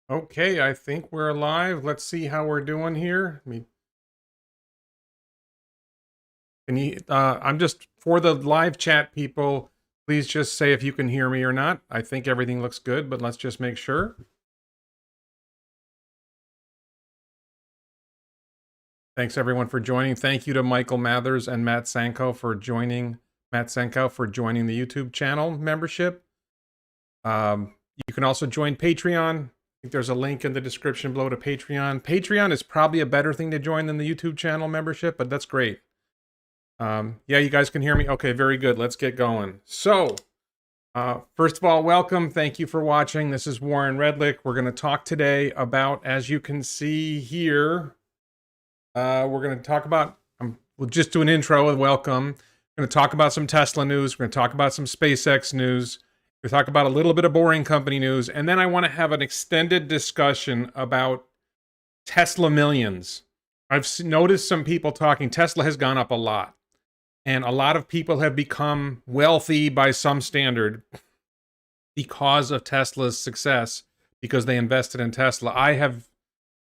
Okay, I think we're live. Let's see how we're doing here. I'm just for the live chat people, please just say if you can hear me or not. I think everything looks good, but let's just make sure. Thanks everyone for joining. Thank you to Michael Mathers and Matt Sanko for joining the YouTube channel membership. You can also join Patreon. I think there's a link in the description below to Patreon. Patreon is probably a better thing to join than the YouTube channel membership, but that's great. Yeah, you guys can hear me? Okay, very good. Let's get going. So, first of all, welcome. Thank you for watching. This is Warren Redlick. We're going to talk today about, as you can see here, we're going to talk about, we'll just do an intro and welcome. We're going to talk about some Tesla news. We're going to talk about some SpaceX news. We'll talk about a little bit of boring company news. And then I want to have an extended discussion about Tesla Millions. I've noticed some people talking, Tesla has gone up a lot. And a lot of people have become wealthy by some standard because of Tesla's success, because they invested in Tesla. I have,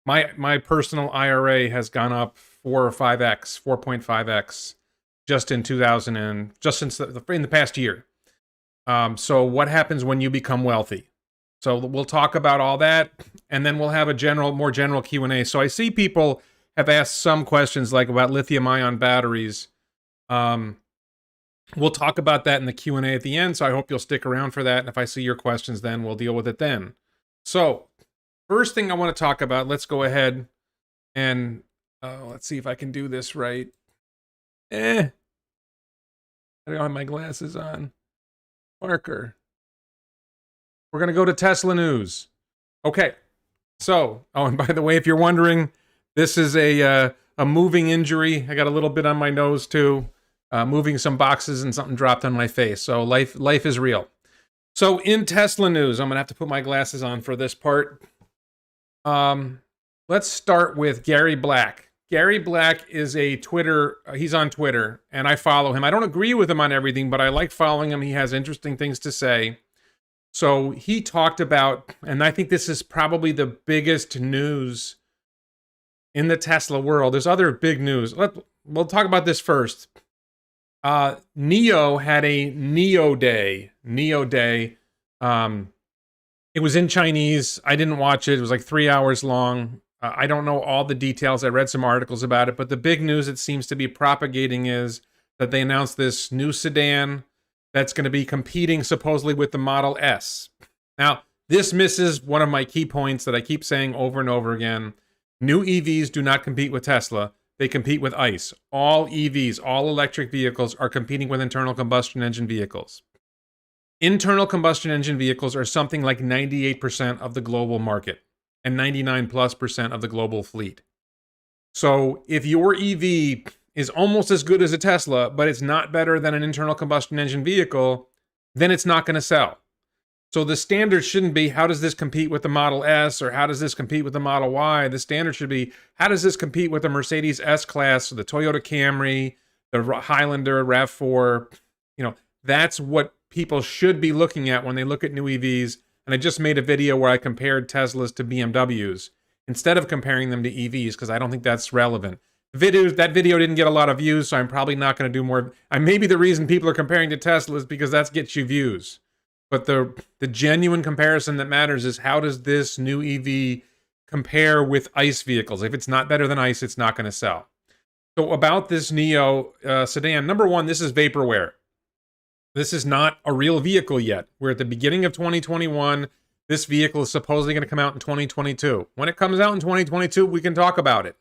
my personal IRA has gone up 4 or 5x, 4.5x, just in in the past year. So what happens when you become wealthy? So we'll talk about all that, and then we'll have a more general Q&A. So I see people have asked some questions like about lithium-ion batteries. We'll talk about that in the Q&A at the end, so I hope you'll stick around for that. And if I see your questions then, we'll deal with it then. So, first thing I want to talk about, let's go ahead and let's see if I can do this right. I don't have my glasses on. Marker. We're going to go to Tesla news. Okay. So, oh, and by the way, if you're wondering, this is a moving injury. I got a little bit on my nose too. Moving some boxes and something dropped on my face. So life is real. So in Tesla news, I'm going to have to put my glasses on for this part. Let's start with Gary Black. Gary Black is a he's on Twitter, and I follow him. I don't agree with him on everything, but I like following him. He has interesting things to say. So he talked about, and I think this is probably the biggest news in the Tesla world. There's other big news. We'll talk about this first. NIO had a NIO Day. It was in Chinese. I didn't watch it. It was like 3 hours long. I don't know all the details. I read some articles about it, but the big news it seems to be propagating is that they announced this new sedan that's going to be competing supposedly with the Model S. Now, this misses one of my key points that I keep saying over and over again. New EVs do not compete with Tesla. They compete with ICE. All EVs, all electric vehicles are competing with internal combustion engine vehicles. Internal combustion engine vehicles are something like 98% of the global market and 99+% of the global fleet. So if your EV is almost as good as a Tesla, but it's not better than an internal combustion engine vehicle, then it's not going to sell. So the standard shouldn't be, how does this compete with the Model S, or how does this compete with the Model Y? The standard should be, how does this compete with the Mercedes S-Class, the Toyota Camry, the Highlander, RAV4? You know, that's what people should be looking at when they look at new EVs. And I just made a video where I compared Teslas to BMWs instead of comparing them to EVs, because I don't think that's relevant. That video didn't get a lot of views, so I'm probably not going to do more. Maybe the reason people are comparing to Tesla is because that gets you views. But the genuine comparison that matters is, how does this new EV compare with ICE vehicles? If it's not better than ICE, it's not going to sell. So about this NIO sedan, number one, this is vaporware. This is not a real vehicle yet. We're at the beginning of 2021. This vehicle is supposedly going to come out in 2022. When it comes out in 2022, we can talk about it.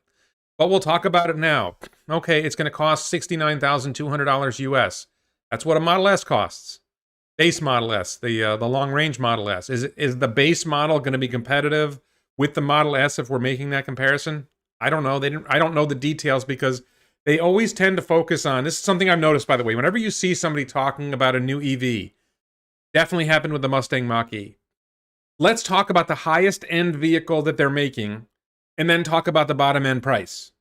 But we'll talk about it now. Okay, it's going to cost $69,200 US. That's what a Model S costs. Base Model S, the long-range Model S. Is the base model going to be competitive with the Model S if we're making that comparison? I don't know. I don't know the details, because they always tend to focus on, this is something I've noticed, by the way, whenever you see somebody talking about a new EV, definitely happened with the Mustang Mach-E. Let's talk about the highest end vehicle that they're making, and then talk about the bottom end price.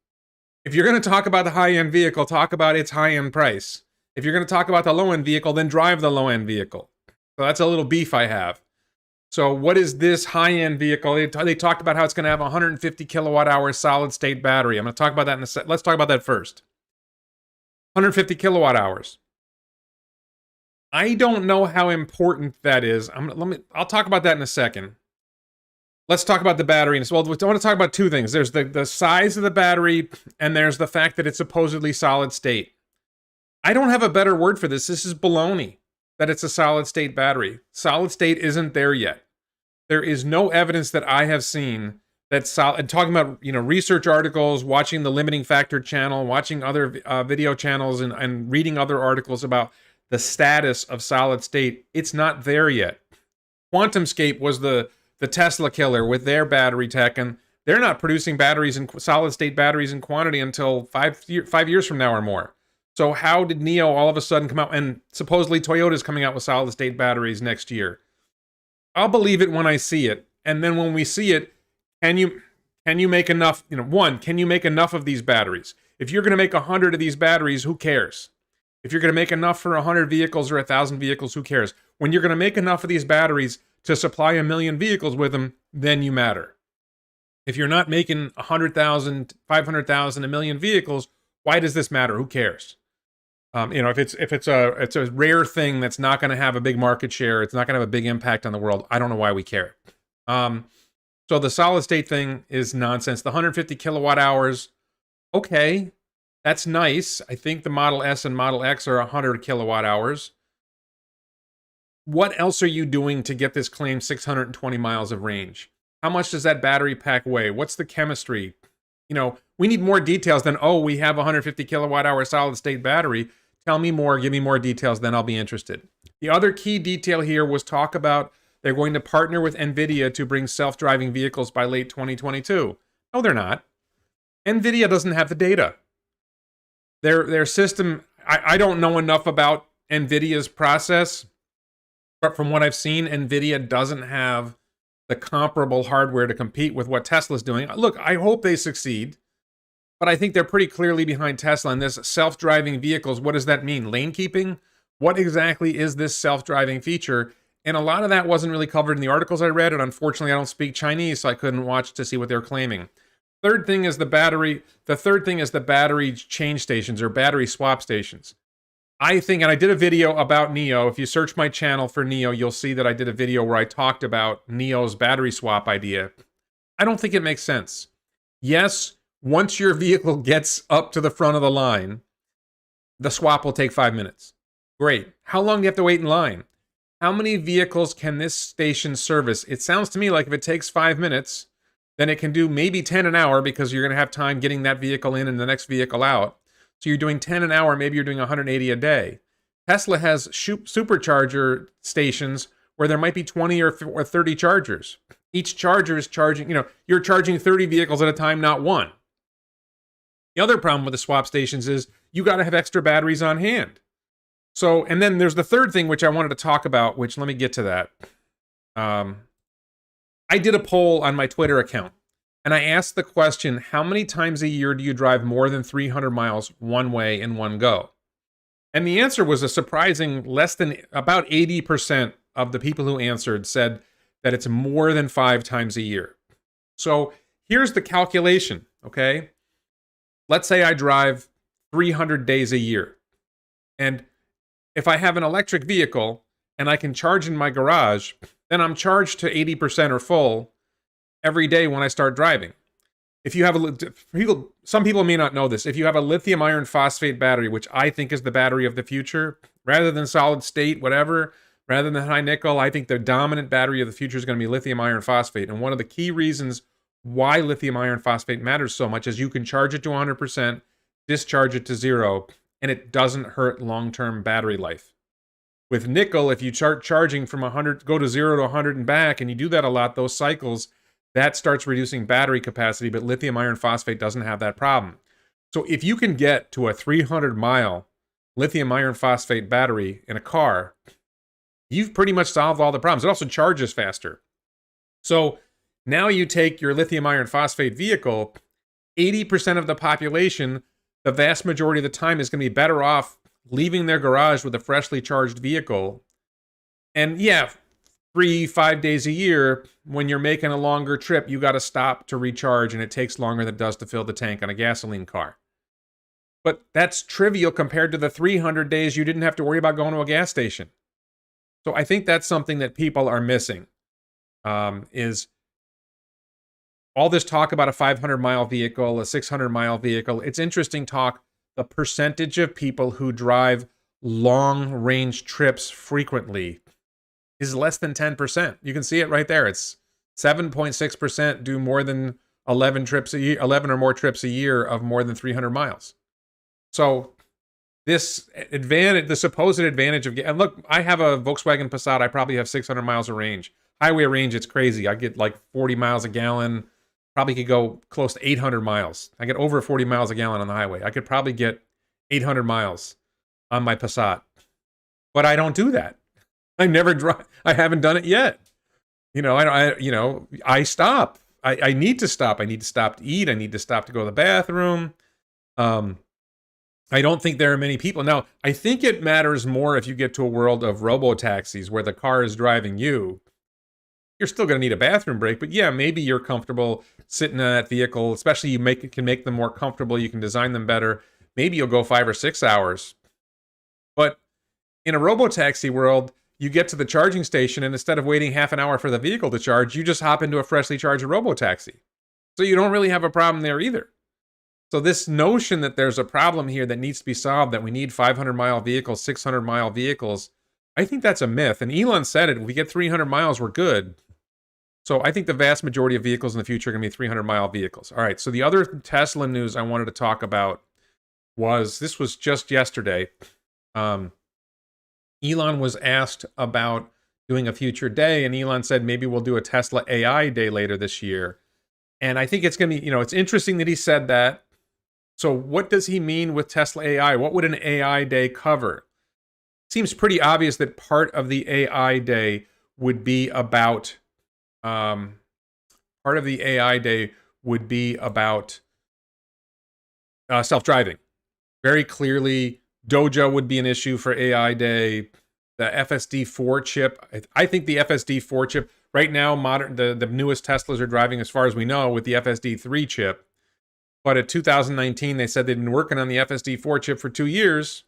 If you're going to talk about the high-end vehicle, talk about its high-end price. If you're going to talk about the low-end vehicle, then drive the low-end vehicle. So that's a little beef I have. So what is this high-end vehicle? They talked about how it's going to have a 150 kilowatt hour solid state battery. I'm going to talk about that in a sec. Let's talk about that first. 150 kilowatt hours. I don't know how important that is. I'll talk about that in a second. Let's talk about the battery. Well, I want to talk about two things. There's the size of the battery, and there's the fact that it's supposedly solid state. I don't have a better word for this. This is baloney that it's a solid state battery. Solid state isn't there yet. There is no evidence that I have seen that and talking about, research articles, watching the limiting factor channel, watching other video channels, and reading other articles about the status of solid state. It's not there yet. QuantumScape was the Tesla killer with their battery tech, and they're not producing batteries and solid state batteries in quantity until 5 years from now or more. So how did NIO all of a sudden come out? And supposedly Toyota's coming out with solid state batteries next year. I'll believe it when I see it. And then when we see it, can you make enough? Can you make enough of these batteries? If you're going to make 100 of these batteries, who cares? If you're going to make enough for 100 vehicles or 1,000 vehicles, who cares? When you're going to make enough of these batteries to supply 1 million vehicles with them, then you matter. If you're not making 100,000, 500,000, 1 million vehicles, why does this matter? Who cares? If it's a rare thing that's not going to have a big market share, it's not going to have a big impact on the world. I don't know why we care. So the solid state thing is nonsense. The 150 kilowatt hours, okay, that's nice. I think the Model S and Model X are 100 kilowatt hours. What else are you doing to get this claimed 620 miles of range? How much does that battery pack weigh? What's the chemistry? We need more details than, we have a 150 kilowatt hour solid state battery. Tell me more, give me more details, then I'll be interested. The other key detail here was talk about they're going to partner with NVIDIA to bring self-driving vehicles by late 2022. No, they're not. NVIDIA doesn't have the data. Their system, I don't know enough about NVIDIA's process, but from what I've seen, NVIDIA doesn't have the comparable hardware to compete with what Tesla's doing. Look, I hope they succeed, but I think they're pretty clearly behind Tesla in this self-driving vehicles. What does that mean? Lane keeping? What exactly is this self-driving feature? And a lot of that wasn't really covered in the articles I read, and unfortunately I don't speak Chinese, so I couldn't watch to see what they're claiming. Third thing is the battery. The third thing is the battery change stations or battery swap stations. I think, and I did a video about NIO. If you search my channel for NIO, you'll see that I did a video where I talked about NIO's battery swap idea. I don't think it makes sense. Yes, once your vehicle gets up to the front of the line, the swap will take 5 minutes. Great. How long do you have to wait in line? How many vehicles can this station service? It sounds to me like if it takes 5 minutes, then it can do maybe 10 an hour because you're going to have time getting that vehicle in and the next vehicle out. So you're doing 10 an hour, maybe you're doing 180 a day. Tesla has supercharger stations where there might be 20 or 30 chargers. Each charger is charging, you're charging 30 vehicles at a time, not one. The other problem with the swap stations is you got to have extra batteries on hand. So, and then there's the third thing which I wanted to talk about, which let me get to that. I did a poll on my Twitter account. And I asked the question, how many times a year do you drive more than 300 miles one way in one go? And the answer was a surprising about 80% of the people who answered said that it's more than 5 times a year. So here's the calculation, okay? Let's say I drive 300 days a year. And if I have an electric vehicle and I can charge in my garage, then I'm charged to 80% or full every day when I start driving. If you have some people may not know this. If you have a lithium iron phosphate battery, which I think is the battery of the future, rather than solid state, whatever, rather than high nickel, I think the dominant battery of the future is going to be lithium iron phosphate. And one of the key reasons why lithium iron phosphate matters so much is you can charge it to 100%, discharge it to 0, and it doesn't hurt long-term battery life. With nickel, if you start charging from 100, go to 0 to 100 and back, and you do that a lot, those cycles, that starts reducing battery capacity, but lithium iron phosphate doesn't have that problem. So if you can get to a 300-mile lithium iron phosphate battery in a car, you've pretty much solved all the problems. It also charges faster. So now you take your lithium iron phosphate vehicle, 80% of the population, the vast majority of the time is going to be better off leaving their garage with a freshly charged vehicle. And yeah, 3, 5 days a year, when you're making a longer trip, you got to stop to recharge, and it takes longer than it does to fill the tank on a gasoline car. But that's trivial compared to the 300 days you didn't have to worry about going to a gas station. So I think that's something that people are missing, is all this talk about a 500-mile vehicle, a 600-mile vehicle. It's interesting talk. The percentage of people who drive long-range trips frequently is less than 10%. You can see it right there. It's 7.6% do more than 11 trips a year, 11 or more trips a year of more than 300 miles. So this advantage, the supposed advantage of, and look, I have a Volkswagen Passat. I probably have 600 miles of range. Highway range, it's crazy. I get like 40 miles a gallon. Probably could go close to 800 miles. I get over 40 miles a gallon on the highway. I could probably get 800 miles on my Passat. But I don't do that. I never drive. I haven't done it yet. I stop. I need to stop. I need to stop to eat. I need to stop to go to the bathroom. I don't think there are many people. Now, I think it matters more if you get to a world of robo-taxis where the car is driving you. You're still going to need a bathroom break, but yeah, maybe you're comfortable sitting in that vehicle, especially you can make them more comfortable, you can design them better. Maybe you'll go 5 or 6 hours. But in a robo-taxi world, you get to the charging station, and instead of waiting half an hour for the vehicle to charge, you just hop into a freshly charged robo-taxi. So you don't really have a problem there either. So this notion that there's a problem here that needs to be solved, that we need 500-mile vehicles, 600-mile vehicles, I think that's a myth. And Elon said it, if we get 300 miles, we're good. So I think the vast majority of vehicles in the future are going to be 300-mile vehicles. All right, so the other Tesla news I wanted to talk about this was just yesterday. Elon was asked about doing a future day, and Elon said maybe we'll do a Tesla AI day later this year. And I think it's going to be, it's interesting that he said that. So what does he mean with Tesla AI? What would an AI day cover? Seems pretty obvious that part of the AI day would be about self-driving. Very clearly, Dojo would be an issue for AI day. The FSD4 chip, I think the FSD4 chip right now, the newest Teslas are driving, as far as we know, with the FSD3 chip. But in 2019, they said they'd been working on the FSD4 chip for 2 years.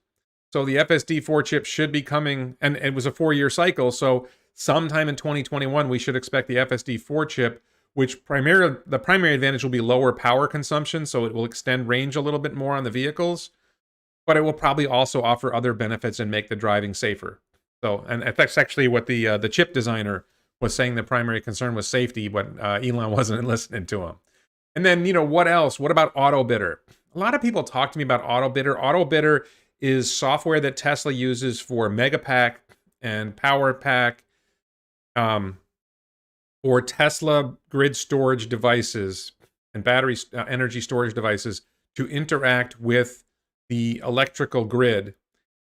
So the FSD4 chip should be coming, and it was a 4-year cycle. So sometime in 2021, we should expect the FSD4 chip, which the primary advantage will be lower power consumption. So it will extend range a little bit more on the vehicles, but it will probably also offer other benefits and make the driving safer. So, and that's actually what the chip designer was saying. The primary concern was safety, but Elon wasn't listening to him. And then, what else? What about AutoBidder? A lot of people talk to me about AutoBidder. AutoBidder is software that Tesla uses for Megapack and PowerPack, or Tesla grid storage devices and battery energy storage devices to interact with the electrical grid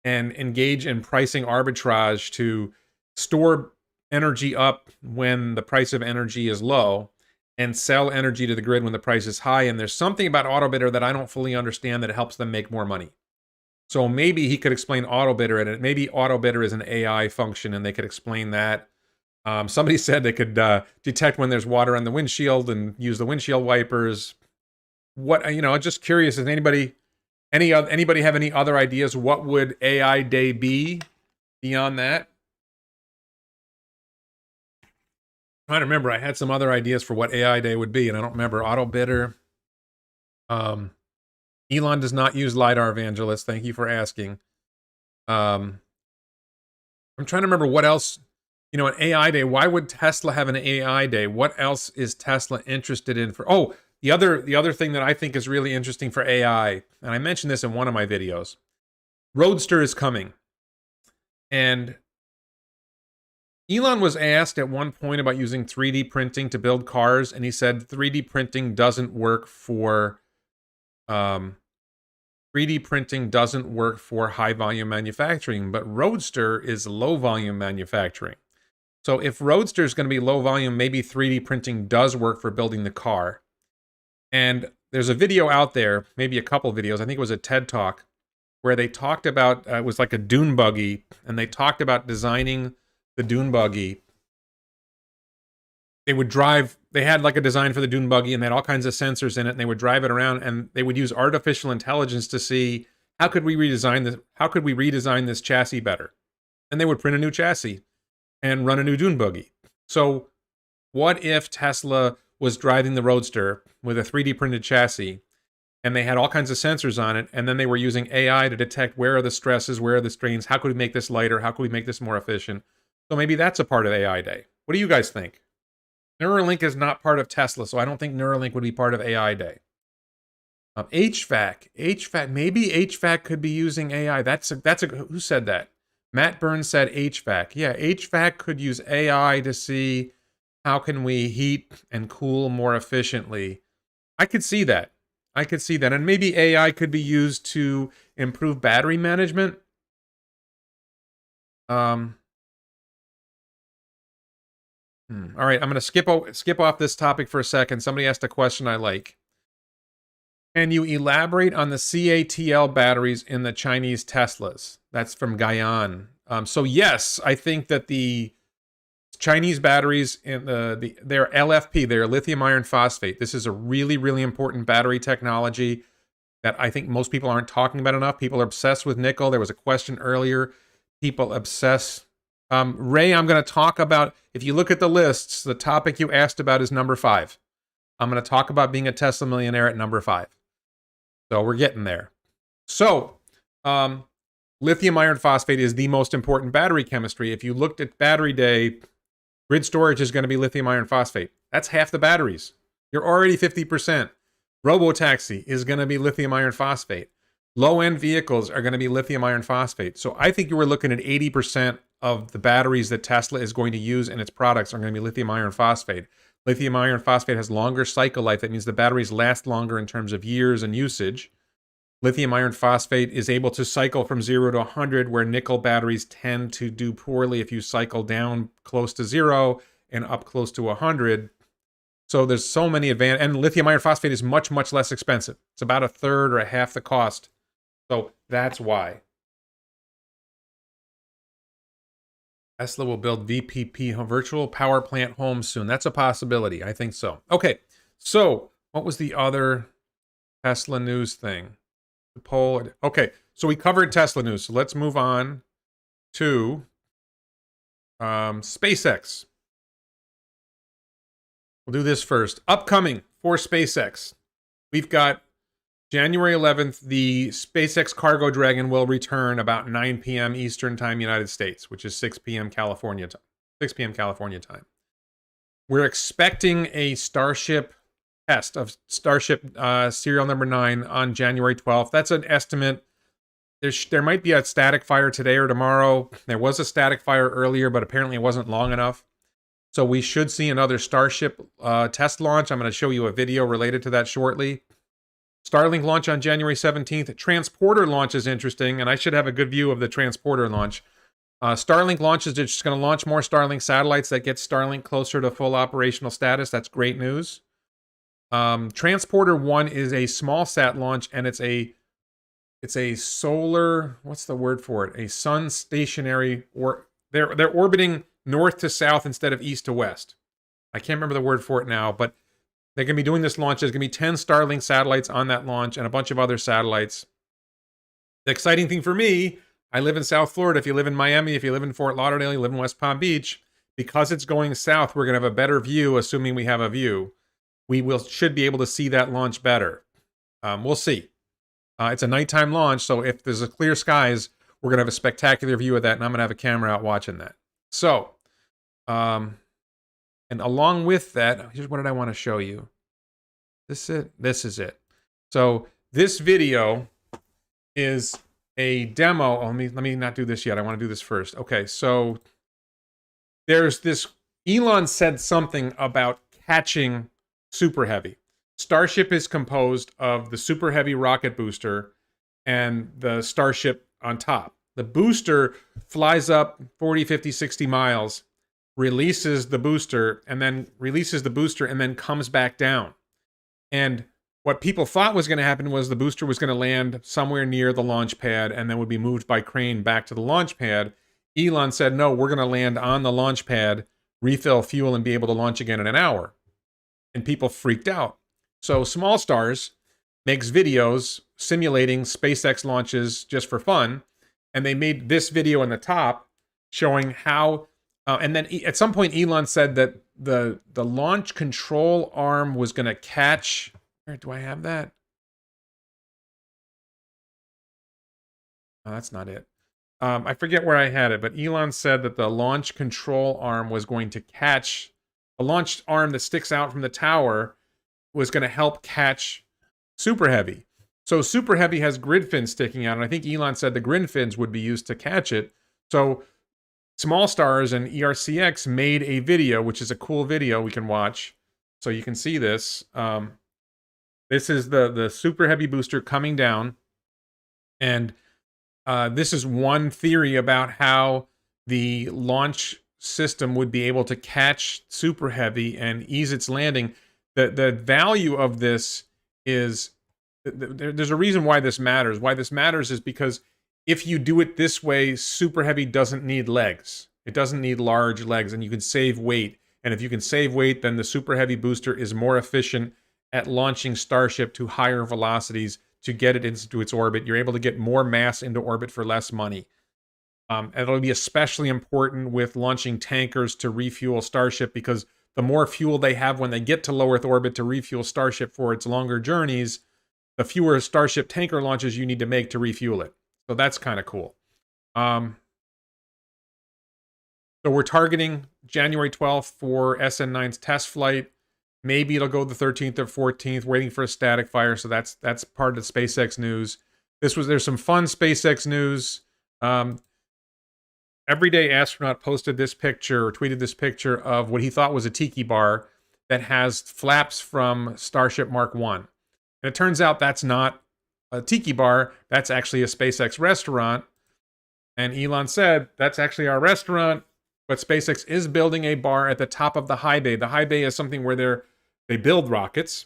and engage in pricing arbitrage to store energy up when the price of energy is low and sell energy to the grid when the price is high. And there's something about AutoBidder that I don't fully understand that helps them make more money. So maybe he could explain AutoBidder, and maybe AutoBidder is an AI function and they could explain that. Somebody said they could detect when there's water on the windshield and use the windshield wipers. Just curious, does anybody have any other ideas? What would AI Day be beyond that? I'm trying to remember. I had some other ideas for what AI Day would be, and I don't remember. AutoBidder. Elon does not use LiDAR, Evangelist. Thank you for asking. I'm trying to remember what else. An AI Day. Why would Tesla have an AI Day? What else is Tesla interested in the other thing that I think is really interesting for AI, and I mentioned this in one of my videos. Roadster is coming. And Elon was asked at one point about using 3D printing to build cars, and he said 3D printing doesn't work for 3D printing doesn't work for high volume manufacturing, but Roadster is low volume manufacturing. So if Roadster is going to be low volume, maybe 3D printing does work for building the car. And there's a video out there, maybe a couple videos, I think it was a TED Talk, where they talked about, it was like a dune buggy, and they talked about designing the dune buggy they would drive, they had like a design for the dune buggy and they had all kinds of sensors in it, and they would drive it around, and they would use artificial intelligence to see how could we redesign this chassis better. And they would print a new chassis and run a new dune buggy. So what if Tesla was driving the Roadster with a 3D printed chassis, and they had all kinds of sensors on it, and then they were using AI to detect where are the stresses, where are the strains, how could we make this lighter, how could we make this more efficient? So maybe that's a part of AI Day. What do you guys think? Neuralink is not part of Tesla, so I don't think Neuralink would be part of AI Day. HVAC, maybe HVAC could be using AI. Who said that? Matt Burns said HVAC. Yeah, HVAC could use AI to see how can we heat and cool more efficiently. I could see that. And maybe AI could be used to improve battery management. All right, I'm going to skip off this topic for a second. Somebody asked a question I like. Can you elaborate on the CATL batteries in the Chinese Teslas? That's from Guyan. So yes, I think that the Chinese batteries in they're LFP, they're lithium iron phosphate. This is a really, really important battery technology that I think most people aren't talking about enough. People are obsessed with nickel. There was a question earlier. People obsess. Ray, I'm going to talk about, if you look at the lists, the topic you asked about is number 5. I'm going to talk about being a Tesla millionaire at number 5. So we're getting there. So, lithium iron phosphate is the most important battery chemistry. If you looked at Battery Day, grid storage is going to be lithium iron phosphate. That's half the batteries. You're already 50%. Robotaxi is going to be lithium iron phosphate. Low-end vehicles are going to be lithium iron phosphate. So I think you were looking at 80% of the batteries that Tesla is going to use in its products are going to be lithium iron phosphate. Lithium iron phosphate has longer cycle life. That means the batteries last longer in terms of years and usage. Lithium iron phosphate is able to cycle from 0 to 100, where nickel batteries tend to do poorly if you cycle down close to 0 and up close to 100. So there's so many advantages. And lithium iron phosphate is much, much less expensive. It's about a third or a half the cost. So that's why. Tesla will build VPP, virtual power plant homes soon. That's a possibility. I think so. Okay, so what was the other Tesla news thing? The poll. Okay, so we covered Tesla news. So let's move on to SpaceX. We'll do this first. Upcoming for SpaceX. We've got January 11th, the SpaceX Cargo Dragon will return about 9 p.m. Eastern Time, United States, which is 6 p.m. California time. 6 p.m. California time. We're expecting a Starship test of Starship serial number 9 on January 12th. That's an estimate. There might be a static fire today or tomorrow. There was a static fire earlier, but apparently it wasn't long enough. So we should see another Starship test launch. I'm going to show you a video related to that shortly. Starlink launch on January 17th. Transporter launch is interesting, and I should have a good view of the Transporter launch. Starlink launches, they're just going to launch more Starlink satellites that get Starlink closer to full operational status. That's great news. Transporter 1 is a small sat launch, and it's a solar, what's the word for it? A sun stationary, or they're orbiting north to south instead of east to west. I can't remember the word for it now, but they're going to be doing this launch. There's going to be 10 Starlink satellites on that launch and a bunch of other satellites. The exciting thing for me, I live in South Florida. If you live in Miami, if you live in Fort Lauderdale, you live in West Palm Beach, because it's going south, we're going to have a better view, assuming we have a view. Should be able to see that launch better. We'll see. It's a nighttime launch, so if there's a clear skies, we're going to have a spectacular view of that, and I'm going to have a camera out watching that. So, and along with that, here's what did I want to show you. This is it. So this video is a demo. Oh, let me not do this yet. I want to do this first. Okay, so there's this, Elon said something about catching Super Heavy. Starship is composed of the Super Heavy rocket booster and the Starship on top. The booster flies up 40, 50, 60 miles, releases the booster, and then comes back down. And what people thought was going to happen was the booster was going to land somewhere near the launch pad and then would be moved by crane back to the launch pad. Elon said, no, we're going to land on the launch pad, refill fuel and be able to launch again in an hour. And people freaked out. So Small Stars makes videos simulating SpaceX launches just for fun. And they made this video in the top showing how, and then at some point Elon said that the launch control arm was going to catch, where do I have that? Oh, that's not it. I forget where I had it, but Elon said that the launch control arm was going to catch, the launch arm that sticks out from the tower was going to help catch Super Heavy. So Super Heavy has grid fins sticking out, and I think Elon said the grid fins would be used to catch it. So Small Stars and ERCX made a video, which is a cool video we can watch. So you can see this. This is the Super Heavy booster coming down, and this is one theory about how the launch system would be able to catch Super Heavy and ease its landing. The value of this is, there's a reason why this matters. Why this matters is because if you do it this way, Super Heavy doesn't need legs. It doesn't need large legs, and you can save weight. And if you can save weight, then the Super Heavy booster is more efficient at launching Starship to higher velocities to get it into its orbit. You're able to get more mass into orbit for less money. And it'll be especially important with launching tankers to refuel Starship, because the more fuel they have when they get to low Earth orbit to refuel Starship for its longer journeys, the fewer Starship tanker launches you need to make to refuel it. So that's kind of cool. So we're targeting January 12th for SN9's test flight. Maybe it'll go the 13th or 14th, waiting for a static fire. So that's part of the SpaceX news. There's some fun SpaceX news. Everyday Astronaut posted this picture, or tweeted this picture of what he thought was a tiki bar that has flaps from Starship Mark 1. And it turns out that's not a tiki bar. That's actually a SpaceX restaurant. And Elon said, that's actually our restaurant, but SpaceX is building a bar at the top of the high bay. The high bay is something where they build rockets,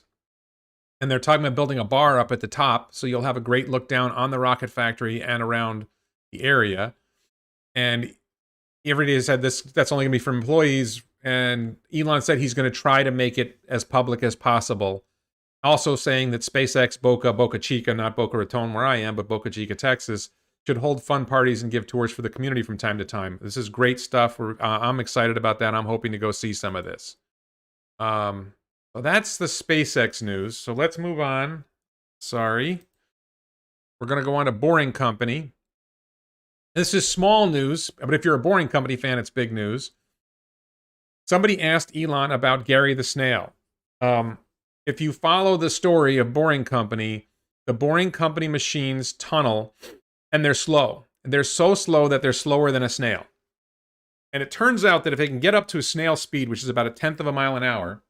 and they're talking about building a bar up at the top, so you'll have a great look down on the rocket factory and around the area. And Everyday said that's only going to be for employees, and Elon said he's going to try to make it as public as possible. Also saying that SpaceX Boca Chica, not Boca Raton where I am, but Boca Chica, Texas, should hold fun parties and give tours for the community from time to time. This is great stuff. I'm excited about that. I'm hoping to go see some of this. So that's the SpaceX news. So let's move on. Sorry. We're going to go on to Boring Company. This is small news, but if you're a Boring Company fan, it's big news. Somebody asked Elon about Gary the Snail. If you follow the story of Boring Company, the Boring Company machines tunnel, and they're slow. They're so slow that they're slower than a snail. And it turns out that if they can get up to a snail speed, which is about 1/10 of a mile an hour,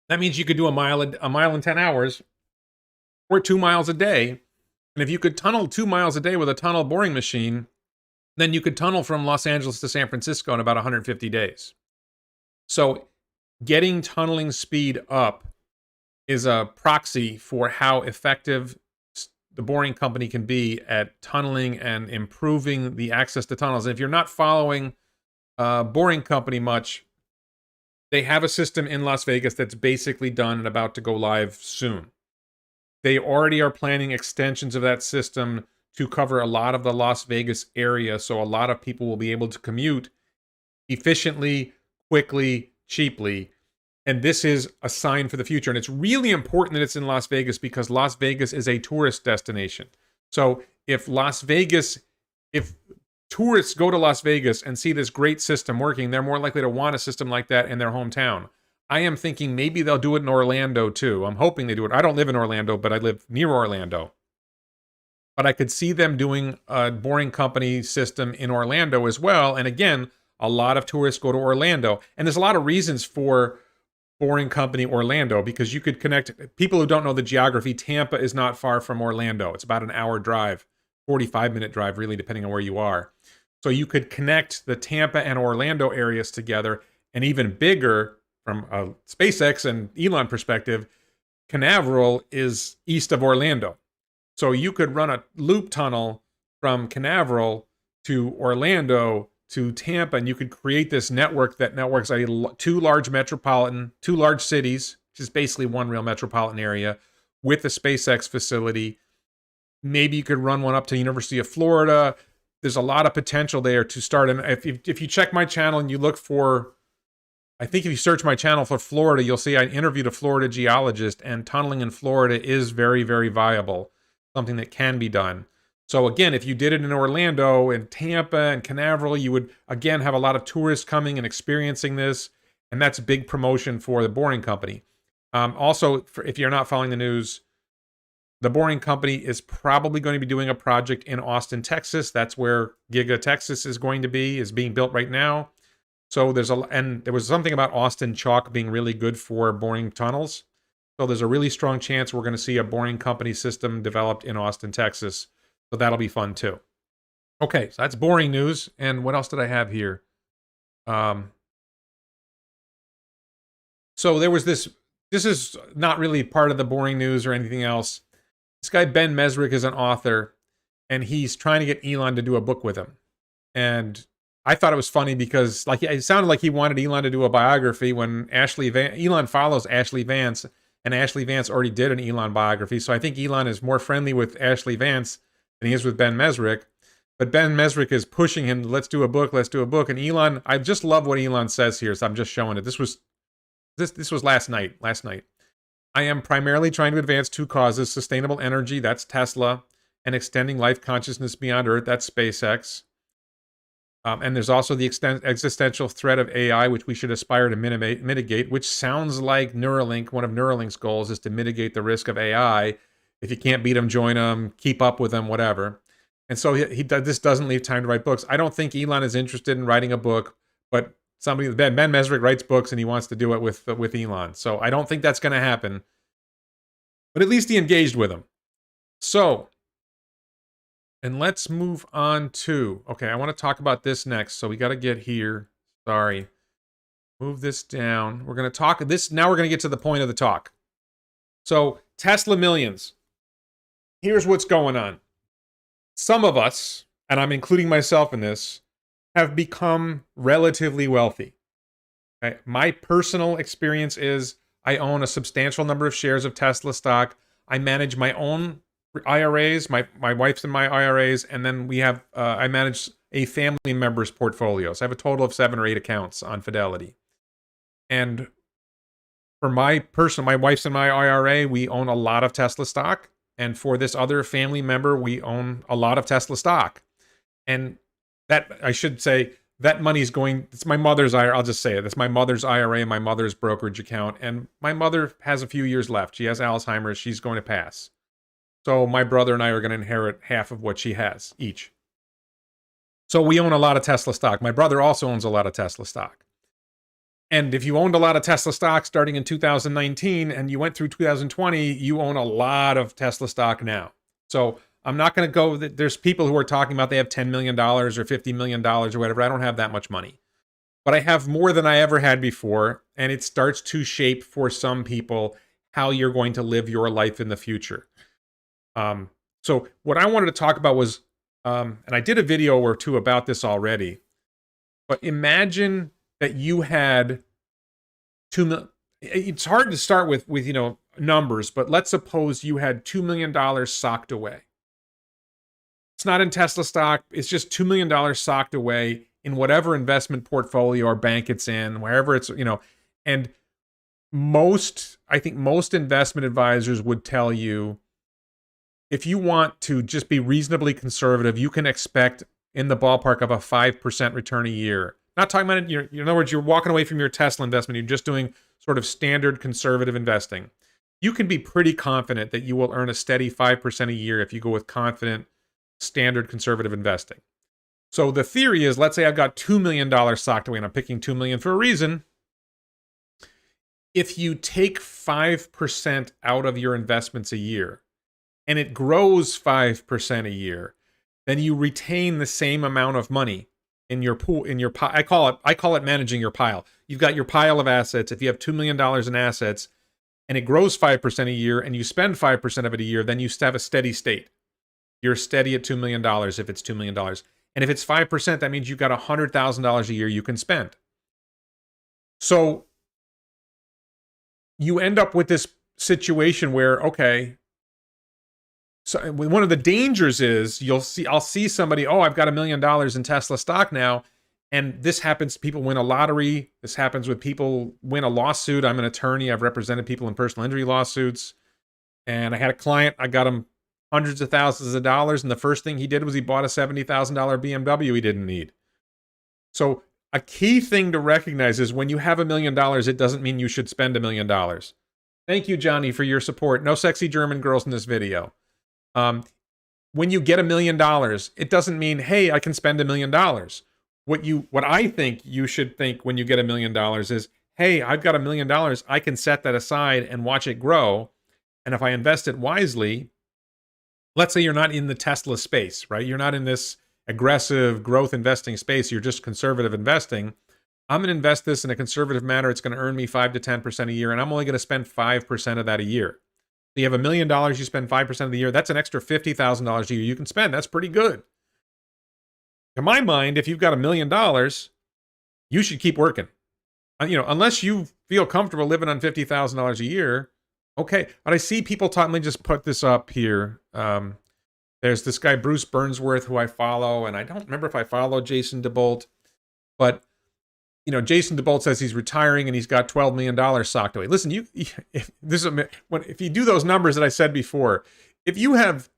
that means you could do a mile in 10 hours, or 2 miles a day. And if you could tunnel 2 miles a day with a tunnel boring machine, then you could tunnel from Los Angeles to San Francisco in about 150 days. So getting tunneling speed up is a proxy for how effective the Boring Company can be at tunneling and improving the access to tunnels. And if you're not following Boring Company much, they have a system in Las Vegas that's basically done and about to go live soon. They already are planning extensions of that system to cover a lot of the Las Vegas area, so a lot of people will be able to commute efficiently, quickly, cheaply. And this is a sign for the future. And it's really important that it's in Las Vegas, because Las Vegas is a tourist destination. So if tourists go to Las Vegas and see this great system working, they're more likely to want a system like that in their hometown. I am thinking maybe they'll do it in Orlando too. I'm hoping they do it. I don't live in Orlando, but I live near Orlando. But I could see them doing a Boring Company system in Orlando as well. And again, a lot of tourists go to Orlando. And there's a lot of reasons for Boring Company Orlando, because you could connect people who don't know the geography. Tampa is not far from Orlando. It's about an hour drive, 45-minute drive, really, depending on where you are. So you could connect the Tampa and Orlando areas together. And even bigger, from a SpaceX and Elon perspective, Canaveral is east of Orlando. So you could run a loop tunnel from Canaveral to Orlando to Tampa, and you could create this network that networks two large cities, which is basically one real metropolitan area, with the SpaceX facility. Maybe you could run one up to University of Florida. There's a lot of potential there to start. And if you check my channel and you look for, I think if you search my channel for Florida, you'll see I interviewed a Florida geologist, and tunneling in Florida is very, very viable, something that can be done. So again, if you did it in Orlando and Tampa and Canaveral, you would, again, have a lot of tourists coming and experiencing this, and that's big promotion for the Boring Company. Also, if you're not following the news, the Boring Company is probably going to be doing a project in Austin, Texas. That's where Giga Texas is being built right now. So there was something about Austin chalk being really good for boring tunnels. So there's a really strong chance we're going to see a Boring Company system developed in Austin, Texas. So that'll be fun too. Okay, so that's boring news. And what else did I have here? So there was this is not really part of the boring news or anything else. This guy, Ben Mesrick, is an author, and he's trying to get Elon to do a book with him. And I thought it was funny because it sounded like he wanted Elon to do a biography when Elon follows Ashley Vance, and Ashley Vance already did an Elon biography. So I think Elon is more friendly with Ashley Vance than he is with Ben Mesrick. But Ben Mesrick is pushing him, let's do a book. And Elon, I just love what Elon says here, so I'm just showing it. This was last night. I am primarily trying to advance two causes: sustainable energy, that's Tesla, and extending life consciousness beyond Earth, that's SpaceX. And there's also the existential threat of AI, which we should aspire to mitigate, which sounds like Neuralink. One of Neuralink's goals is to mitigate the risk of AI. If you can't beat them, join them, keep up with them, whatever. And so this doesn't leave time to write books. I don't think Elon is interested in writing a book, but Ben Mesrick writes books, and he wants to do it with Elon. So I don't think that's going to happen. But at least he engaged with him. So, and let's move on to, okay, I want to talk about this next. So we got to get here. Sorry. Move this down. We're going to talk this. Now we're going to get to the point of the talk. So Tesla Millions. Here's what's going on. Some of us, and I'm including myself in this, have become relatively wealthy. Okay? My personal experience is I own a substantial number of shares of Tesla stock. I manage my own IRAs, my wife's in my IRAs, and then we have I manage a family member's portfolios. I have a total of 7 or 8 accounts on Fidelity. And for my wife's in my IRA, we own a lot of Tesla stock. And for this other family member, we own a lot of Tesla stock. And that, I should say, that money's going, it's my mother's IRA, I'll just say it. It's my mother's IRA, my mother's brokerage account. And my mother has a few years left. She has Alzheimer's. She's going to pass. So my brother and I are going to inherit half of what she has each. So we own a lot of Tesla stock. My brother also owns a lot of Tesla stock. And if you owned a lot of Tesla stock starting in 2019 and you went through 2020, you own a lot of Tesla stock now. So I'm not going to go, there's people who are talking about they have $10 million or $50 million or whatever. I don't have that much money. But I have more than I ever had before. And it starts to shape for some people how you're going to live your life in the future. So what I wanted to talk about was, and I did a video or two about this already, but imagine that you had $2 million. It's hard to start with numbers, but let's suppose you had $2 million socked away. It's not in Tesla stock. It's just $2 million socked away in whatever investment portfolio or bank it's in, wherever it's, and I think most investment advisors would tell you, if you want to just be reasonably conservative, you can expect in the ballpark of a 5% return a year. Not talking about it, in other words, you're walking away from your Tesla investment, you're just doing sort of standard conservative investing. You can be pretty confident that you will earn a steady 5% a year if you go with confident, standard conservative investing. So the theory is, let's say I've got $2 million socked away, and I'm picking $2 million for a reason. If you take 5% out of your investments a year, and it grows 5% a year, then you retain the same amount of money in your pool, in your pile. I call it managing your pile. You've got your pile of assets. If you have $2 million in assets and it grows 5% a year and you spend 5% of it a year, then you have a steady state. You're steady at $2 million if it's $2 million. And if it's 5%, that means you've got $100,000 a year you can spend. So you end up with this situation where, okay, so one of the dangers is I'll see somebody, oh, I've got $1 million in Tesla stock now. And this happens, people win a lottery. This happens with people win a lawsuit. I'm an attorney. I've represented people in personal injury lawsuits. And I had a client, I got him hundreds of thousands of dollars. And the first thing he did was he bought a $70,000 BMW he didn't need. So a key thing to recognize is when you have $1 million, it doesn't mean you should spend $1 million. Thank you, Johnny, for your support. No sexy German girls in this video. When you get $1 million, it doesn't mean, hey, I can spend $1 million. What I think you should think when you get $1 million is, hey, I've got $1 million. I can set that aside and watch it grow. And if I invest it wisely, let's say you're not in the Tesla space, right? You're not in this aggressive growth investing space. You're just conservative investing. I'm going to invest this in a conservative manner. It's going to earn me 5 to 10% a year, and I'm only going to spend 5% of that a year. So you have $1 million, you spend 5% of the year. That's an extra $50,000 a year you can spend. That's pretty good. To my mind, if you've got $1 million, you should keep working. Unless you feel comfortable living on $50,000 a year, okay. But I see people talking. Let me just put this up here. There's this guy, Bruce Burnsworth, who I follow, and I don't remember if I follow Jason DeBolt, but Jason DeBolt says he's retiring and he's got $12 million socked away. Listen, if you do those numbers that I said before, if you have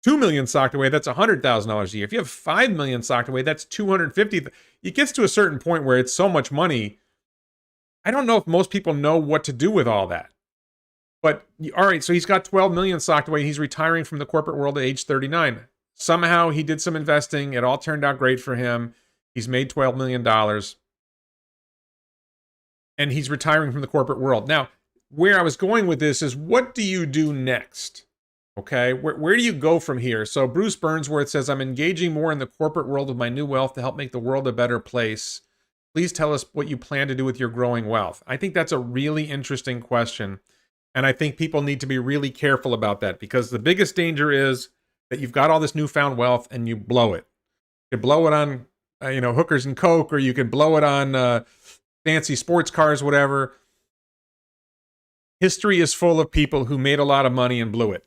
$2 million socked away, that's $100,000 a year. If you have $5 million socked away, that's $250,000. It gets to a certain point where it's so much money. I don't know if most people know what to do with all that. But all right, so he's got $12 million socked away. He's retiring from the corporate world at age 39. Somehow he did some investing. It all turned out great for him. He's made $12 million. And he's retiring from the corporate world. Now, where I was going with this is, what do you do next? Okay, where do you go from here? So Bruce Burnsworth says, I'm engaging more in the corporate world with my new wealth to help make the world a better place. Please tell us what you plan to do with your growing wealth. I think that's a really interesting question. And I think people need to be really careful about that, because the biggest danger is that you've got all this newfound wealth and you blow it. You can blow it on, hookers and coke, or you can blow it on fancy sports cars, whatever. History is full of people who made a lot of money and blew it.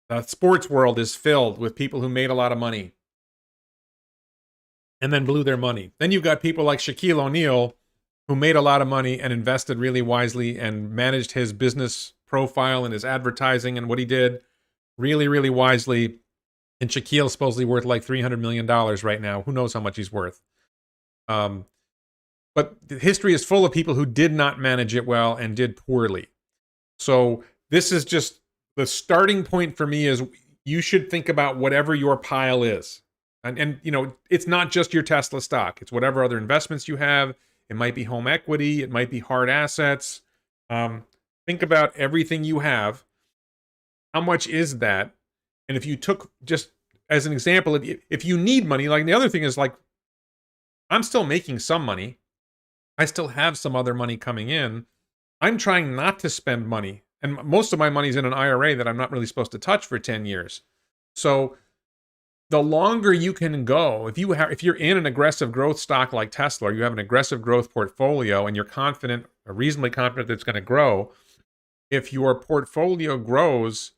The sports world is filled with people who made a lot of money and then blew their money. Then you've got people like Shaquille O'Neal, who made a lot of money and invested really wisely and managed his business profile and his advertising and what he did really, really wisely. And Shaquille's supposedly worth like $300 million right now. Who knows how much he's worth? But history is full of people who did not manage it well and did poorly. So this is just the starting point for me. Is you should think about whatever your pile is. And it's not just your Tesla stock. It's whatever other investments you have. It might be home equity. It might be hard assets. Think about everything you have. How much is that? And if you took, just as an example, if you need money, like the other thing is, like, I'm still making some money. I still have some other money coming in. I'm trying not to spend money. And most of my money's in an IRA that I'm not really supposed to touch for 10 years. So the longer you can go, if you're in an aggressive growth stock like Tesla, or you have an aggressive growth portfolio and you're confident, or reasonably confident that it's going to grow, if your portfolio grows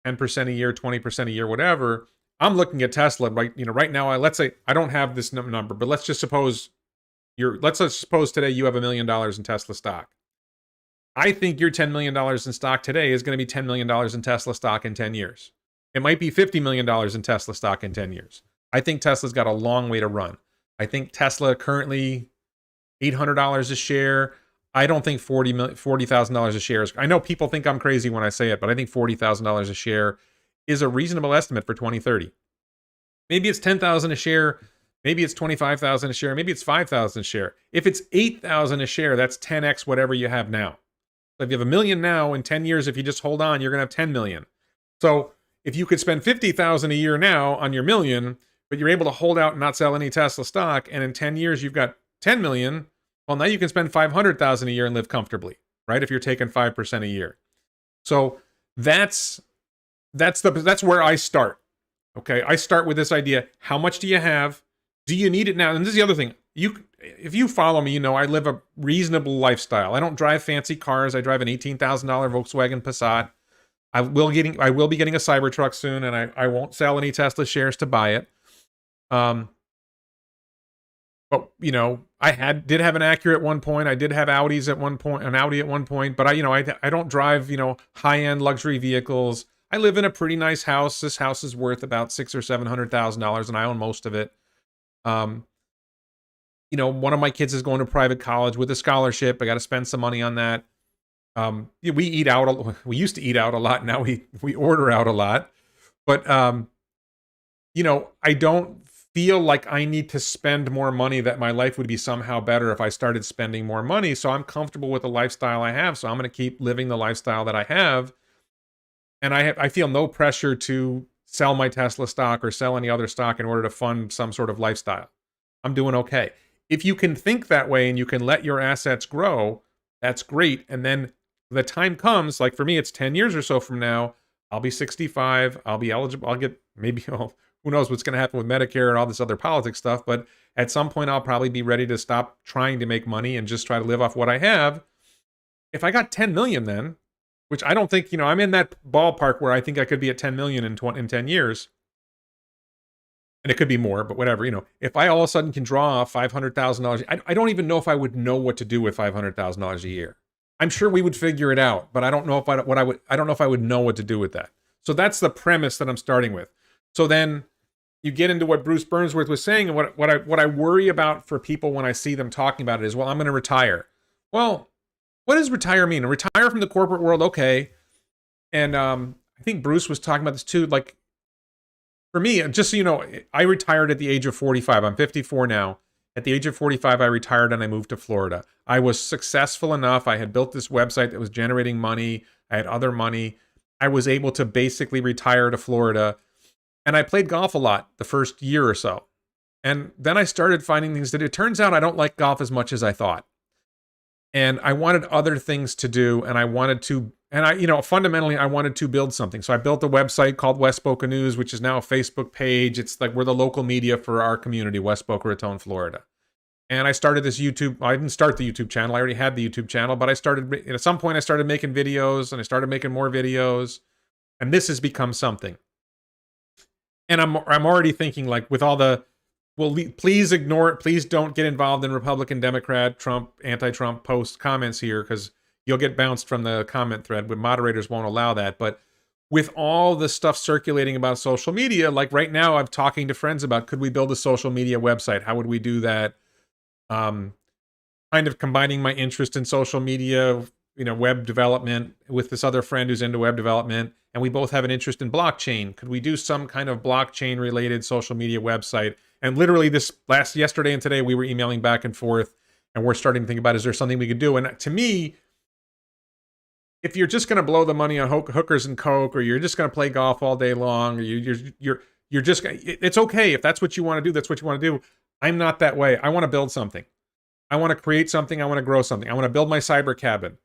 10% a year, 20% a year, whatever, I'm looking at Tesla right now. Let's say I don't have this number, but let's just suppose today you have $1 million in Tesla stock. I think your $10 million in stock today is going to be $10 million in Tesla stock in 10 years. It might be $50 million in Tesla stock in 10 years. I think Tesla's got a long way to run. I think Tesla currently $800 a share. I don't think $40,000 a share is. I know people think I'm crazy when I say it, but I think $40,000 a share is a reasonable estimate for 2030. Maybe it's $10,000 a share. Maybe it's $25,000 a share. Maybe it's $5,000 a share. If it's $8,000 a share, that's 10x whatever you have now. So if you have $1 million now, in 10 years, if you just hold on, you're going to have $10 million. So if you could spend $50,000 a year now on your $1 million, but you're able to hold out and not sell any Tesla stock, and in 10 years you've got $10 million, well, now you can spend $500,000 a year and live comfortably, right? If you're taking 5% a year. So that's where I start. Okay, I start with this idea: how much do you have? Do you need it now? And this is the other thing. If you follow me, you know I live a reasonable lifestyle. I don't drive fancy cars. I drive an $18,000 Volkswagen Passat. I will be getting a Cybertruck soon, and I won't sell any Tesla shares to buy it. But you know, did have an Acura at one point. I did have Audis at one point, an Audi at one point. But I don't drive high-end luxury vehicles. I live in a pretty nice house. This house is worth about $600,000 or $700,000, and I own most of it. One of my kids is going to private college with a scholarship. I got to spend some money on that. We eat out. We used to eat out a lot. Now we order out a lot. But I don't feel like I need to spend more money, that my life would be somehow better if I started spending more money. So I'm comfortable with the lifestyle I have. So I'm going to keep living the lifestyle that I have. And I feel no pressure to sell my Tesla stock or sell any other stock in order to fund some sort of lifestyle. I'm doing okay. If you can think that way and you can let your assets grow, that's great. And then the time comes, like for me, it's 10 years or so from now, I'll be 65. I'll be eligible. I'll get maybe, who knows what's going to happen with Medicare and all this other politics stuff. But at some point, I'll probably be ready to stop trying to make money and just try to live off what I have. If I got 10 million then, which I don't think, I'm in that ballpark where I think I could be at 10 million in 10 years. And it could be more, but whatever, if I all of a sudden can draw $500,000, I don't even know if I would know what to do with $500,000 a year. I'm sure we would figure it out, but I don't know if I don't know if I would know what to do with that. So that's the premise that I'm starting with. So then you get into what Bruce Burnsworth was saying, and what I worry about for people when I see them talking about it is, well, I'm going to retire. Well, what does retire mean? Retire from the corporate world, okay. And I think Bruce was talking about this too. Like, for me, just so you know, I retired at the age of 45. I'm 54 now. At the age of 45, I retired and I moved to Florida. I was successful enough. I had built this website that was generating money. I had other money. I was able to basically retire to Florida. And I played golf a lot the first year or so. And then I started finding things that it turns out I don't like golf as much as I thought. And I wanted other things to do, and fundamentally I wanted to build something. So I built a website called West Boca News, which is now a Facebook page. It's like we're the local media for our community, West Boca Raton, Florida. And I started this YouTube. I didn't start the YouTube channel. I already had the YouTube channel, but at some point I started making videos, and I started making more videos, and this has become something. And I'm already thinking, like, with all the, well, please ignore it. Please don't get involved in Republican, Democrat, Trump, anti-Trump post comments here, because you'll get bounced from the comment thread, but moderators won't allow that. But with all the stuff circulating about social media, like right now, I'm talking to friends about, could we build a social media website? How would we do that? Kind of combining my interest in social media, web development with this other friend who's into web development. And we both have an interest in blockchain. Could we do some kind of blockchain related social media website? And literally yesterday and today, we were emailing back and forth, and we're starting to think about, is there something we could do? And to me, if you're just going to blow the money on hookers and coke, or you're just going to play golf all day long, or you're just, it's okay. If that's what you want to do, that's what you want to do. I'm not that way. I want to build something. I want to create something. I want to grow something. I want to build my cyber cabin.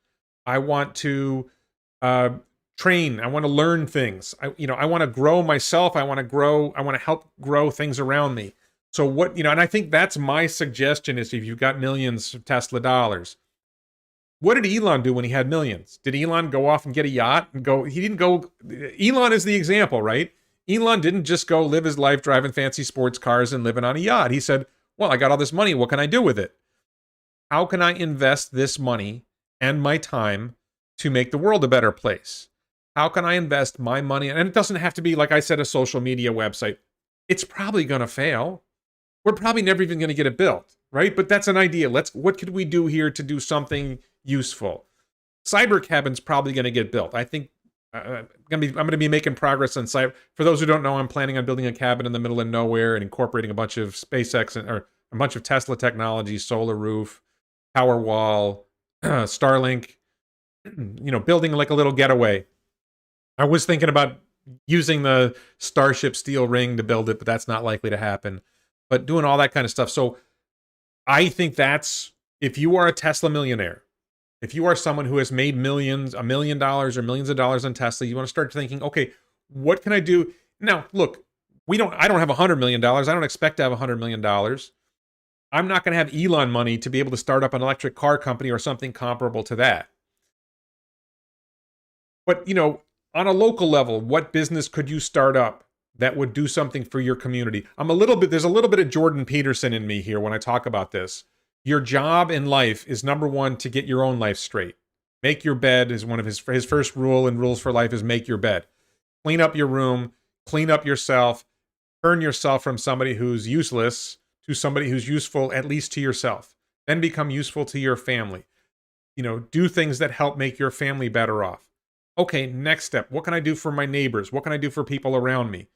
I want to train. I want to learn things. I want to grow myself. I want to help grow things around me. So and I think that's my suggestion is, if you've got millions of Tesla dollars, what did Elon do when he had millions? Did Elon go off and get a yacht and go? He didn't go. Elon is the example, right? Elon didn't just go live his life driving fancy sports cars and living on a yacht. He said, well, I got all this money. What can I do with it? How can I invest this money and my time to make the world a better place? How can I invest my money? And it doesn't have to be, like I said, a social media website. It's probably going to fail. We're probably never even going to get it built, right? But that's an idea. What could we do here to do something useful? Cyber cabin's probably going to get built. I think I'm going to be making progress on cyber. For those who don't know, I'm planning on building a cabin in the middle of nowhere and incorporating a bunch of SpaceX or a bunch of Tesla technology, solar roof, power wall, Starlink, building like a little getaway. I was thinking about using the Starship steel ring to build it, but that's not likely to happen. But doing all that kind of stuff. So I think if you are a Tesla millionaire, if you are someone who has made millions, $1 million or millions of dollars on Tesla, you want to start thinking, okay, what can I do? Now, look, I don't have $100 million. I don't expect to have $100 million. I'm not going to have Elon money to be able to start up an electric car company or something comparable to that. But, on a local level, what business could you start up that would do something for your community? There's a little bit of Jordan Peterson in me here when I talk about this. Your job in life is, number one, to get your own life straight. Make your bed is one of his first rule, and rules for life is make your bed. Clean up your room, clean up yourself, turn yourself from somebody who's useless to somebody who's useful, at least to yourself. Then become useful to your family. Do things that help make your family better off. Okay, next step. What can I do for my neighbors? What can I do for people around me?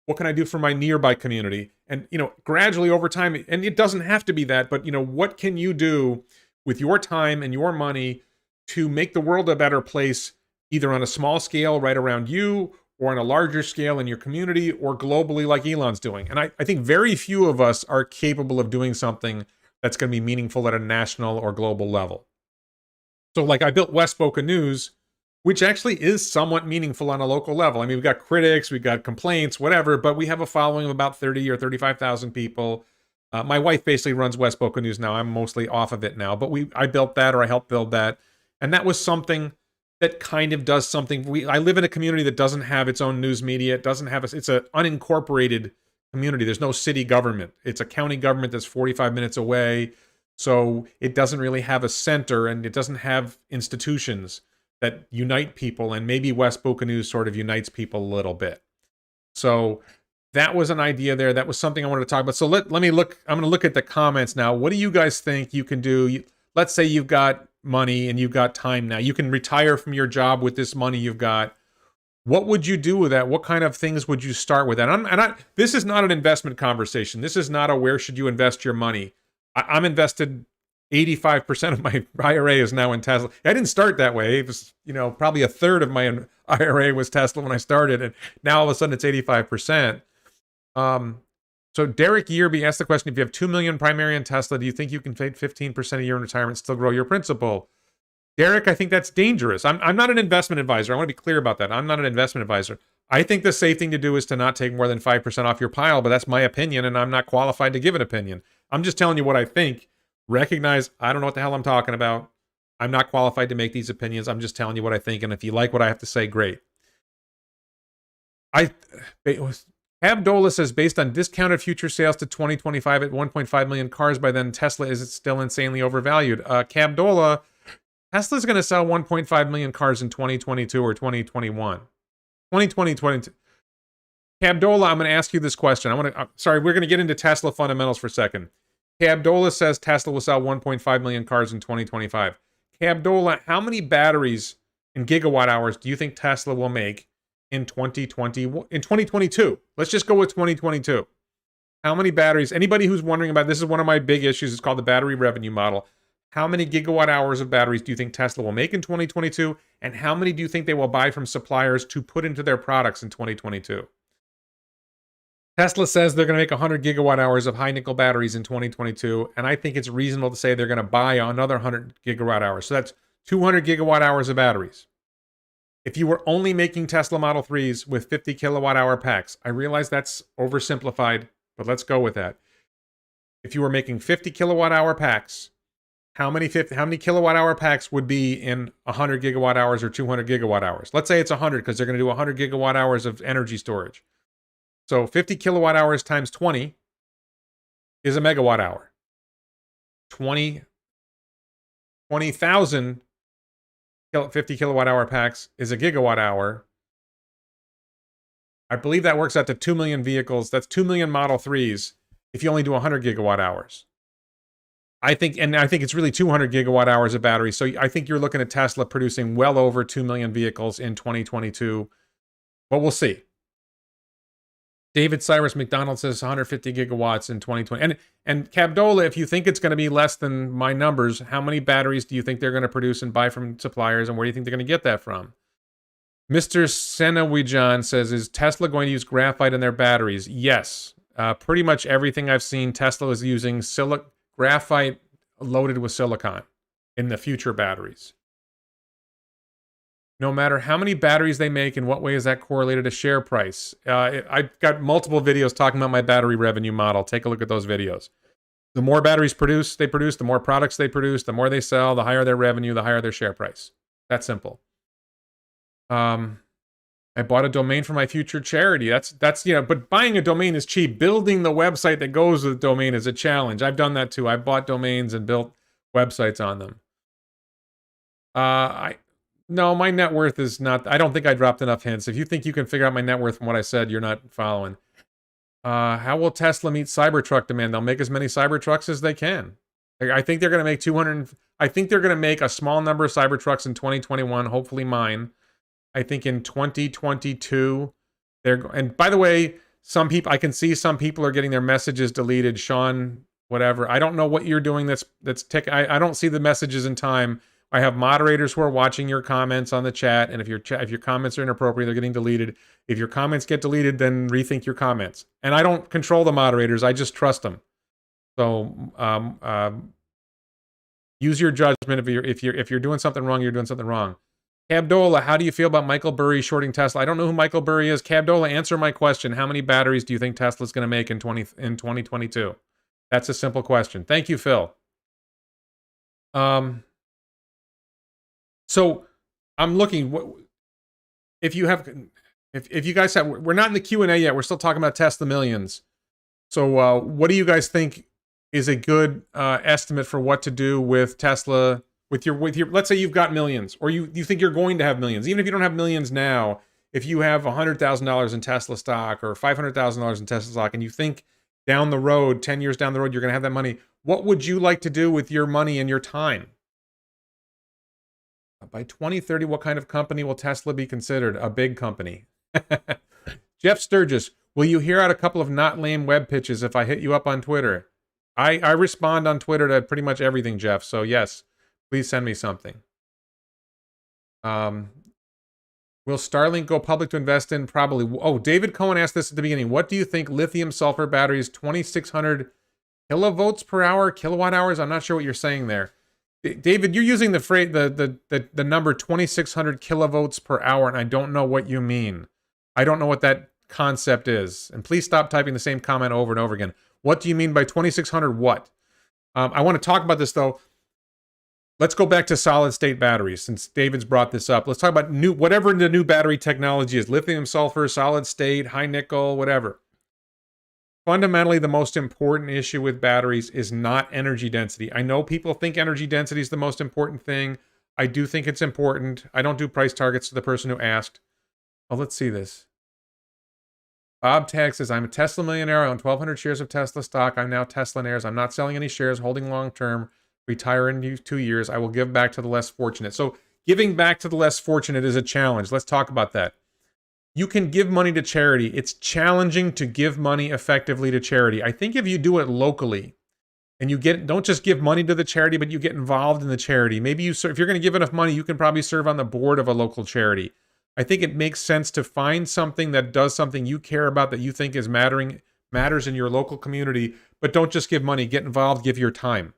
What can I do for my nearby community? And, gradually over time, and it doesn't have to be that, but, what can you do with your time and your money to make the world a better place, either on a small scale right around you, or on a larger scale in your community, or globally like Elon's doing? And I think very few of us are capable of doing something that's going to be meaningful at a national or global level. So like I built West Boca News, which actually is somewhat meaningful on a local level. I mean, we've got critics, we've got complaints, whatever, but we have a following of about 30 or 35,000 people. My wife basically runs West Boca News now. I'm mostly off of it now, but I built that, or I helped build that. And that was something that kind of does something. I live in a community that doesn't have its own news media. It doesn't have it's an unincorporated community. There's no city government. It's a county government that's 45 minutes away. So it doesn't really have a center, and it doesn't have institutions that unite people, and maybe West Boca News sort of unites people a little bit. So that was an idea there. That was something I wanted to talk about. So let me look. I'm going to look at the comments now. What do you guys think you can do? Let's say you've got money and you've got time now. You can retire from your job with this money you've got. What would you do with that? What kind of things would you start with that? This is not an investment conversation. This is not a where should you invest your money. I'm invested 85% of my IRA is now in Tesla. I didn't start that way. It was, probably a third of my IRA was Tesla when I started, and now all of a sudden it's 85%. So Derek Yearby asked the question, if you have $2 million primary in Tesla, do you think you can pay 15% a year in retirement and still grow your principal? Derek, I think that's dangerous. I'm not an investment advisor. I want to be clear about that. I'm not an investment advisor. I think the safe thing to do is to not take more than 5% off your pile, but that's my opinion, and I'm not qualified to give an opinion. I'm just telling you what I think. Recognize I don't know what the hell I'm talking about. I'm not qualified to make these opinions. I'm just telling you what I think, and if you like what I have to say, great. Abdola says, based on discounted future sales to 2025 at 1.5 million cars by then, Tesla is still insanely overvalued. Cabdola, Tesla's going to sell 1.5 million cars in 2022 or 2021. 2022. Cabdola, I'm going to ask you this question. Sorry, we're going to get into Tesla fundamentals for a second. Cabdola says Tesla will sell 1.5 million cars in 2025. Cabdola, how many batteries in gigawatt hours do you think Tesla will make in 2022? Let's just go with 2022. How many batteries? Anybody who's wondering about this is one of my big issues. It's called the battery revenue model. How many gigawatt hours of batteries do you think Tesla will make in 2022? And how many do you think they will buy from suppliers to put into their products in 2022? Tesla says they're going to make 100 gigawatt hours of high nickel batteries in 2022, and I think it's reasonable to say they're going to buy another 100 gigawatt hours. So that's 200 gigawatt hours of batteries. If you were only making Tesla Model 3s with 50 kilowatt hour packs, I realize that's oversimplified, but let's go with that. If you were making 50 kilowatt hour packs, how many kilowatt hour packs would be in 100 gigawatt hours or 200 gigawatt hours? Let's say it's 100 because they're going to do 100 gigawatt hours of energy storage. So 50 kilowatt hours times 20 is a megawatt hour. 20,000 50 kilowatt hour packs is a gigawatt hour. I believe that works out to 2 million vehicles. That's 2 million Model 3s if you only do 100 gigawatt hours. I think it's really 200 gigawatt hours of battery. So I think you're looking at Tesla producing well over 2 million vehicles in 2022. But we'll see. David Cyrus McDonald says 150 gigawatts in 2020. And Cabdola, if you think it's going to be less than my numbers, how many batteries do you think they're going to produce and buy from suppliers, and where do you think they're going to get that from? Mr. Senawijan says, is Tesla going to use graphite in their batteries? Yes. Pretty much everything I've seen, Tesla is using graphite loaded with silicon in the future batteries. No matter how many batteries they make, in what way is that correlated to share price? I've got multiple videos talking about my battery revenue model. Take a look at those videos. The more batteries they produce, the more products they produce, the more they sell, the higher their revenue, the higher their share price. That's simple. I bought a domain for my future charity. That's but buying a domain is cheap. Building the website that goes with the domain is a challenge. I've done that too. I bought domains and built websites on them. No, my net worth is not. I don't think I dropped enough hints. If you think you can figure out my net worth from what I said, you're not following. How will Tesla meet Cybertruck demand? They'll make as many Cybertrucks as they can. I think they're going to make 200. I think they're going to make a small number of Cybertrucks in 2021. Hopefully mine. I think in 2022, and by the way, I can see some people are getting their messages deleted. Sean, whatever. I don't know what you're doing. I don't see the messages in time. I have moderators who are watching your comments on the chat, and if your comments are inappropriate, they're getting deleted. If your comments get deleted, then rethink your comments. And I don't control the moderators. I just trust them. So use your judgment. If you're doing something wrong, you're doing something wrong. Cabdola, how do you feel about Michael Burry shorting Tesla? I don't know who Michael Burry is. Cabdola, answer my question. How many batteries do you think Tesla's going to make in 2022? That's a simple question. Thank you, Phil. So I'm looking. If you guys have, we're not in the Q&A yet. We're still talking about Tesla Millions. So what do you guys think is a good estimate for what to do with Tesla? With your, let's say you've got millions, or you think you're going to have millions. Even if you don't have millions now, if you have $100,000 in Tesla stock or $500,000 in Tesla stock, and you think down the road, 10 years down the road, you're going to have that money, what would you like to do with your money and your time? By 2030, what kind of company will Tesla be considered? A big company. Jeff Sturgis, will you hear out a couple of not lame web pitches if I hit you up on Twitter? I respond on Twitter to pretty much everything, Jeff. So yes. Please send me something. Will Starlink go public to invest in? Probably. Oh, David Cohen asked this at the beginning. What do you think lithium sulfur batteries, 2,600 kilovolts per hour, kilowatt hours? I'm not sure what you're saying there. David, you're using the phrase, the number 2,600 kilovolts per hour, and I don't know what you mean. I don't know what that concept is. And please stop typing the same comment over and over again. What do you mean by 2,600 what? I want to talk about this, though. Let's go back to solid state batteries, since David's brought this up. Let's talk about whatever the new battery technology is, lithium, sulfur, solid state, high nickel, whatever. Fundamentally, the most important issue with batteries is not energy density. I know people think energy density is the most important thing. I do think it's important. I don't do price targets to the person who asked. Oh, let's see this. Bob Tag says, I'm a Tesla millionaire. I own 1,200 shares of Tesla stock. I'm now Teslaionaires. I'm not selling any shares, holding long term. Retire in 2 years. I will give back to the less fortunate. So giving back to the less fortunate is a challenge. Let's talk about that. You can give money to charity. It's challenging to give money effectively to charity. I think if you do it locally and don't just give money to the charity, but you get involved in the charity. Maybe if you're going to give enough money, you can probably serve on the board of a local charity. I think it makes sense to find something that does something you care about, that you think matters in your local community, but don't just give money. Get involved, give your time.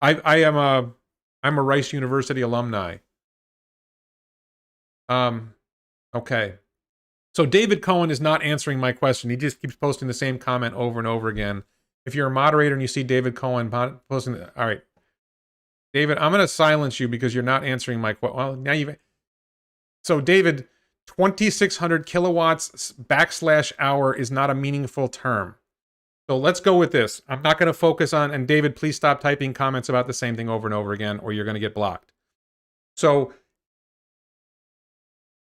I'm a Rice University alumni. Okay. So David Cohen is not answering my question. He just keeps posting the same comment over and over again. If you're a moderator and you see David Cohen posting, all right, David, I'm going to silence you because you're not answering my question. Well, now so David, 2,600 kilowatts /hour is not a meaningful term. So let's go with this. I'm not going to focus on, and David, please stop typing comments about the same thing over and over again, or you're going to get blocked. So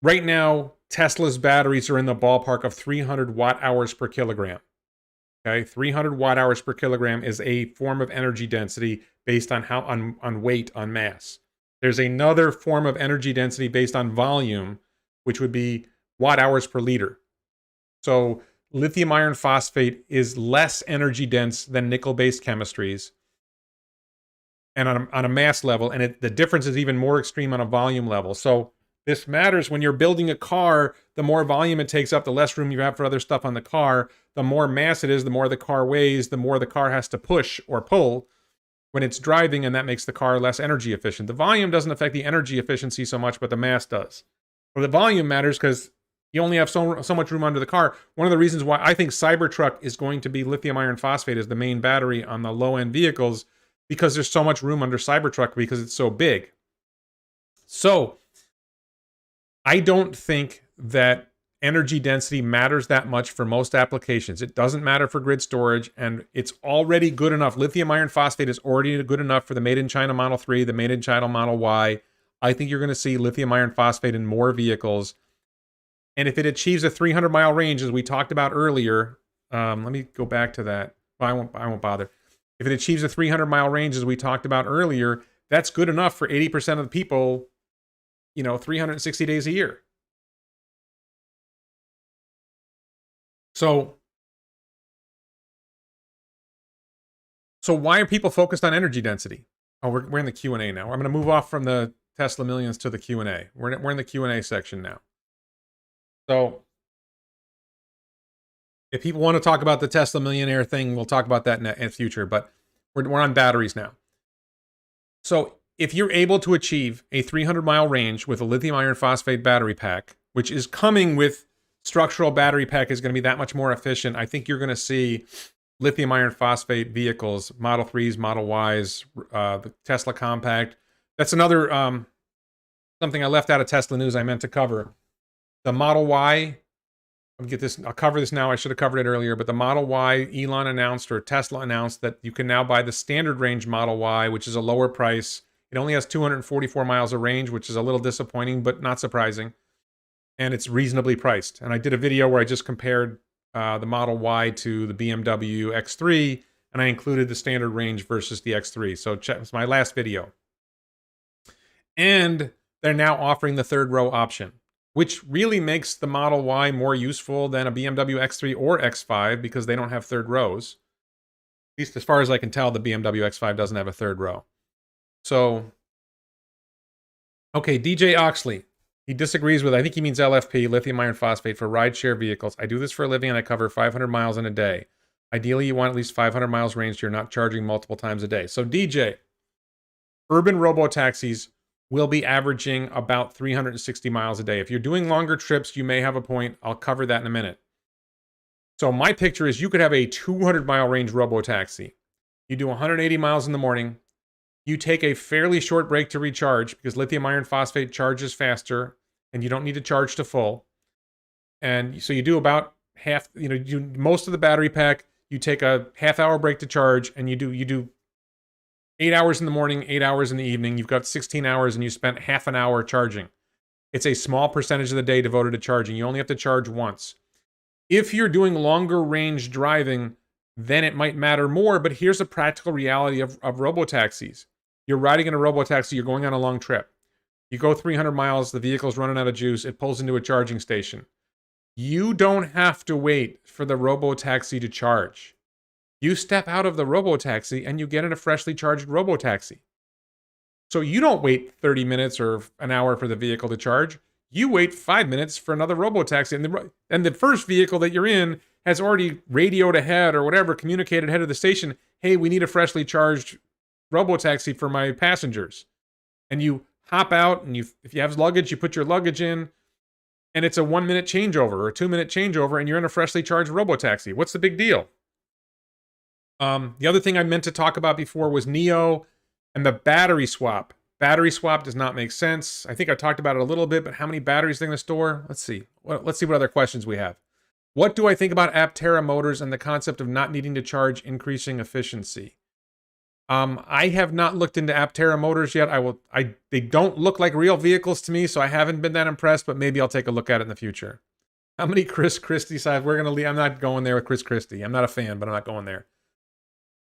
right now, Tesla's batteries are in the ballpark of 300 watt hours per kilogram. Okay, 300 watt hours per kilogram is a form of energy density based on on weight, on mass. There's another form of energy density based on volume, which would be watt hours per liter. So lithium iron phosphate is less energy dense than nickel-based chemistries, and on a mass level, and the difference is even more extreme on a volume level. So this matters when you're building a car. The more volume it takes up, the less room you have for other stuff on the car. The more mass it is, the more the car weighs, the more the car has to push or pull when it's driving, and that makes the car less energy efficient. The volume doesn't affect the energy efficiency so much, but the mass does. Well, the volume matters because you only have so much room under the car. One of the reasons why I think Cybertruck is going to be lithium iron phosphate as the main battery on the low-end vehicles, because there's so much room under Cybertruck because it's so big. So I don't think that energy density matters that much for most applications. It doesn't matter for grid storage, and it's already good enough. Lithium iron phosphate is already good enough for the made in China Model 3, the made in China Model Y. I think you're going to see lithium iron phosphate in more vehicles. And if it achieves a 300-mile range, as we talked about earlier, let me go back to that. Well, I won't bother. If it achieves a 300-mile range, as we talked about earlier, that's good enough for 80% of the people, 360 days a year. So why are people focused on energy density? Oh, we're in the Q&A now. I'm going to move off from the Tesla Millions to the Q&A. We're in the Q&A section now. So if people want to talk about the Tesla Millionaire thing, we'll talk about that in the future, but we're on batteries now. So if you're able to achieve a 300-mile range with a lithium iron phosphate battery pack, which is coming with structural battery pack is going to be that much more efficient, I think you're going to see lithium iron phosphate vehicles, Model 3s, Model Ys, the Tesla Compact. That's another something I left out of Tesla news I meant to cover. The Model Y, I'll cover this now. I should have covered it earlier, but the Model Y, Elon announced, or Tesla announced, that you can now buy the standard range Model Y, which is a lower price. It only has 244 miles of range, which is a little disappointing, but not surprising. And it's reasonably priced. And I did a video where I just compared the Model Y to the BMW X3, and I included the standard range versus the X3. So it's my last video. And they're now offering the third row option, which really makes the Model Y more useful than a BMW X3 or X5 because they don't have third rows. At least as far as I can tell, the BMW X5 doesn't have a third row. So, okay, DJ Oxley. He disagrees with, I think he means LFP, lithium iron phosphate, for rideshare vehicles. I do this for a living and I cover 500 miles in a day. Ideally, you want at least 500 miles range so you're not charging multiple times a day. So DJ, urban robo-taxis will be averaging about 360 miles a day. If you're doing longer trips, you may have a point. I'll cover that in a minute. So my picture is you could have a 200-mile range robo-taxi. You do 180 miles in the morning. You take a fairly short break to recharge because lithium iron phosphate charges faster and you don't need to charge to full. And so you do about half, you do most of the battery pack. You take a half-hour break to charge, and you do 8 hours in the morning, 8 hours in the evening. You've got 16 hours and you spent half an hour charging. It's a small percentage of the day devoted to charging. You only have to charge once. If you're doing longer range driving, then it might matter more, but here's a practical reality of robo-taxis. You're riding in a robo-taxi, you're going on a long trip. You go 300 miles, the vehicle's running out of juice, it pulls into a charging station. You don't have to wait for the robo-taxi to charge. You step out of the robo-taxi and you get in a freshly charged robo-taxi. So you don't wait 30 minutes or an hour for the vehicle to charge. You wait 5 minutes for another robo-taxi. And the first vehicle that you're in has already radioed ahead or whatever, communicated ahead of the station, hey, we need a freshly charged robo-taxi for my passengers. And you hop out, and if you have luggage, you put your luggage in, and it's a 1 minute changeover or a 2 minute changeover, and you're in a freshly charged robo-taxi. What's the big deal? The other thing I meant to talk about before was NIO and the battery swap. Battery swap does not make sense. I think I talked about it a little bit, but how many batteries are they going to store? Let's see. Let's see what other questions we have. What do I think about Aptera motors and the concept of not needing to charge, increasing efficiency? I have not looked into Aptera motors yet. They don't look like real vehicles to me, so I haven't been that impressed, but maybe I'll take a look at it in the future. How many Chris Christie sides? We're going to leave. I'm not going there with Chris Christie. I'm not a fan, but I'm not going there.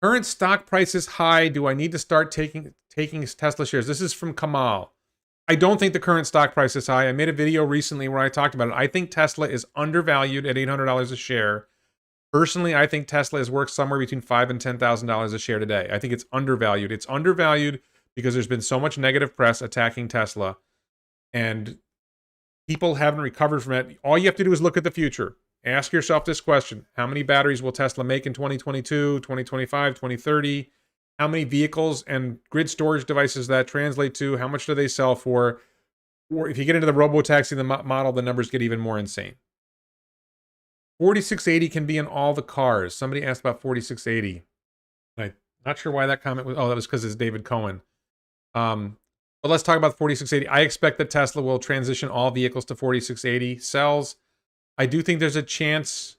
Current stock price is high. Do I need to start taking Tesla shares? This is from Kamal. I don't think the current stock price is high. I made a video recently where I talked about it. I think Tesla is undervalued at $800 a share. Personally, I think Tesla is worth somewhere between $5,000 and $10,000 a share today. I think it's undervalued. It's undervalued because there's been so much negative press attacking Tesla, and people haven't recovered from it. All you have to do is look at the future. Ask yourself this question. How many batteries will Tesla make in 2022, 2025, 2030? How many vehicles and grid storage devices that translate to? How much do they sell for? Or if you get into the robo-taxi model, the numbers get even more insane. 4680 can be in all the cars. Somebody asked about 4680. I'm not sure why that comment was. Oh, that was because it's David Cohen. But let's talk about 4680. I expect that Tesla will transition all vehicles to 4680 cells. I do think there's a chance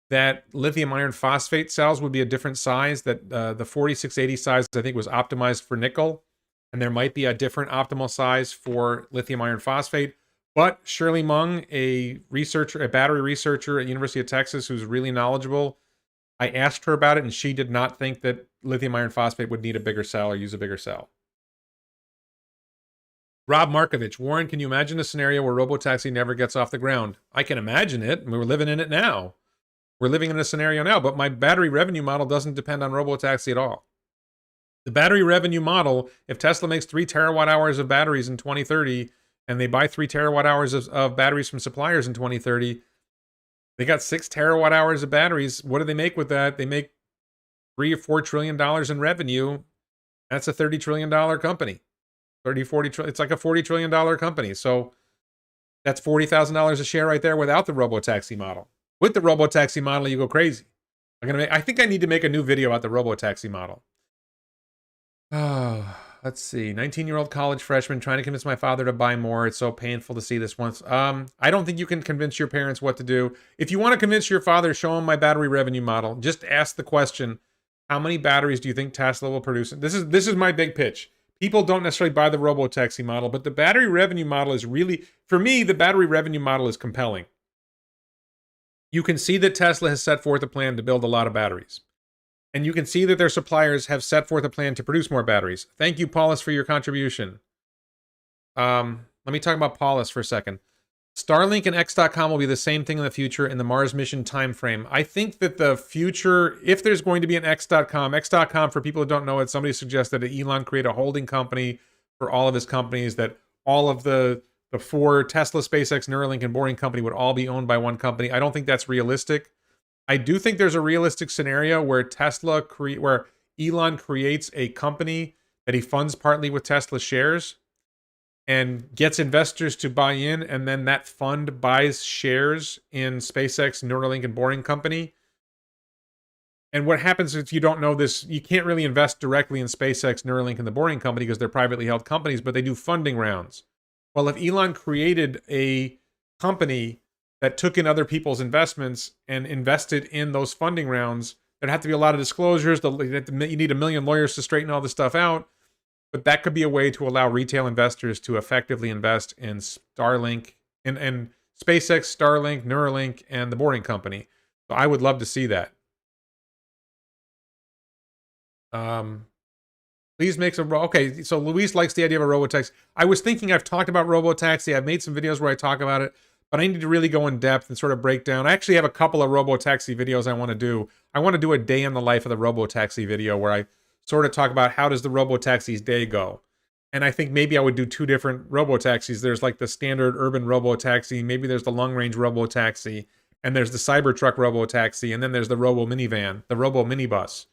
that lithium iron phosphate cells would be a different size, that the 4680 size, I think, was optimized for nickel, and there might be a different optimal size for lithium iron phosphate. But Shirley Mung, a battery researcher at University of Texas who's really knowledgeable, I asked her about it, and she did not think that lithium iron phosphate would need a bigger cell or use a bigger cell. Rob Markovich, Warren, can you imagine a scenario where robotaxi never gets off the ground? I can imagine it, and we're living in it now. We're living in a scenario now, but my battery revenue model doesn't depend on robotaxi at all. The battery revenue model, if Tesla makes 3 terawatt hours of batteries in 2030, and they buy 3 terawatt hours of batteries from suppliers in 2030, they got 6 terawatt hours of batteries. What do they make with that? They make $3 or $4 trillion in revenue. That's a $30 trillion company. 40 trillion. It's like a $40 trillion company. So that's $40,000 a share right there without the robotaxi model. With the robotaxi model, you go crazy. I think I need to make a new video about the robotaxi model. Let's see. 19-year-old college freshman trying to convince my father to buy more. It's so painful to see this once. I don't think you can convince your parents what to do. If you want to convince your father, show him my battery revenue model. Just ask the question, how many batteries do you think Tesla will produce? This is my big pitch. People don't necessarily buy the robotaxi model, but the battery revenue model is really, for me, the battery revenue model is compelling. You can see that Tesla has set forth a plan to build a lot of batteries. And you can see that their suppliers have set forth a plan to produce more batteries. Thank you, Paulus, for your contribution. Let me talk about Paulus for a second. Starlink and X.com will be the same thing in the future in the Mars mission timeframe. I think that the future, if there's going to be an X.com, for people who don't know it, somebody suggested that Elon create a holding company for all of his companies, that all of the 4 Tesla, SpaceX, Neuralink, and Boring Company would all be owned by one company. I don't think that's realistic. I do think there's a realistic scenario where where Elon creates a company that he funds partly with Tesla shares and gets investors to buy in, and then that fund buys shares in SpaceX, Neuralink, and Boring Company. And what happens if you don't know this, you can't really invest directly in SpaceX, Neuralink, and the Boring Company because they're privately held companies, but they do funding rounds. Well, if Elon created a company that took in other people's investments and invested in those funding rounds, there'd have to be a lot of disclosures. You need 1 million lawyers to straighten all this stuff out. But that could be a way to allow retail investors to effectively invest in Starlink, and SpaceX, Starlink, Neuralink, and the Boring Company. So I would love to see that. Please make some. Okay, so Luis likes the idea of a robotaxi. I was thinking, I've talked about robotaxi. I've made some videos where I talk about it, but I need to really go in depth and sort of break down. I actually have a couple of robotaxi videos I want to do. I want to do a day in the life of the robotaxi video where I sort of talk about how does the robotaxi's day go. And I think maybe I would do 2 different robotaxis. There's like the standard urban robotaxi, maybe there's the long-range robotaxi, and there's the Cybertruck robotaxi, and then there's the robo minivan, the robo minibus.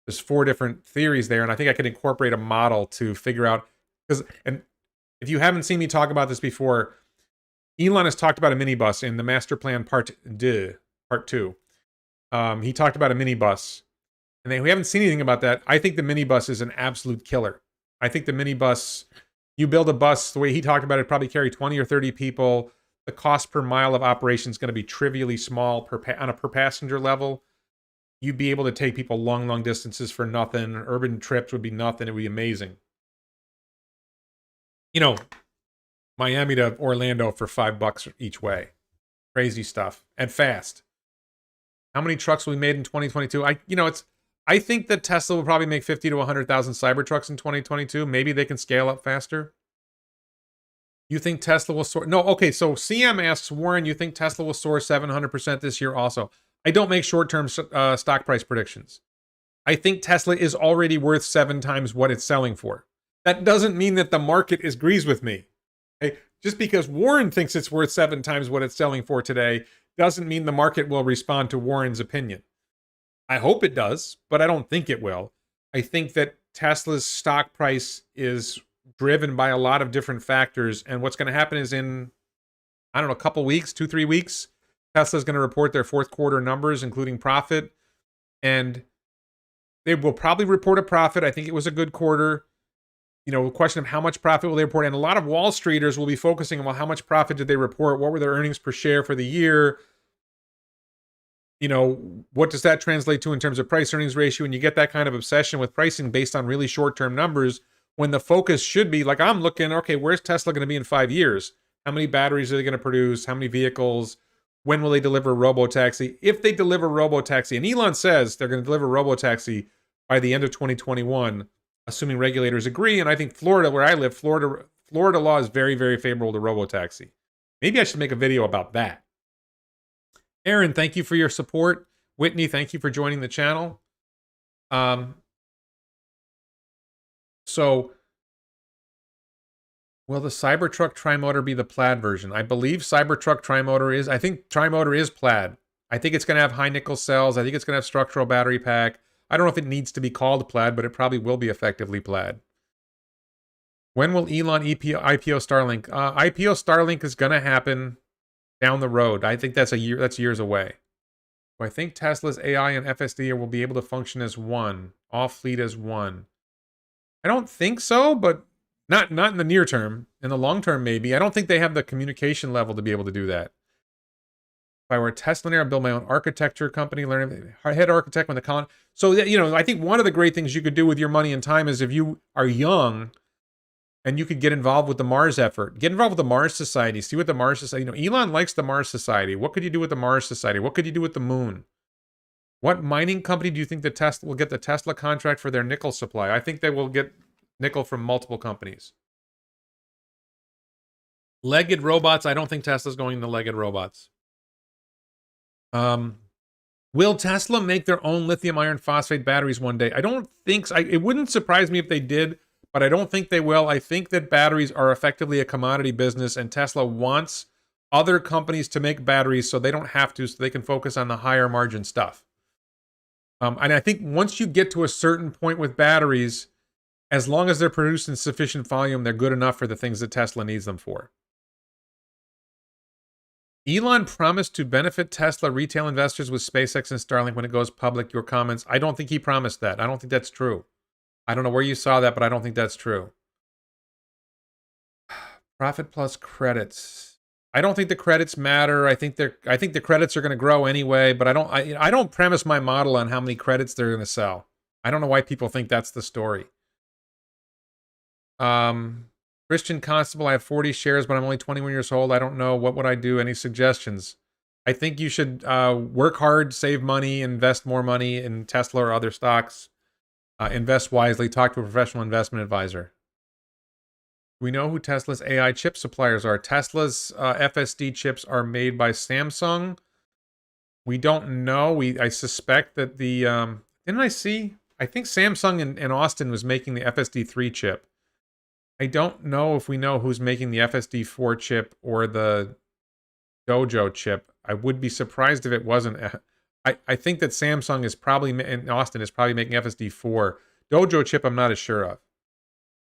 There's 4 different theories there, and I think I could incorporate a model to figure out, and if you haven't seen me talk about this before, Elon has talked about a minibus in the Master Plan Part 2. He talked about a minibus. And we haven't seen anything about that. I think the minibus is an absolute killer. I think the minibus, you build a bus, the way he talked about it, probably carry 20 or 30 people. The cost per mile of operation is going to be trivially small on a per passenger level. You'd be able to take people long, long distances for nothing. Urban trips would be nothing. It would be amazing. You know, Miami to Orlando for $5 each way. Crazy stuff. And fast. How many trucks will be made in 2022? I think that Tesla will probably make 50 to 100,000 Cybertrucks in 2022. Maybe they can scale up faster. You think Tesla will soar? No, okay, so CM asks, Warren, you think Tesla will soar 700% this year also? I don't make short-term stock price predictions. I think Tesla is already worth 7 times what it's selling for. That doesn't mean that the market agrees with me. Okay? Just because Warren thinks it's worth 7 times what it's selling for today doesn't mean the market will respond to Warren's opinion. I hope it does, but I don't think it will. I think that Tesla's stock price is driven by a lot of different factors. And what's going to happen is in, I don't know, a couple weeks, 2-3 weeks, Tesla's going to report their fourth quarter numbers, including profit. And they will probably report a profit. I think it was a good quarter. You know, the question of how much profit will they report. And a lot of Wall Streeters will be focusing on, well, how much profit did they report? What were their earnings per share for the year? You know, what does that translate to in terms of price earnings ratio? And you get that kind of obsession with pricing based on really short-term numbers when the focus should be, like, I'm looking, okay, where's Tesla going to be in 5 years? How many batteries are they going to produce? How many vehicles? When will they deliver robotaxi? If they deliver robotaxi, and Elon says they're going to deliver robotaxi by the end of 2021, assuming regulators agree. And I think Florida, where I live, Florida law is very, very favorable to robotaxi. Maybe I should make a video about that. Aaron, thank you for your support. Whitney, thank you for joining the channel. So, will the Cybertruck Tri-Motor be the Plaid version? I believe Cybertruck Tri-Motor is. I think Tri-Motor is Plaid. I think it's going to have high nickel cells. I think it's going to have structural battery pack. I don't know if it needs to be called Plaid, but it probably will be effectively Plaid. When will Elon IPO Starlink? IPO Starlink is going to happen down the road. I think that's years away. So I think Tesla's AI and FSD will be able to function as one, all fleet as one. I don't think so, but not in the near term. In the long term, maybe. I don't think they have the communication level to be able to do that. If I were a Tesla Millionaire, I'd build my own architecture company, learn head architect when the colony. So, you know, I think one of the great things you could do with your money and time is if you are young and you could get involved with the Mars effort, get involved with the Mars Society, see what the Mars Society, you know, Elon likes the Mars Society. What could you do with the Mars Society? What could you do with the moon? What mining company do you think that Tesla will get the Tesla contract for their nickel supply? I think they will get nickel from multiple companies. Legged robots. I don't think Tesla's going into legged robots. Will Tesla make their own lithium iron phosphate batteries one day? I don't think so. It wouldn't surprise me if they did, but I don't think they will. I think that batteries are effectively a commodity business, and Tesla wants other companies to make batteries so they don't have to, so they can focus on the higher margin stuff. And I think once you get to a certain point with batteries, as long as they're produced in sufficient volume, they're good enough for the things that Tesla needs them for. Elon promised to benefit Tesla retail investors with SpaceX and Starlink when it goes public. Your comments? I don't think he promised that. I don't think that's true. I don't know where you saw that, but I don't think that's true. Profit plus credits. I don't think the credits matter. I think the credits are going to grow anyway, but I don't premise my model on how many credits they're going to sell. I don't know why people think that's the story. Christian Constable, I have 40 shares, but I'm only 21 years old. I don't know. What would I do? Any suggestions? I think you should work hard, save money, invest more money in Tesla or other stocks. Invest wisely. Talk to a professional investment advisor. We know who Tesla's AI chip suppliers are. Tesla's FSD chips are made by Samsung. We don't know. I suspect that the... didn't I see? I think Samsung in Austin was making the FSD3 chip. I don't know if we know who's making the FSD4 chip or the Dojo chip. I would be surprised if it wasn't. I think that Samsung is probably, in Austin, is probably making FSD4. Dojo chip, I'm not as sure of.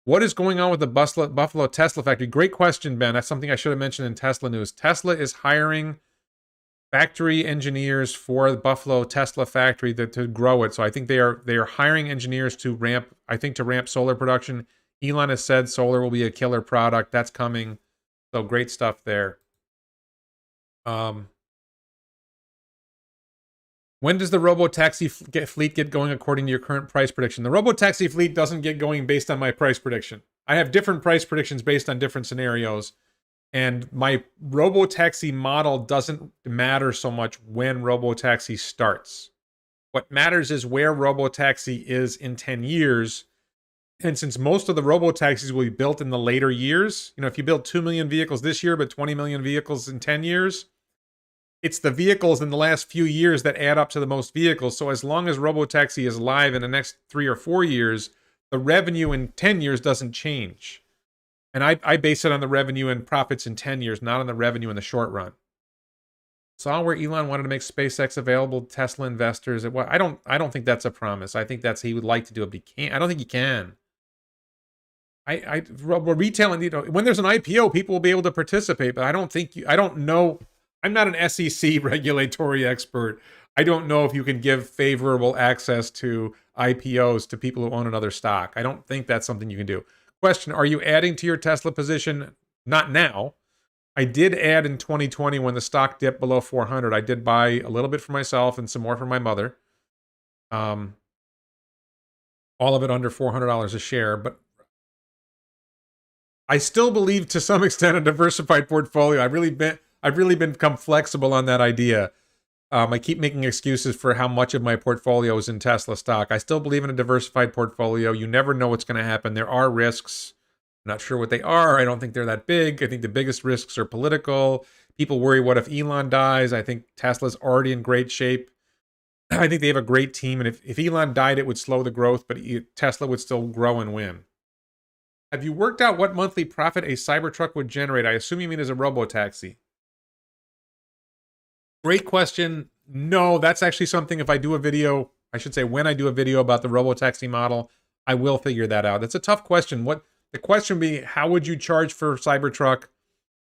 What is going on with the Buffalo Tesla factory? Great question, Ben. That's something I should have mentioned in Tesla news. Tesla is hiring factory engineers for the Buffalo Tesla factory to grow it. So I think they are hiring engineers to ramp solar production. Elon has said solar will be a killer product. That's coming. So great stuff there. When does the robotaxi fleet get going according to your current price prediction? The robotaxi fleet doesn't get going based on my price prediction. I have different price predictions based on different scenarios. And my robotaxi model doesn't matter so much when robotaxi starts. What matters is where robotaxi is in 10 years. And since most of the robotaxis will be built in the later years, you know, if you build 2 million vehicles this year, but 20 million vehicles in 10 years, it's the vehicles in the last few years that add up to the most vehicles. So as long as robotaxi is live in the next 3 or 4 years, the revenue in 10 years doesn't change. And I base it on the revenue and profits in 10 years, not on the revenue in the short run. Saw where Elon wanted to make SpaceX available to Tesla investors. I don't think that's a promise. I think he would like to do it, but he can't. I don't think he can. well, retailing, when there's an IPO, people will be able to participate, but I don't know. I'm not an SEC regulatory expert. I don't know if you can give favorable access to IPOs to people who own another stock. I don't think that's something you can do. Question, are you adding to your Tesla position? Not now. I did add in 2020 when the stock dipped below 400. I did buy a little bit for myself and some more for my mother. All of it under $400 a share, but I still believe to some extent a diversified portfolio. I've really become flexible on that idea. I keep making excuses for how much of my portfolio is in Tesla stock. I still believe in a diversified portfolio. You never know what's going to happen. There are risks. I'm not sure what they are. I don't think they're that big. I think the biggest risks are political. People worry, what if Elon dies? I think Tesla's already in great shape. I think they have a great team. And if Elon died, it would slow the growth, but Tesla would still grow and win. Have you worked out what monthly profit a Cybertruck would generate? I assume you mean as a robotaxi. Great question. No, that's actually something if I do a video, I should say when I do a video about the robotaxi model, I will figure that out. It's a tough question. The question would be, how would you charge for Cybertruck?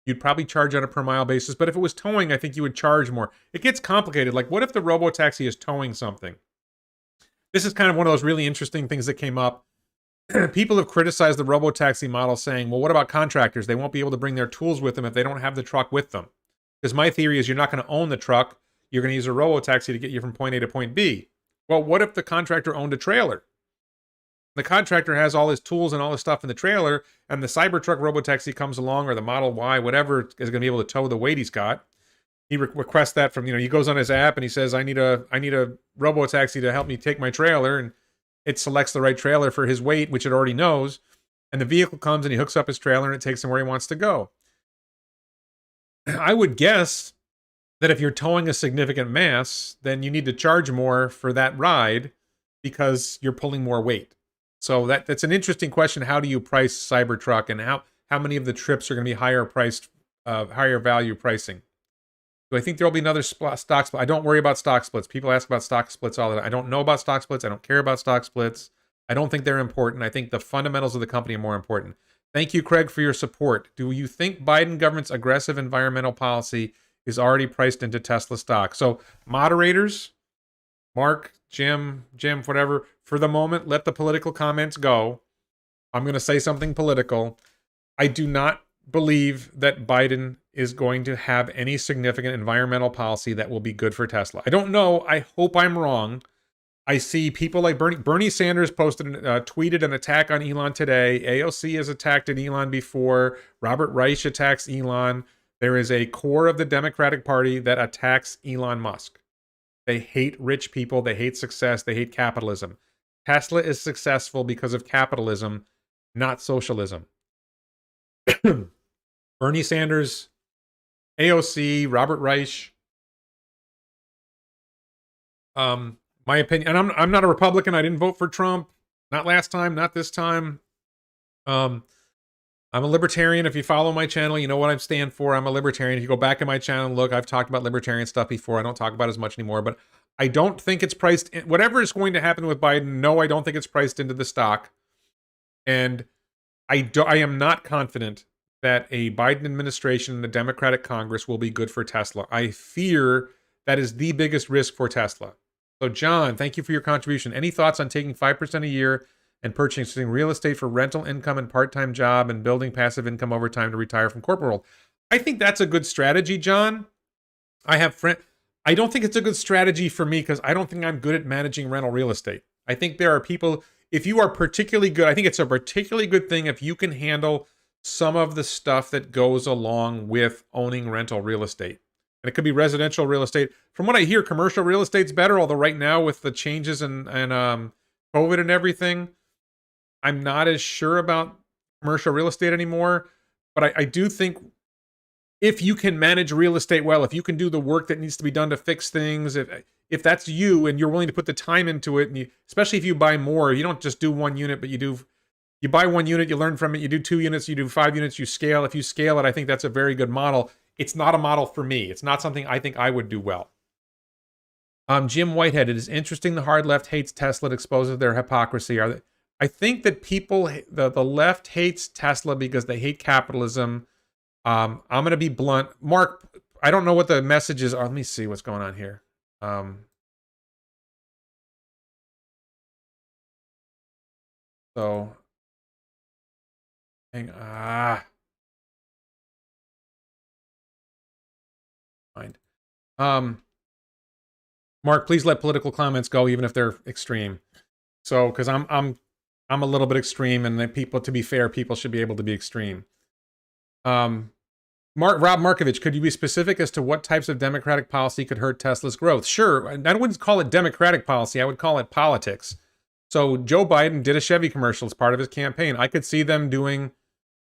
You'd probably charge on a per mile basis, but if it was towing, I think you would charge more. It gets complicated. Like, what if the robotaxi is towing something? This is kind of one of those really interesting things that came up. People have criticized the robotaxi model saying, well, what about contractors? They won't be able to bring their tools with them if they don't have the truck with them. Because my theory is you're not going to own the truck. You're going to use a robotaxi to get you from point A to point B. Well, what if the contractor owned a trailer? The contractor has all his tools and all his stuff in the trailer, and the Cybertruck robotaxi comes along, or the Model Y, whatever, is going to be able to tow the weight he's got. He requests that from, he goes on his app and he says, I need a robotaxi to help me take my trailer, and it selects the right trailer for his weight, which it already knows, and the vehicle comes and he hooks up his trailer and it takes him where he wants to go. I would guess that if you're towing a significant mass, then you need to charge more for that ride because you're pulling more weight. So that's an interesting question. How do you price Cybertruck, and how many of the trips are going to be higher priced, higher value pricing? Do I think there'll be another stock split? I don't worry about stock splits. People ask about stock splits all the time. I don't know about stock splits. I don't care about stock splits. I don't think they're important. I think the fundamentals of the company are more important. Thank you, Craig, for your support. Do you think Biden government's aggressive environmental policy is already priced into Tesla stock? So moderators, Mark, Jim, whatever, for the moment, let the political comments go. I'm going to say something political. I do not believe that Biden is going to have any significant environmental policy that will be good for Tesla. I don't know. I hope I'm wrong. I see people like Bernie Sanders tweeted an attack on Elon today. AOC has attacked Elon before. Robert Reich attacks Elon. There is a core of the Democratic Party that attacks Elon Musk. They hate rich people. They hate success. They hate capitalism. Tesla is successful because of capitalism, not socialism. Bernie Sanders, AOC, Robert Reich. My opinion, and I'm not a Republican. I didn't vote for Trump. Not last time, not this time. I'm a libertarian. If you follow my channel, you know what I stand for. I'm a libertarian. If you go back in my channel and look, I've talked about libertarian stuff before. I don't talk about it as much anymore, but I don't think it's priced in. Whatever is going to happen with Biden, no, I don't think it's priced into the stock. And I am not confident that a Biden administration and the Democratic Congress will be good for Tesla. I fear that is the biggest risk for Tesla. So John, thank you for your contribution. Any thoughts on taking 5% a year and purchasing real estate for rental income and part-time job and building passive income over time to retire from corporate world? I think that's a good strategy, John. I don't think it's a good strategy for me because I don't think I'm good at managing rental real estate. I think there are people, if you are particularly good, I think it's a particularly good thing if you can handle some of the stuff that goes along with owning rental real estate. And it could be residential real estate. From what I hear, commercial real estate's better, although right now with the changes and COVID and everything, I'm not as sure about commercial real estate anymore. But I do think if you can manage real estate well, if you can do the work that needs to be done to fix things, if that's you and you're willing to put the time into it, and especially if you buy more, you don't just do one unit, but you buy one unit, you learn from it, you do 2 units, you do 5 units, you scale. If you scale it, I think that's a very good model. It's not a model for me. It's not something I think I would do well. Jim Whitehead, it is interesting the hard left hates Tesla. It exposes their hypocrisy. I think that the left hates Tesla because they hate capitalism. I'm going to be blunt. Mark, I don't know what the messages are. Let me see what's going on here. So, hang mind. Mark, please let political comments go, even if they're extreme. So, because I'm a little bit extreme, and people, to be fair, people should be able to be extreme. Rob Markovich, could you be specific as to what types of democratic policy could hurt Tesla's growth? Sure, I wouldn't call it democratic policy. I would call it politics. So Joe Biden did a Chevy commercial as part of his campaign. I could see them doing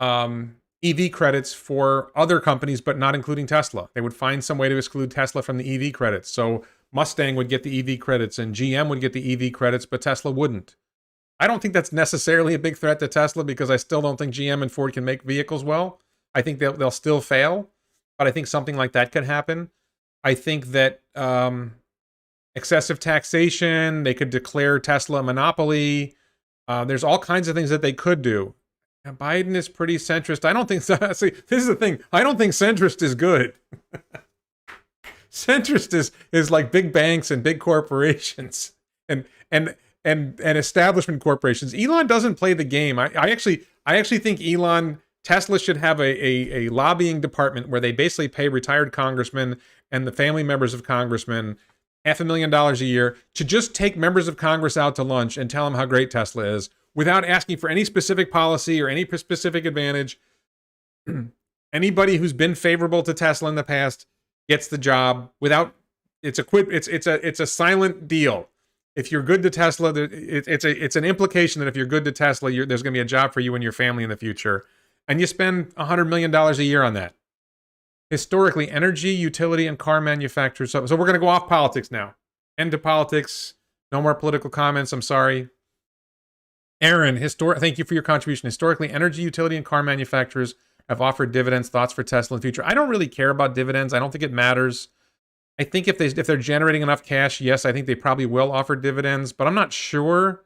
EV credits for other companies, but not including Tesla. They would find some way to exclude Tesla from the EV credits. So Mustang would get the EV credits and GM would get the EV credits, but Tesla wouldn't. I don't think that's necessarily a big threat to Tesla because I still don't think GM and Ford can make vehicles well. I think they'll still fail, but I think something like that could happen. I think that excessive taxation, they could declare Tesla a monopoly. There's all kinds of things that they could do. And Biden is pretty centrist. I don't think so. See, this is the thing. I don't think centrist is good. Centrist is like big banks and big corporations and establishment corporations. Elon doesn't play the game. I actually think Tesla should have a lobbying department where they basically pay retired congressmen and the family members of congressmen $500,000 a year to just take members of Congress out to lunch and tell them how great Tesla is without asking for any specific policy or any specific advantage. Anybody who's been favorable to Tesla in the past gets the job without. It's a silent deal. If you're good to Tesla, it's an implication that if you're good to Tesla, there's going to be a job for you and your family in the future. And you spend $100 million a year on that. Historically, energy, utility, and car manufacturers. So we're going to go off politics now. End to politics. No more political comments. I'm sorry. Aaron, thank you for your contribution. Historically, energy, utility, and car manufacturers have offered dividends. Thoughts for Tesla in the future? I don't really care about dividends. I don't think it matters. I think if they're generating enough cash, yes, I think they probably will offer dividends, but I'm not sure.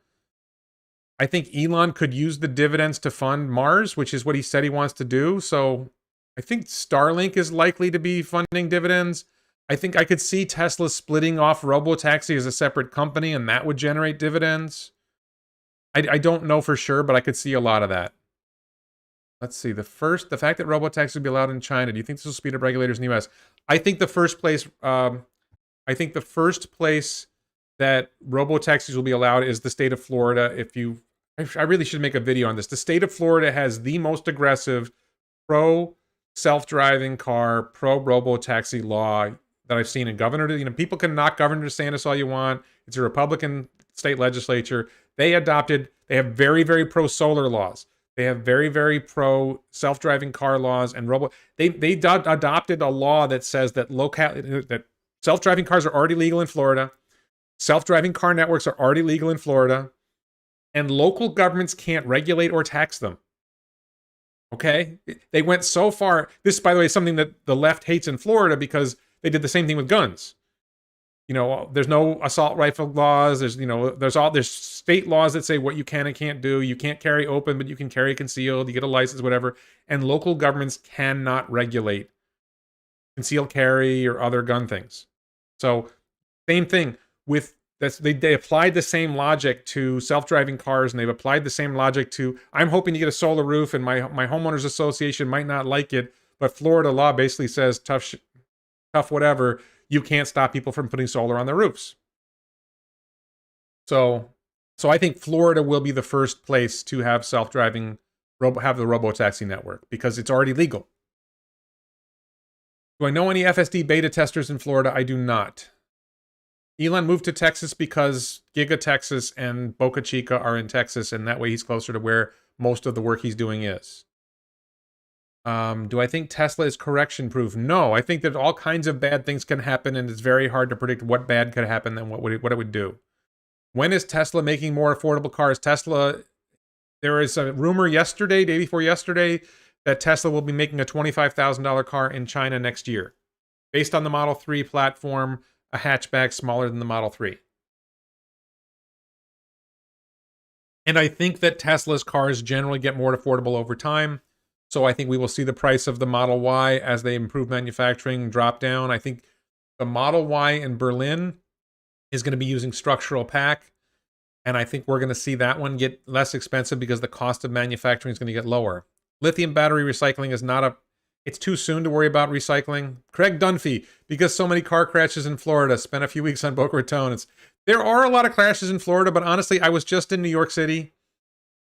I think Elon could use the dividends to fund Mars, which is what he said he wants to do. So I think Starlink is likely to be funding dividends. I think I could see Tesla splitting off Robotaxi as a separate company, and that would generate dividends. I don't know for sure, but I could see a lot of that. Let's see. The fact that Robotaxi will be allowed in China, do you think this will speed up regulators in the US? I think the first place that Robotaxis will be allowed is the state of Florida. I really should make a video on this. The state of Florida has the most aggressive pro self-driving car, pro Robotaxi law that I've seen in governor. People can knock Governor DeSantis all you want. It's a Republican state legislature. They have very, very pro solar laws. They have very, very pro self-driving car laws and They adopted a law that says that that self-driving cars are already legal in Florida. Self-driving car networks are already legal in Florida, and local governments can't regulate or tax them. Okay? They went so far. This, by the way, is something that the left hates in Florida because they did the same thing with guns. There's no assault rifle laws. There's state laws that say what you can and can't do. You can't carry open, but you can carry concealed. You get a license, whatever. And local governments cannot regulate concealed carry or other gun things. So same thing with this. They applied the same logic to self-driving cars, and they've applied the same logic to, I'm hoping to get a solar roof, and my homeowners association might not like it, but Florida law basically says tough whatever. You can't stop people from putting solar on their roofs. So I think Florida will be the first place to have self-driving, have the Robotaxi network because it's already legal. Do I know any FSD beta testers in Florida? I do not. Elon moved to Texas because Giga Texas and Boca Chica are in Texas, and that way he's closer to where most of the work he's doing is. Do I think Tesla is correction proof? No, I think that all kinds of bad things can happen, and it's very hard to predict what bad could happen and what it would do. When is Tesla making more affordable cars? There is a rumor day before yesterday, that Tesla will be making a $25,000 car in China next year, based on the Model 3 platform, a hatchback smaller than the Model 3. And I think that Tesla's cars generally get more affordable over time. So I think we will see the price of the Model Y as they improve manufacturing drop down. I think the Model Y in Berlin is going to be using structural pack. And I think we're going to see that one get less expensive because the cost of manufacturing is going to get lower. Lithium battery recycling is not a, it's too soon to worry about recycling. Craig Dunphy, because so many car crashes in Florida, spent a few weeks on Boca Raton. There are a lot of crashes in Florida, but honestly, I was just in New York City.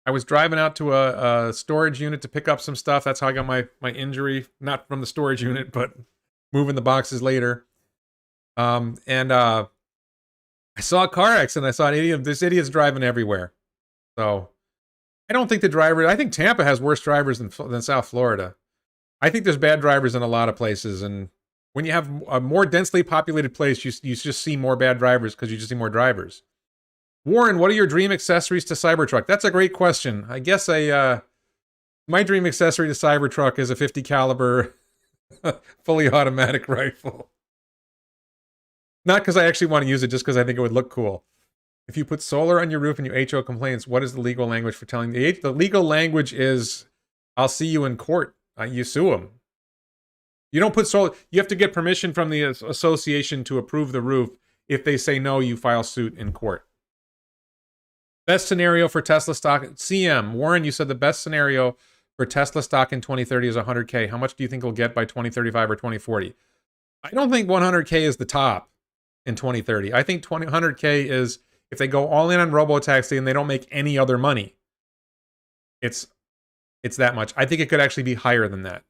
I was driving out to a storage unit to pick up some stuff. That's how I got my injury, not from the storage unit, but moving the boxes later. I saw a car accident. I saw an idiot. This idiot's driving everywhere. So I don't think the driver. I think Tampa has worse drivers than South Florida. I think there's bad drivers in a lot of places, and when you have a more densely populated place, you just see more bad drivers because you just see more drivers. Warren, what are your dream accessories to Cybertruck? That's a great question. I guess my dream accessory to Cybertruck is a 50 caliber fully automatic rifle. Not because I actually want to use it, just because I think it would look cool. If you put solar on your roof and your HO complains, what is the legal language for telling the legal language is, I'll see you in court. You sue them. You don't put solar. You have to get permission from the association to approve the roof. If they say no, you file suit in court. Best scenario for Tesla stock. CM, Warren, you said the best scenario for Tesla stock in 2030 is 100K. How much do you think it'll get by 2035 or 2040? I don't think 100K is the top in 2030. I think 100K is if they go all in on robotaxi and they don't make any other money. It's that much. I think it could actually be higher than that.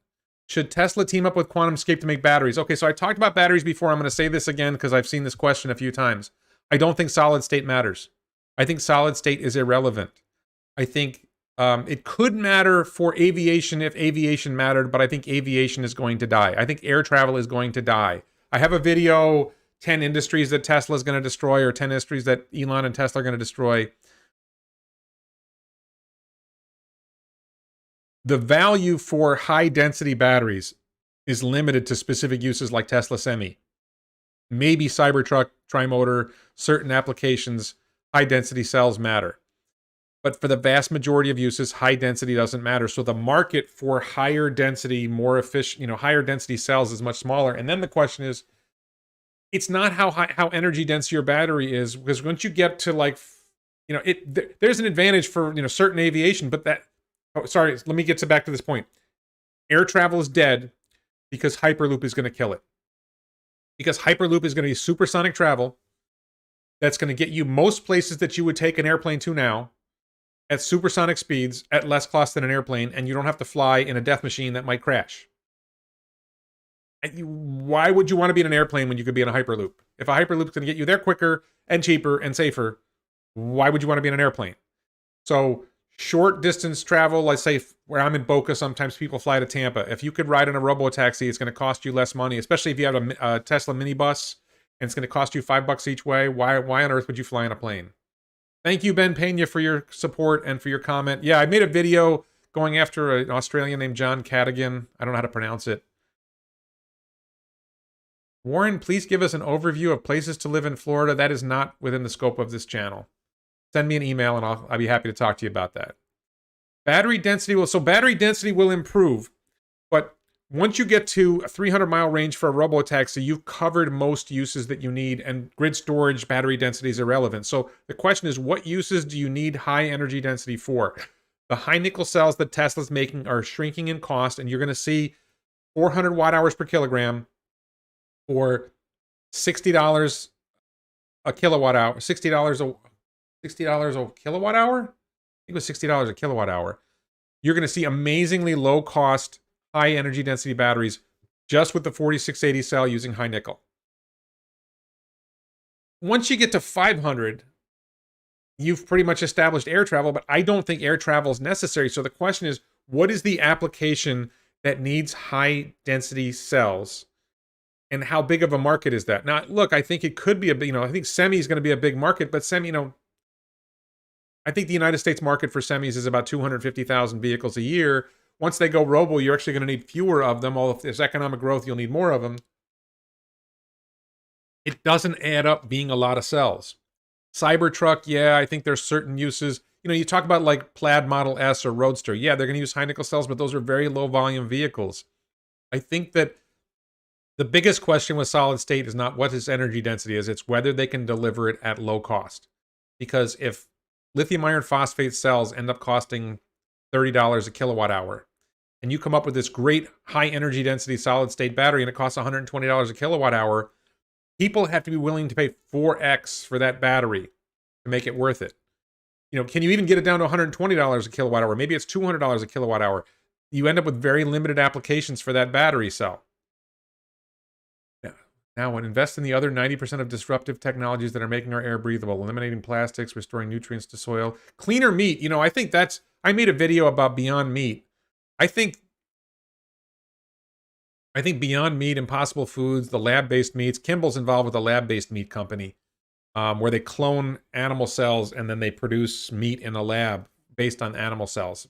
Should Tesla team up with QuantumScape to make batteries? Okay, so I talked about batteries before. I'm going to say this again because I've seen this question a few times. I don't think solid state matters. I think solid state is irrelevant. I think it could matter for aviation if aviation mattered, but I think aviation is going to die. I think air travel is going to die. I have a video, 10 industries that Tesla is going to destroy, or 10 industries that Elon and Tesla are going to destroy. The value for high density batteries is limited to specific uses like Tesla Semi. Maybe Cybertruck, Trimotor, certain applications, high density cells matter. But for the vast majority of uses, high density doesn't matter. So the market for higher density, more efficient, higher density cells is much smaller. And then the question is, it's not how energy dense your battery is, because once you get to there's an advantage for certain aviation, but let me get back to this point. Air travel is dead because Hyperloop is going to kill it. Because Hyperloop is going to be supersonic travel that's going to get you most places that you would take an airplane to now at supersonic speeds at less cost than an airplane, and you don't have to fly in a death machine that might crash. Why would you want to be in an airplane when you could be in a Hyperloop? If a Hyperloop is going to get you there quicker and cheaper and safer, why would you want to be in an airplane? So short distance travel, let's say where I'm in Boca, sometimes people fly to Tampa. If you could ride in a robo-taxi, it's going to cost you less money, especially if you have a Tesla minibus and it's going to cost you $5 each way. Why on earth would you fly in a plane? Thank you, Ben Pena, for your support and for your comment. Yeah, I made a video going after an Australian named John Cadigan. I don't know how to pronounce it. Warren, please give us an overview of places to live in Florida. That is not within the scope of this channel. Send me an email and I'll be happy to talk to you about that. Battery density will improve, but once you get to a 300-mile range for a robotaxi, you've covered most uses that you need, and grid storage battery density is irrelevant. So the question is, what uses do you need high energy density for? The high nickel cells that Tesla's making are shrinking in cost, and you're going to see 400 watt hours per kilogram for $60 a kilowatt hour, $60 a kilowatt hour? I think it was $60 a kilowatt hour. You're going to see amazingly low cost, high energy density batteries just with the 4680 cell using high nickel. Once you get to 500, you've pretty much established air travel, but I don't think air travel is necessary. So the question is, what is the application that needs high density cells? And how big of a market is that? Now, look, I think it could be I think semi is going to be a big market, but semi, I think the United States market for semis is about 250,000 vehicles a year. Once they go robo, you're actually going to need fewer of them. Although if there's economic growth, you'll need more of them. It doesn't add up being a lot of cells. Cybertruck, yeah, I think there's certain uses. You talk about like Plaid Model S or Roadster. Yeah, they're going to use high nickel cells, but those are very low volume vehicles. I think that the biggest question with solid state is not what its energy density is, it's whether they can deliver it at low cost. Because if lithium iron phosphate cells end up costing $30 a kilowatt hour, and you come up with this great high energy density solid state battery and it costs $120 a kilowatt hour, people have to be willing to pay 4x for that battery to make it worth it. Can you even get it down to $120 a kilowatt hour? Maybe it's $200 a kilowatt hour. You end up with very limited applications for that battery cell. Now, when invest in the other 90% of disruptive technologies that are making our air breathable, eliminating plastics, restoring nutrients to soil, cleaner meat. I think I made a video about Beyond Meat. I think Beyond Meat, Impossible Foods, the lab-based meats, Kimball's involved with a lab-based meat company where they clone animal cells and then they produce meat in a lab based on animal cells.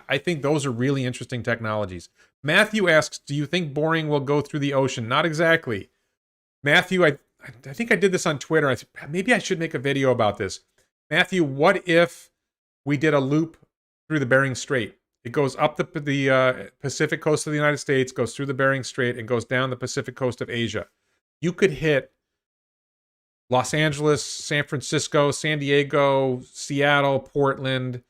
I think those are really interesting technologies. Matthew asks, do you think boring will go through the ocean? Not exactly. Matthew, I think I did this on Twitter. Maybe I should make a video about this. Matthew, what if we did a loop through the Bering Strait? It goes up the Pacific coast of the United States, goes through the Bering Strait, and goes down the Pacific coast of Asia. You could hit Los Angeles, San Francisco, San Diego, Seattle, Portland,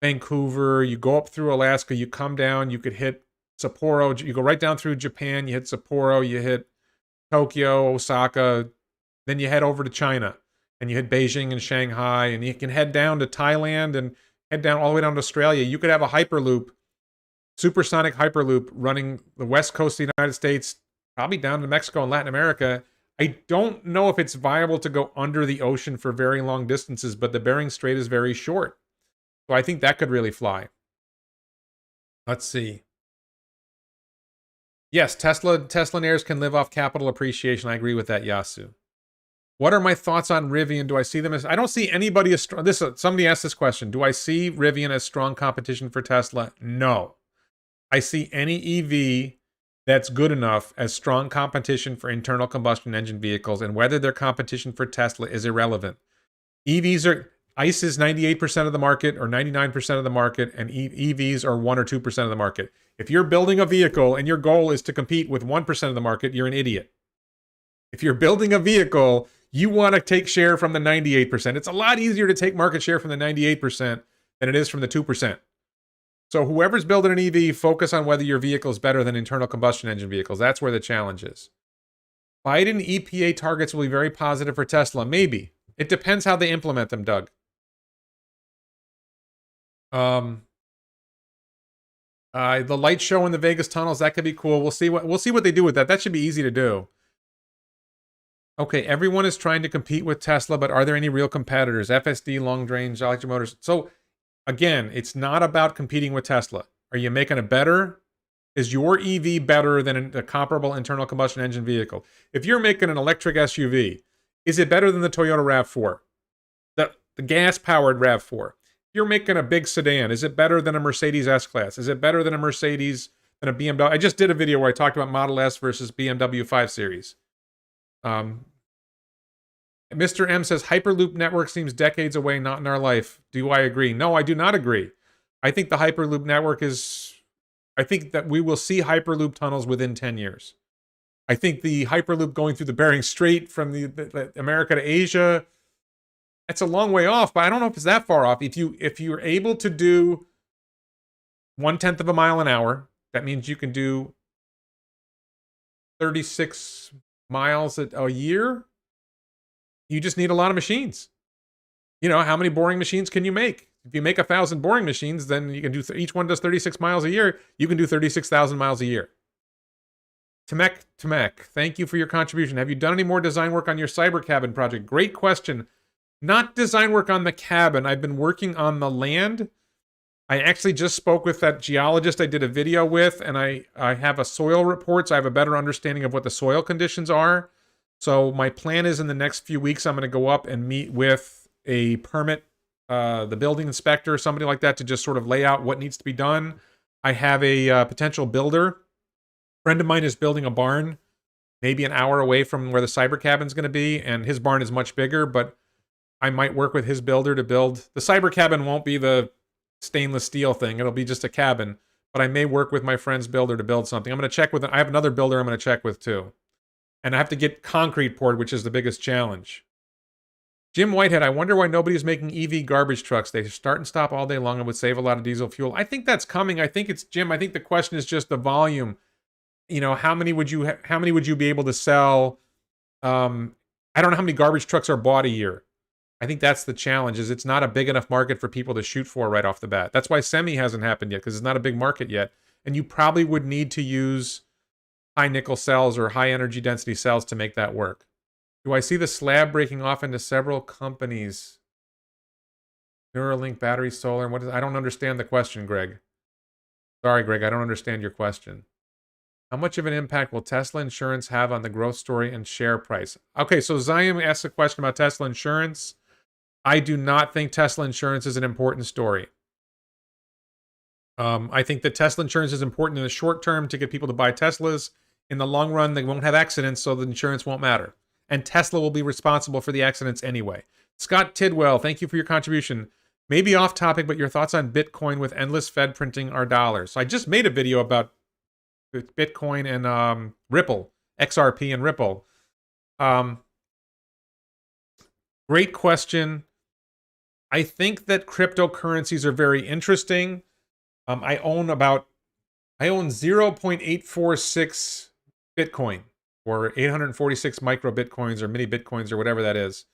Vancouver. You go up through Alaska, you come down, you could hit Sapporo. You go right down through Japan, you hit Sapporo, you hit Tokyo, Osaka, then you head over to China, and you hit Beijing and Shanghai, and you can head down to Thailand and head down all the way down to Australia. You could have a Hyperloop, supersonic Hyperloop running the west coast of the United States, probably down to Mexico and Latin America. I don't know if it's viable to go under the ocean for very long distances, but the Bering Strait is very short. So I think that could really fly. Let's see. Yes, Tesla Millionaires can live off capital appreciation. I agree with that, Yasu. What are my thoughts on Rivian? Do I see them as... I don't see anybody as strong... Somebody asked this question. Do I see Rivian as strong competition for Tesla? No. I see any EV that's good enough as strong competition for internal combustion engine vehicles, and whether they're competition for Tesla is irrelevant. EVs are... ICE is 98% of the market or 99% of the market, and EVs are 1 or 2% of the market. If you're building a vehicle and your goal is to compete with 1% of the market, you're an idiot. If you're building a vehicle, you want to take share from the 98%. It's a lot easier to take market share from the 98% than it is from the 2%. So whoever's building an EV, focus on whether your vehicle is better than internal combustion engine vehicles. That's where the challenge is. Biden EPA targets will be very positive for Tesla. Maybe. It depends how they implement them, Doug. The light show in the Vegas tunnels, that could be cool. We'll see what they do with that. That should be easy to do. Okay, everyone is trying to compete with Tesla, but are there any real competitors? FSD, long range, electric motors. So again, it's not about competing with Tesla. Are you making it better? Is your EV better than a comparable internal combustion engine vehicle? If you're making an electric SUV, is it better than the Toyota RAV4? The gas-powered RAV4? You're making a big sedan. Is it better than a Mercedes S-Class? Is it better than a Mercedes than a BMW? I just did a video where I talked about Model S versus BMW 5 Series. Mr. M says, Hyperloop network seems decades away, not in our life. Do I agree? No, I do not agree. I think the Hyperloop network is... I think that we will see Hyperloop tunnels within 10 years. I think the Hyperloop going through the Bering Strait from the America to Asia... It's a long way off, but I don't know if it's that far off. If you're able to do 1/10 of a mile an hour, that means you can do 36 miles a year. You just need a lot of machines. How many boring machines can you make? If you make 1,000 boring machines, then you can do each one does 36 miles a year. You can do 36,000 miles a year. Tamek, thank you for your contribution. Have you done any more design work on your cyber cabin project? Great question. Not design work on the cabin. I've been working on the land. I actually just spoke with that geologist I did a video with, and I have a soil report, so I have a better understanding of what the soil conditions are. So my plan is in the next few weeks, I'm going to go up and meet with a permit, the building inspector, or somebody like that, to just sort of lay out what needs to be done. I have a potential builder. A friend of mine is building a barn, maybe an hour away from where the cyber cabin's going to be, and his barn is much bigger, but I might work with his builder to build. The cyber cabin won't be the stainless steel thing. It'll be just a cabin. But I may work with my friend's builder to build something. I'm going to check with, I have another builder I'm going to check with too. And I have to get concrete poured, which is the biggest challenge. Jim Whitehead, I wonder why nobody's making EV garbage trucks. They start and stop all day long and would save a lot of diesel fuel. I think that's coming. I think it's, Jim, I think the question is just the volume. You know, how many would you be able to sell? I don't know how many garbage trucks are bought a year. I think that's the challenge, is it's not a big enough market for people to shoot for right off the bat. That's why semi hasn't happened yet, because it's not a big market yet. And you probably would need to use high nickel cells or high energy density cells to make that work. Do I see the slab breaking off into several companies? Neuralink, battery, solar, and what is, I don't understand the question, Greg. Sorry, Greg, I don't understand your question. How much of an impact will Tesla insurance have on the growth story and share price? Okay, so Zion asked a question about Tesla insurance. I do not think Tesla insurance is an important story. I think that Tesla insurance is important in the short term to get people to buy Teslas. In the long run, they won't have accidents, so the insurance won't matter. And Tesla will be responsible for the accidents anyway. Scott Tidwell, thank you for your contribution. Maybe off topic, but your thoughts on Bitcoin with endless Fed printing our dollars. So I just made a video about Bitcoin and Ripple, XRP and Ripple. Great question. I think that cryptocurrencies are very interesting. I own 0.846 Bitcoin, or 846 micro Bitcoins or mini Bitcoins or whatever that is.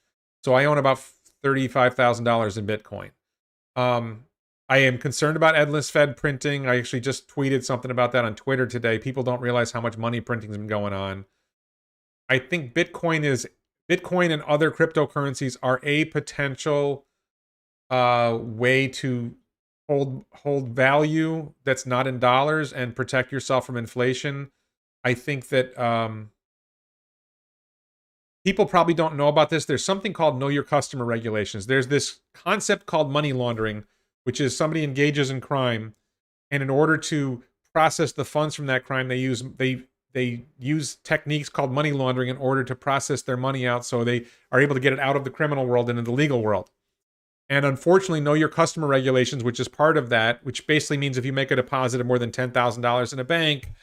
So I own about $35,000 in Bitcoin. I am concerned about endless Fed printing. I actually just tweeted something about that on Twitter today. People don't realize how much money printing has been going on. I think Bitcoin and other cryptocurrencies are a potential way to hold value that's not in dollars and protect yourself from inflation. I think that people probably don't know about this. There's something called know your customer regulations. There's this concept called money laundering, which is somebody engages in crime, and in order to process the funds from that crime, they use techniques called money laundering in order to process their money out, so they are able to get it out of the criminal world and into the legal world. And unfortunately, know your customer regulations, which is part of that, which basically means if you make a deposit of more than $10,000 in a bank,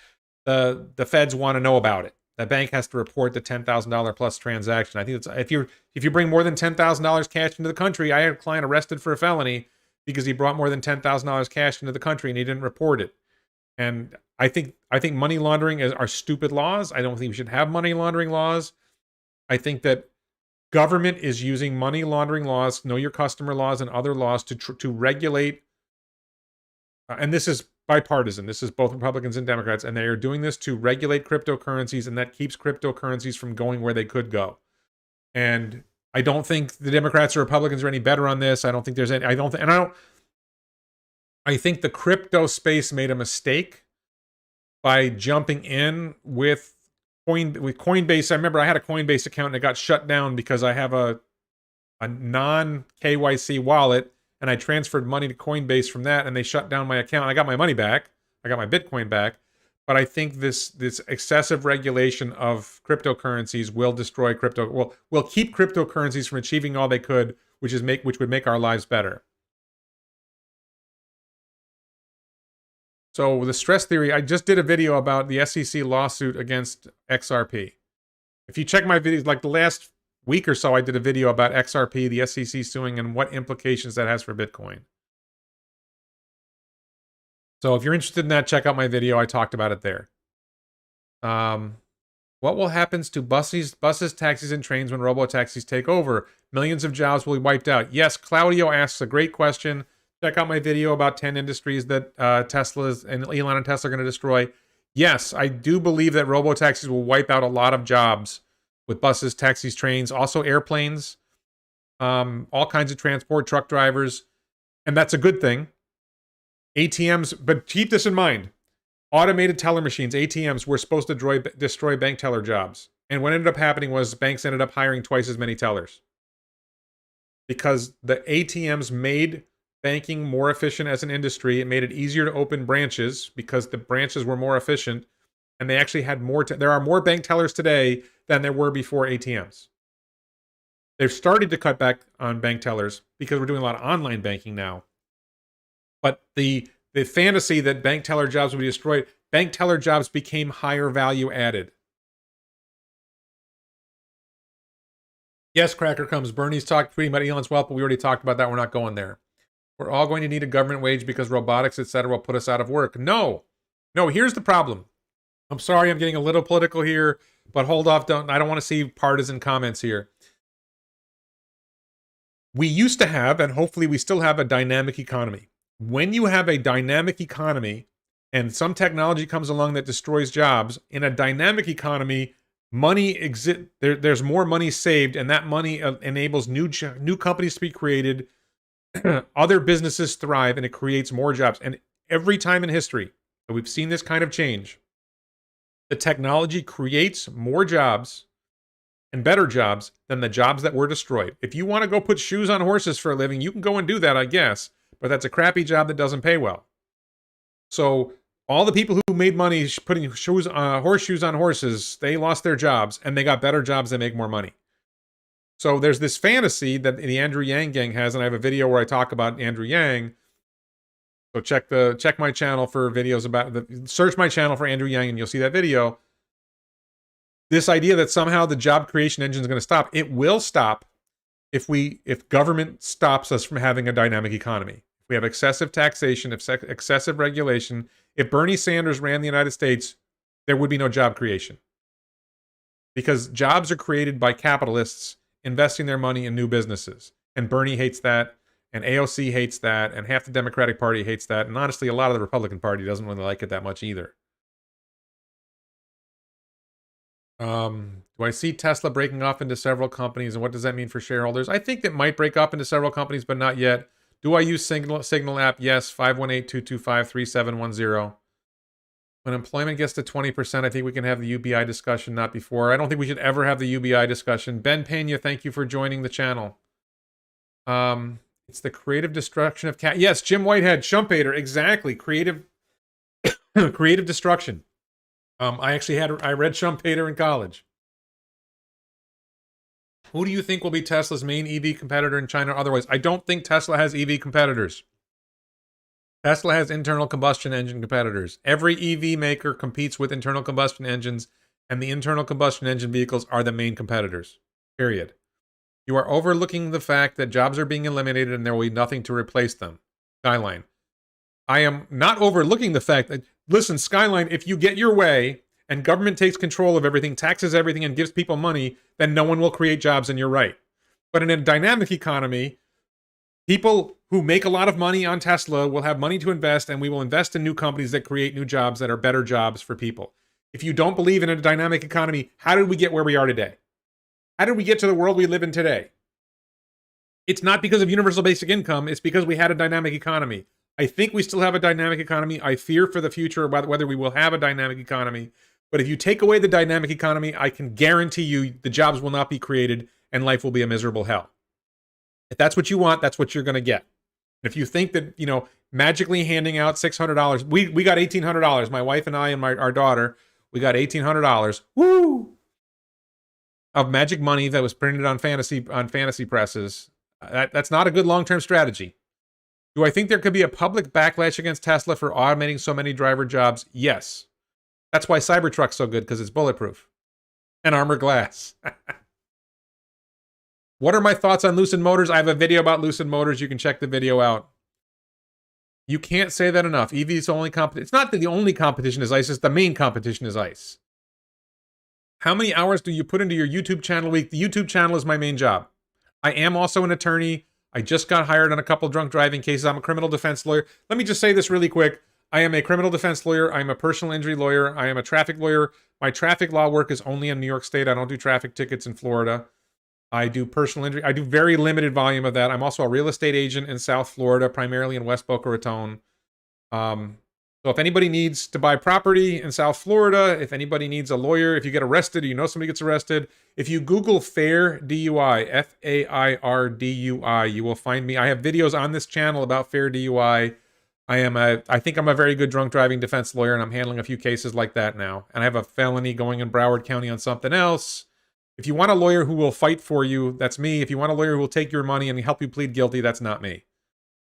the feds want to know about it. The bank has to report the $10,000 plus transaction. I think it's, if you bring more than $10,000 cash into the country, I had a client arrested for a felony because he brought more than $10,000 cash into the country and he didn't report it. And I think money laundering are stupid laws. I don't think we should have money laundering laws. I think that government is using money laundering laws, know your customer laws, and other laws to regulate. And this is bipartisan. This is both Republicans and Democrats, and they are doing this to regulate cryptocurrencies, and that keeps cryptocurrencies from going where they could go. And I don't think the Democrats or Republicans are any better on this. I don't think there's any. I think the crypto space made a mistake by jumping in with Coinbase. I remember I had a Coinbase account and it got shut down because I have a non-KYC wallet, and I transferred money to Coinbase from that, and they shut down my account. I got my money back. I got my Bitcoin back. But I think this excessive regulation of cryptocurrencies will destroy crypto. Will keep cryptocurrencies from achieving all they could, which would make our lives better. So the stress theory, I just did a video about the SEC lawsuit against XRP. If you check my videos, like the last week or so, I did a video about XRP, the SEC suing, and what implications that has for Bitcoin. So if you're interested in that, check out my video. I talked about it there. What will happen to buses, taxis, and trains when robo-taxis take over? Millions of jobs will be wiped out. Yes, Claudio asks a great question. Check out my video about 10 industries that Elon and Tesla are going to destroy. Yes, I do believe that robo-taxis will wipe out a lot of jobs with buses, taxis, trains, also airplanes, all kinds of transport, truck drivers, and that's a good thing. ATMs, but keep this in mind. Automated teller machines, ATMs, were supposed to destroy bank teller jobs. And what ended up happening was banks ended up hiring twice as many tellers. Because the ATMs made banking more efficient as an industry. It made it easier to open branches because the branches were more efficient, and they actually had more. There are more bank tellers today than there were before ATMs. They've started to cut back on bank tellers because we're doing a lot of online banking now. But the fantasy that bank teller jobs would be destroyed, bank teller jobs became higher value added. Yes, Cracker comes. Bernie's tweeting about Elon's wealth, but we already talked about that. We're not going there. We're all going to need a government wage because robotics, etc., will put us out of work. No, here's the problem. I'm sorry, I'm getting a little political here, but hold off. I don't want to see partisan comments here. We used to have, and hopefully we still have, a dynamic economy. When you have a dynamic economy and some technology comes along that destroys jobs, in a dynamic economy, money exists. There's more money saved, and that money enables new companies to be created. Other businesses thrive, and it creates more jobs. And every time in history that we've seen this kind of change, the technology creates more jobs and better jobs than the jobs that were destroyed. If you want to go put shoes on horses for a living, you can go and do that, I guess, but that's a crappy job that doesn't pay well. So all the people who made money putting horseshoes on horses, they lost their jobs, and they got better jobs that make more money. So there's this fantasy that the Andrew Yang gang has, and I have a video where I talk about Andrew Yang. So check my channel for videos about search my channel for Andrew Yang, and you'll see that video. This idea that somehow the job creation engine is going to stop. It will stop if government stops us from having a dynamic economy. If we have excessive taxation, excessive regulation. If Bernie Sanders ran the United States, there would be no job creation. Because jobs are created by capitalists investing their money in new businesses. And Bernie hates that, and AOC hates that, and half the Democratic Party hates that, and honestly, a lot of the Republican Party doesn't really like it that much either. Do I see Tesla breaking off into several companies, and what does that mean for shareholders? I think it might break up into several companies, but not yet. Do I use Signal app? Yes, 518-225-3710. When employment gets to 20%, I think we can have the UBI discussion, not before. I don't think we should ever have the UBI discussion. Ben Pena, thank you for joining the channel. It's the creative destruction of cat. Yes, Jim Whitehead, Schumpeter, exactly. Creative destruction. I read Schumpeter in college. Who do you think will be Tesla's main EV competitor in China or otherwise? I don't think Tesla has EV competitors. Tesla has internal combustion engine competitors. Every EV maker competes with internal combustion engines, and the internal combustion engine vehicles are the main competitors. Period. You are overlooking the fact that jobs are being eliminated and there will be nothing to replace them. Skyline. I am not overlooking the fact that, listen, Skyline, if you get your way and government takes control of everything, taxes everything, and gives people money, then no one will create jobs, and you're right. But in a dynamic economy, people who make a lot of money on Tesla will have money to invest, and we will invest in new companies that create new jobs that are better jobs for people. If you don't believe in a dynamic economy, how did we get where we are today? How did we get to the world we live in today? It's not because of universal basic income. It's because we had a dynamic economy. I think we still have a dynamic economy. I fear for the future about whether we will have a dynamic economy. But if you take away the dynamic economy, I can guarantee you the jobs will not be created and life will be a miserable hell. If that's what you want, that's what you're going to get. If you think that, magically handing out $600, we got $1,800. My wife and I and our daughter, we got $1,800. Woo! Of magic money that was printed on fantasy presses. That's not a good long-term strategy. Do I think there could be a public backlash against Tesla for automating so many driver jobs? Yes. That's why Cybertruck's so good, because it's bulletproof. And armored glass. What are my thoughts on Lucid Motors? I have a video about Lucid Motors. You can check the video out. You can't say that enough. EV is the only competition. It's not that the only competition is ICE. It's the main competition is ICE. How many hours do you put into your YouTube channel a week? The YouTube channel is my main job. I am also an attorney. I just got hired on a couple drunk driving cases. I'm a criminal defense lawyer. Let me just say this really quick. I am a criminal defense lawyer. I'm a personal injury lawyer. I am a traffic lawyer. My traffic law work is only in New York State. I don't do traffic tickets in Florida. I do personal injury. I do very limited volume of that. I'm also a real estate agent in South Florida, primarily in West Boca Raton. So if anybody needs to buy property in South Florida, if anybody needs a lawyer, if you get arrested or you know somebody gets arrested, if you Google Fair DUI, Fair DUI, you will find me. I have videos on this channel about Fair DUI. I think I'm a very good drunk driving defense lawyer, and I'm handling a few cases like that now. And I have a felony going in Broward County on something else. If you want a lawyer who will fight for you, that's me. If you want a lawyer who will take your money and help you plead guilty, that's not me.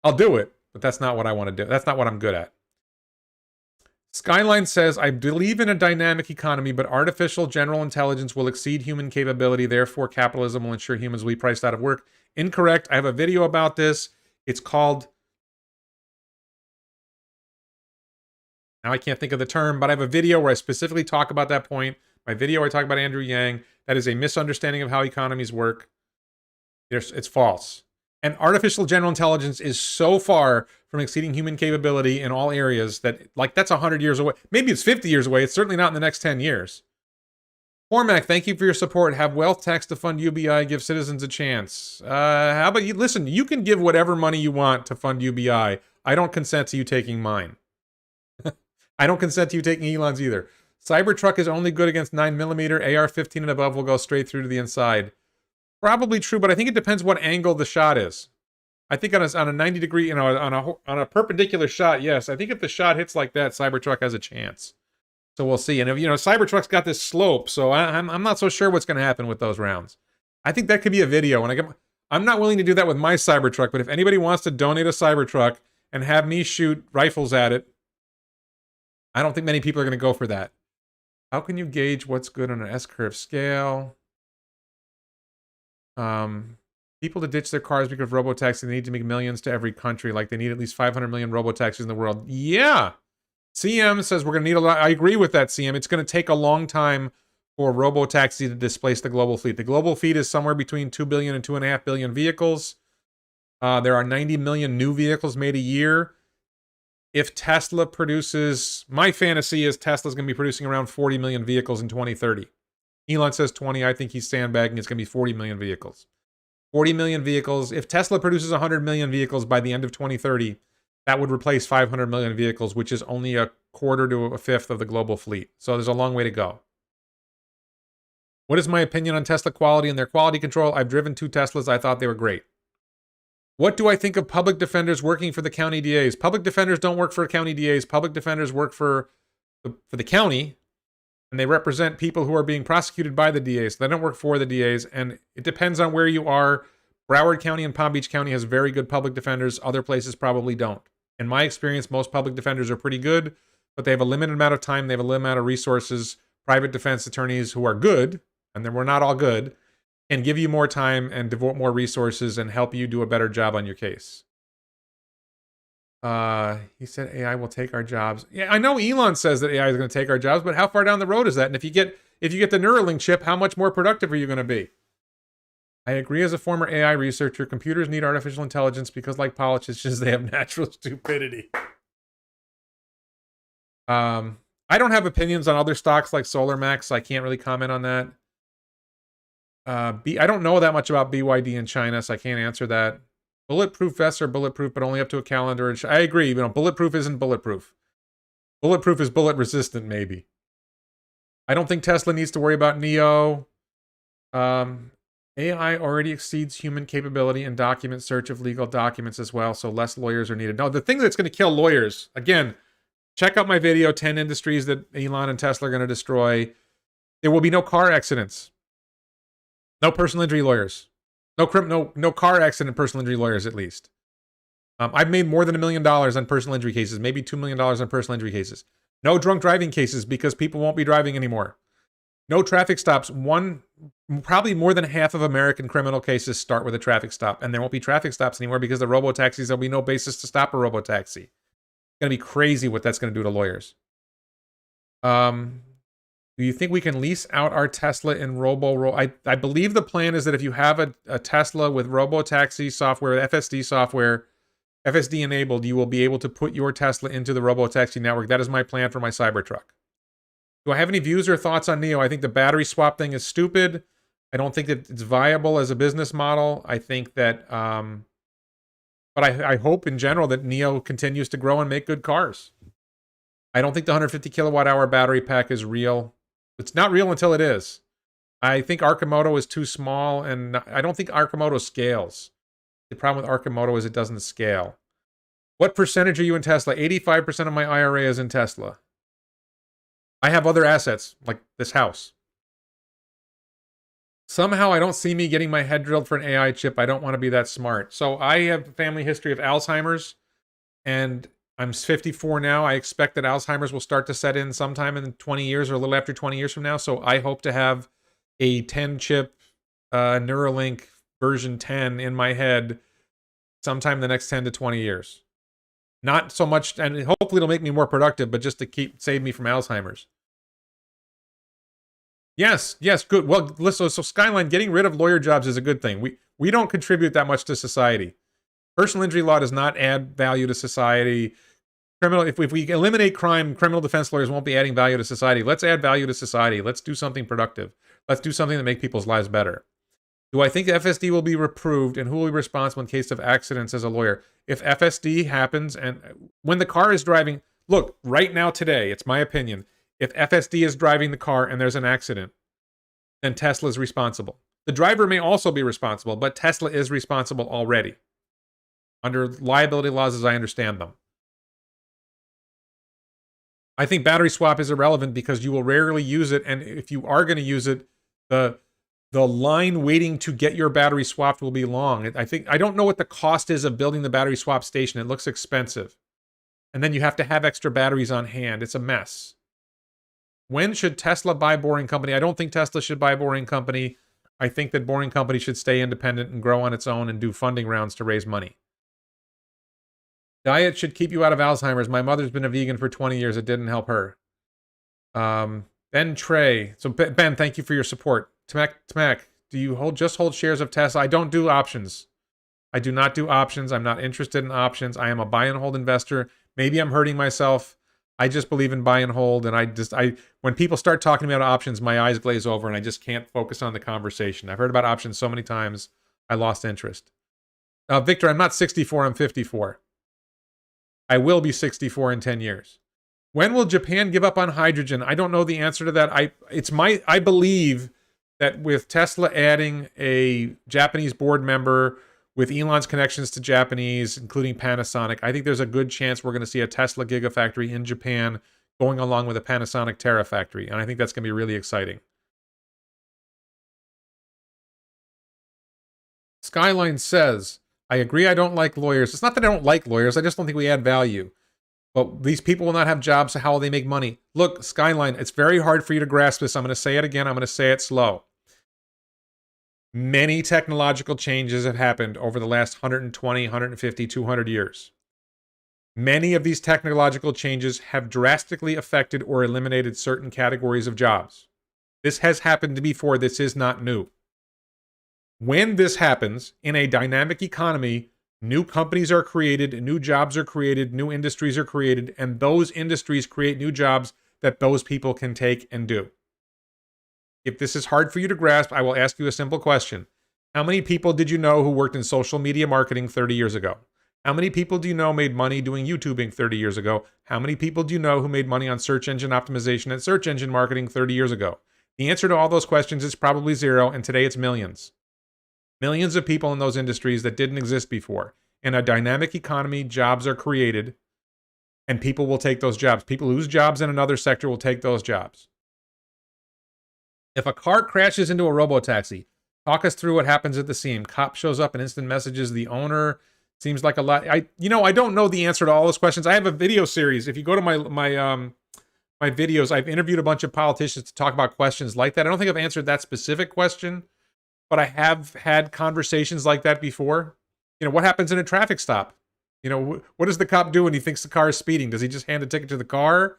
I'll do it, but that's not what I want to do. That's not what I'm good at. Skyline says, I believe in a dynamic economy, but artificial general intelligence will exceed human capability. Therefore, capitalism will ensure humans will be priced out of work. Incorrect. I have a video about this. It's called... Now I can't think of the term, but I have a video where I specifically talk about that point. My video, I talk about Andrew Yang. That is a misunderstanding of how economies work. It's false. And artificial general intelligence is so far from exceeding human capability in all areas that, like, that's 100 years away. Maybe it's 50 years away. It's certainly not in the next 10 years. Cormac, thank you for your support. Have wealth tax to fund UBI. Give citizens a chance. How about you? Listen, you can give whatever money you want to fund UBI. I don't consent to you taking mine. I don't consent to you taking Elon's either. Cybertruck is only good against 9mm. AR-15 and above will go straight through to the inside. Probably true, but I think it depends what angle the shot is. I think on a 90 degree, on a perpendicular shot, yes. I think if the shot hits like that, Cybertruck has a chance. So we'll see. And if, Cybertruck's got this slope, so I'm not so sure what's going to happen with those rounds. I think that could be a video. I'm not willing to do that with my Cybertruck, but if anybody wants to donate a Cybertruck and have me shoot rifles at it, I don't think many people are going to go for that. How can you gauge what's good on an S-curve scale? People to ditch their cars because of robotaxi, they need to make millions to every country. Like they need at least 500 million robotaxis in the world. Yeah. CM says we're going to need a lot. I agree with that, CM. It's going to take a long time for robotaxi to displace the global fleet. The global fleet is somewhere between 2 billion and 2.5 billion vehicles. There are 90 million new vehicles made a year. If Tesla produces, my fantasy is Tesla's going to be producing around 40 million vehicles in 2030. Elon says 20. I think he's sandbagging. It's going to be 40 million vehicles. 40 million vehicles. If Tesla produces 100 million vehicles by the end of 2030, that would replace 500 million vehicles, which is only a quarter to a fifth of the global fleet. So there's a long way to go. What is my opinion on Tesla quality and their quality control? I've driven 2 Teslas. I thought they were great. What do I think of public defenders working for the county DAs? Public defenders don't work for county DAs. Public defenders work for the county, and they represent people who are being prosecuted by the DAs. They don't work for the DAs, and it depends on where you are. Broward County and Palm Beach County has very good public defenders. Other places probably don't. In my experience, most public defenders are pretty good, but they have a limited amount of time. They have a limited amount of resources. Private defense attorneys who are good, and then we're not all good, can give you more time and devote more resources and help you do a better job on your case. He said AI will take our jobs. Yeah, I know Elon says that AI is going to take our jobs, but how far down the road is that? And if you get the Neuralink chip, how much more productive are you going to be? I agree as a former AI researcher, computers need artificial intelligence because like politicians, they have natural stupidity. I don't have opinions on other stocks like SolarMax, so I can't really comment on that. I don't know that much about BYD in China, so I can't answer that. Bulletproof vests are bulletproof, but only up to a calendar. I agree. Bulletproof isn't bulletproof. Bulletproof is bullet resistant, maybe. I don't think Tesla needs to worry about NEO. AI already exceeds human capability in document search of legal documents as well, so less lawyers are needed. No, the thing that's going to kill lawyers, again, check out my video, 10 industries that Elon and Tesla are going to destroy. There will be no car accidents. No personal injury lawyers. No car accident personal injury lawyers, at least. I've made more than $1 million on personal injury cases, maybe $2 million on personal injury cases. No drunk driving cases because people won't be driving anymore. No traffic stops. Probably more than half of American criminal cases start with a traffic stop, and there won't be traffic stops anymore because the robotaxis, there'll be no basis to stop a robotaxi. It's going to be crazy what that's going to do to lawyers. Do you think we can lease out our Tesla in I believe the plan is that if you have a Tesla with robotaxi software, FSD software, FSD enabled, you will be able to put your Tesla into the robotaxi network. That is my plan for my Cybertruck. Do I have any views or thoughts on NEO? I think the battery swap thing is stupid. I don't think that it's viable as a business model. I think that, but I hope in general that NEO continues to grow and make good cars. I don't think the 150 kilowatt hour battery pack is real. It's not real until it is. I think Arcimoto is too small, and I don't think Arcimoto scales. The problem with Arcimoto is it doesn't scale. What percentage are you in Tesla? 85% of my IRA is in Tesla. I have other assets, like this house. Somehow I don't see me getting my head drilled for an AI chip. I don't want to be that smart. So I have a family history of Alzheimer's, and I'm 54 now. I expect that Alzheimer's will start to set in sometime in 20 years or a little after 20 years from now. So I hope to have a 10 chip Neuralink version 10 in my head sometime in the next 10 to 20 years. Not so much, and hopefully it'll make me more productive, but just to save me from Alzheimer's. Yes, good. Well, listen, so Skyline, getting rid of lawyer jobs is a good thing. We don't contribute that much to society. Personal injury law does not add value to society. If we eliminate crime, criminal defense lawyers won't be adding value to society. Let's add value to society. Let's do something productive. Let's do something that makes people's lives better. Do I think FSD will be reproved, and who will be responsible in case of accidents as a lawyer? If FSD happens, and when the car is driving, look, right now today, it's my opinion, if FSD is driving the car and there's an accident, then Tesla is responsible. The driver may also be responsible, but Tesla is responsible already under liability laws as I understand them. I think battery swap is irrelevant because you will rarely use it, and if you are going to use it, the line waiting to get your battery swapped will be long. I don't know what the cost is of building the battery swap station. It looks expensive. And then you have to have extra batteries on hand. It's a mess. When should Tesla buy Boring Company? I don't think Tesla should buy Boring Company. I think that Boring Company should stay independent and grow on its own and do funding rounds to raise money. Diet should keep you out of Alzheimer's. My mother's been a vegan for 20 years. It didn't help her. Ben Trey. So Ben, thank you for your support. Tamak, do you just hold shares of Tesla? I don't do options. I do not do options. I'm not interested in options. I am a buy and hold investor. Maybe I'm hurting myself. I just believe in buy and hold, and when people start talking about options, my eyes glaze over and I just can't focus on the conversation. I've heard about options so many times, I lost interest. Victor, I'm not 64, I'm 54. I will be 64 in 10 years. When will Japan give up on hydrogen? I don't know the answer to that. I believe that with Tesla adding a Japanese board member with Elon's connections to Japanese, including Panasonic, I think there's a good chance we're going to see a Tesla Gigafactory in Japan going along with a Panasonic Terafactory. And I think that's going to be really exciting. Skyline says, I agree I don't like lawyers. It's not that I don't like lawyers. I just don't think we add value. But these people will not have jobs, so how will they make money? Look, Skyline, it's very hard for you to grasp this. I'm going to say it again. I'm going to say it slow. Many technological changes have happened over the last 120, 150, 200 years. Many of these technological changes have drastically affected or eliminated certain categories of jobs. This has happened before. This is not new. When this happens in a dynamic economy, new companies are created, new jobs are created, new industries are created, and those industries create new jobs that those people can take and do. If this is hard for you to grasp, I will ask you a simple question. How many people did you know who worked in social media marketing 30 years ago? How many people do you know made money doing YouTubing 30 years ago? How many people do you know who made money on search engine optimization and search engine marketing 30 years ago? The answer to all those questions is probably zero, and today it's millions. Millions of people in those industries that didn't exist before. In a dynamic economy, jobs are created, and people will take those jobs. People lose jobs in another sector will take those jobs. If a car crashes into a robotaxi, talk us through what happens at the scene. Cop shows up and instant messages the owner. Seems like a lot. I don't know the answer to all those questions. I have a video series. If you go to my videos, I've interviewed a bunch of politicians to talk about questions like that. I don't think I've answered that specific question, but I have had conversations like that before. What happens in a traffic stop? What does the cop do when he thinks the car is speeding? Does he just hand a ticket to the car?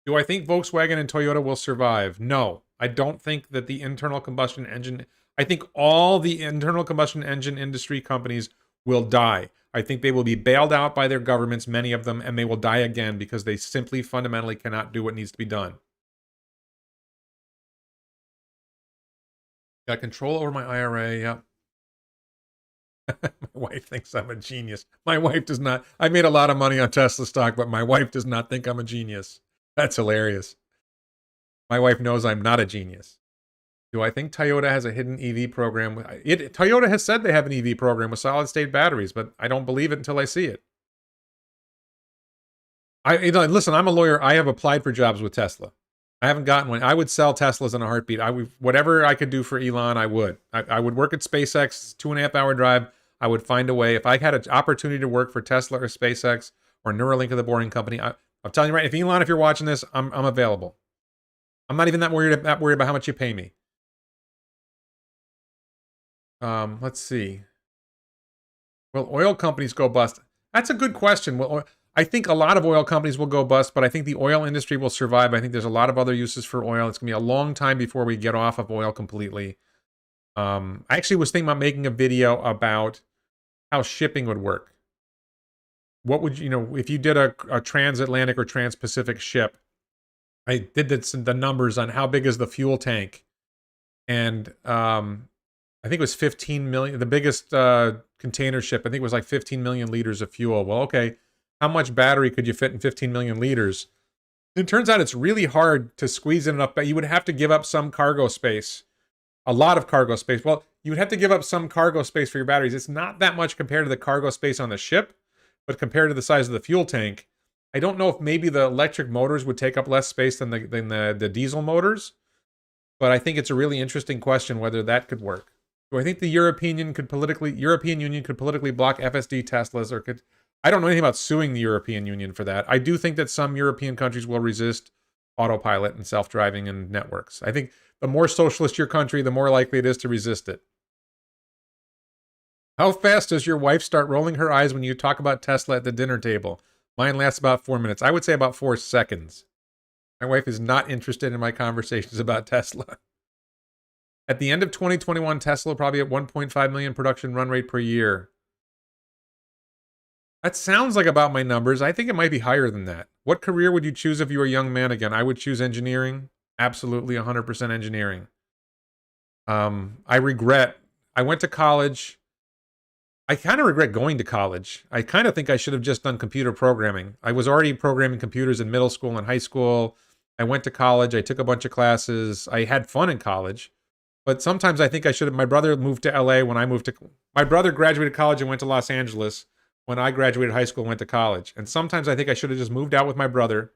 Do I think Volkswagen and Toyota will survive? No. I don't think that the internal combustion engine... I think all the internal combustion engine industry companies will die. I think they will be bailed out by their governments, many of them, and they will die again because they simply fundamentally cannot do what needs to be done. Got control over my IRA, yeah. My wife thinks I'm a genius. My wife does not. I made a lot of money on Tesla stock, but my wife does not think I'm a genius. That's hilarious. My wife knows I'm not a genius. Do I think Toyota has a hidden EV program? Toyota has said they have an EV program with solid-state batteries, but I don't believe it until I see it. Listen, I'm a lawyer. I have applied for jobs with Tesla. I haven't gotten one. I would sell Teslas in a heartbeat. I would, whatever I could do for Elon, I would. I would work at SpaceX, 2.5 hour drive. I would find a way. If I had an opportunity to work for Tesla or SpaceX or Neuralink or the Boring Company, I'm telling you right, if Elon, if you're watching this, I'm available. I'm not even that worried about how much you pay me. Let's see. Will oil companies go bust? That's a good question. Well, I think a lot of oil companies will go bust, but I think the oil industry will survive. I think there's a lot of other uses for oil. It's going to be a long time before we get off of oil completely. I actually was thinking about making a video about how shipping would work. What would if you did a transatlantic or trans-Pacific ship? I did the numbers on how big is the fuel tank, and I think it was 15 million. The biggest container ship, I think it was like 15 million liters of fuel. Well, okay, how much battery could you fit in 15 million liters? It turns out it's really hard to squeeze in enough, but you would have to give up some cargo space, a lot of cargo space. Well, you would have to give up some cargo space for your batteries. It's not that much compared to the cargo space on the ship, but compared to the size of the fuel tank, I don't know if maybe the electric motors would take up less space than the diesel motors, but I think it's a really interesting question whether that could work. Do I think the European Union could politically block FSD Teslas, or could, I don't know anything about suing the European Union for that. I do think that some European countries will resist autopilot and self-driving and networks. I think the more socialist your country, the more likely it is to resist it. How fast does your wife start rolling her eyes when you talk about Tesla at the dinner table? Mine lasts about 4 minutes. I would say about 4 seconds. My wife is not interested in my conversations about Tesla. At the end of 2021, Tesla will probably at 1.5 million production run rate per year. That sounds like about my numbers. I think it might be higher than that. What career would you choose if you were a young man again? I would choose engineering. Absolutely 100% engineering. I went to college. I kind of regret going to college. I kind of think I should have just done computer programming. I was already programming computers in middle school and high school. I went to college. I took a bunch of classes. I had fun in college. But sometimes I think I should have. My brother moved to LA when I moved to. My brother graduated college and went to Los Angeles. When I graduated high school and went to college. And sometimes I think I should have just moved out with my brother,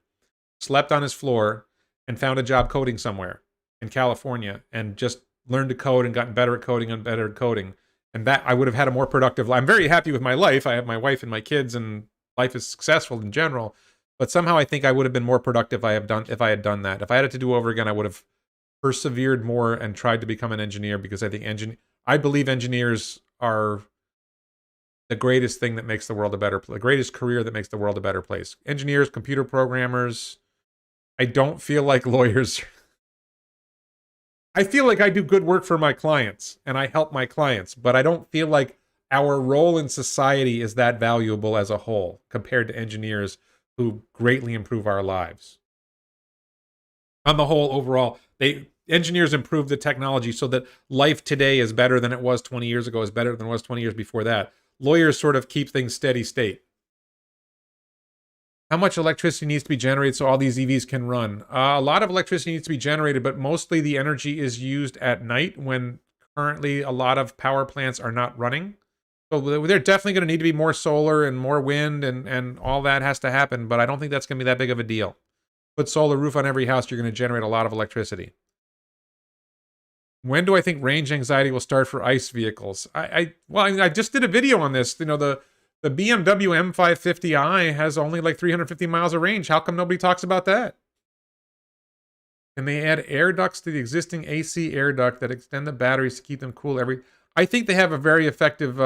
slept on his floor, and found a job coding somewhere in California and just learned to code and gotten better at coding and better at coding. And that I would have had a more productive life. I'm very happy with my life. I have my wife and my kids, and life is successful in general. But somehow I think I would have been more productive if I had done that. If I had it to do over again, I would have persevered more and tried to become an engineer, because I think I believe engineers are the greatest thing that makes the world a better place, the greatest career that makes the world a better place. Engineers, computer programmers. I don't feel like lawyers. I feel like I do good work for my clients and I help my clients, but I don't feel like our role in society is that valuable as a whole compared to engineers who greatly improve our lives. On the whole, overall, engineers improve the technology so that life today is better than it was 20 years ago, is better than it was 20 years before that. Lawyers sort of keep things steady state. How much electricity needs to be generated so all these EVs can run? A lot of electricity needs to be generated, but mostly the energy is used at night when currently a lot of power plants are not running. So they're definitely going to need to be more solar and more wind, and all that has to happen, but I don't think that's going to be that big of a deal. Put solar roof on every house, you're going to generate a lot of electricity. When do I think range anxiety will start for ICE vehicles? I just did a video on this. You know, the BMW M550i has only like 350 miles of range. How come nobody talks about that? Can they add air ducts to the existing AC air duct that extend the batteries to keep them cool I think they have a very effective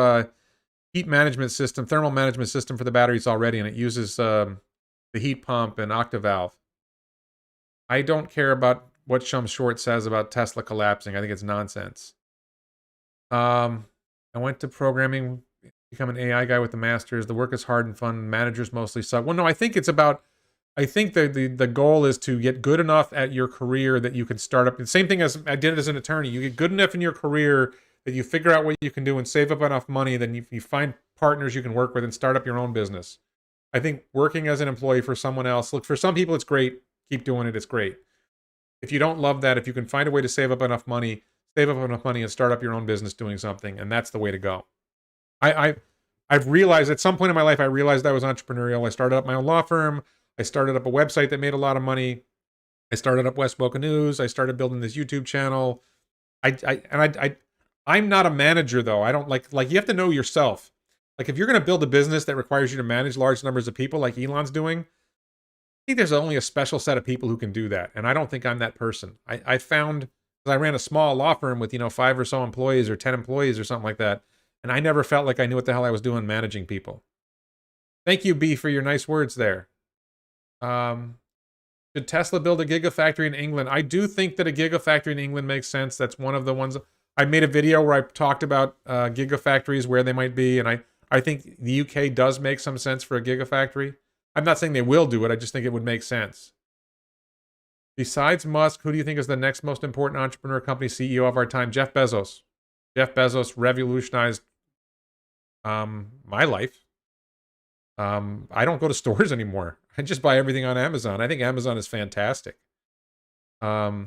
heat management system, thermal management system for the batteries already, and it uses the heat pump and octavalve. I don't care about what Shum Short says about Tesla collapsing. I think it's nonsense. I went to programming, become an AI guy with the masters. The work is hard and fun. Managers mostly suck. Well, no, I think it's about, I think the goal is to get good enough at your career that you can start up. The same thing as I did as an attorney. You get good enough in your career that you figure out what you can do and save up enough money, then you find partners you can work with and start up your own business. I think working as an employee for someone else, look, for some people it's great. Keep doing it. It's great. If you don't love that, if you can find a way to save up enough money and start up your own business doing something, and that's the way to go. I've realized at some point in my life, I realized I was entrepreneurial. I started up my own law firm. I started up a website that made a lot of money. I started up West Boca News. I started building this YouTube channel. I'm not a manager though. I don't like you have to know yourself. Like if you're going to build a business that requires you to manage large numbers of people like Elon's doing, I think there's only a special set of people who can do that. And I don't think I'm that person. I found, because I ran a small law firm with, 5 or so employees or 10 employees or something like that. And I never felt like I knew what the hell I was doing managing people. Thank you, B, for your nice words there. Should Tesla build a gigafactory in England? I do think that a gigafactory in England makes sense. That's one of the ones. I made a video where I talked about gigafactories, where they might be. And I think the UK does make some sense for a gigafactory. I'm not saying they will do it. I just think it would make sense. Besides Musk, who do you think is the next most important entrepreneur company CEO of our time? Jeff Bezos. Jeff Bezos revolutionized my life. I don't go to stores anymore. I just buy everything on Amazon. I think Amazon is fantastic. Tesla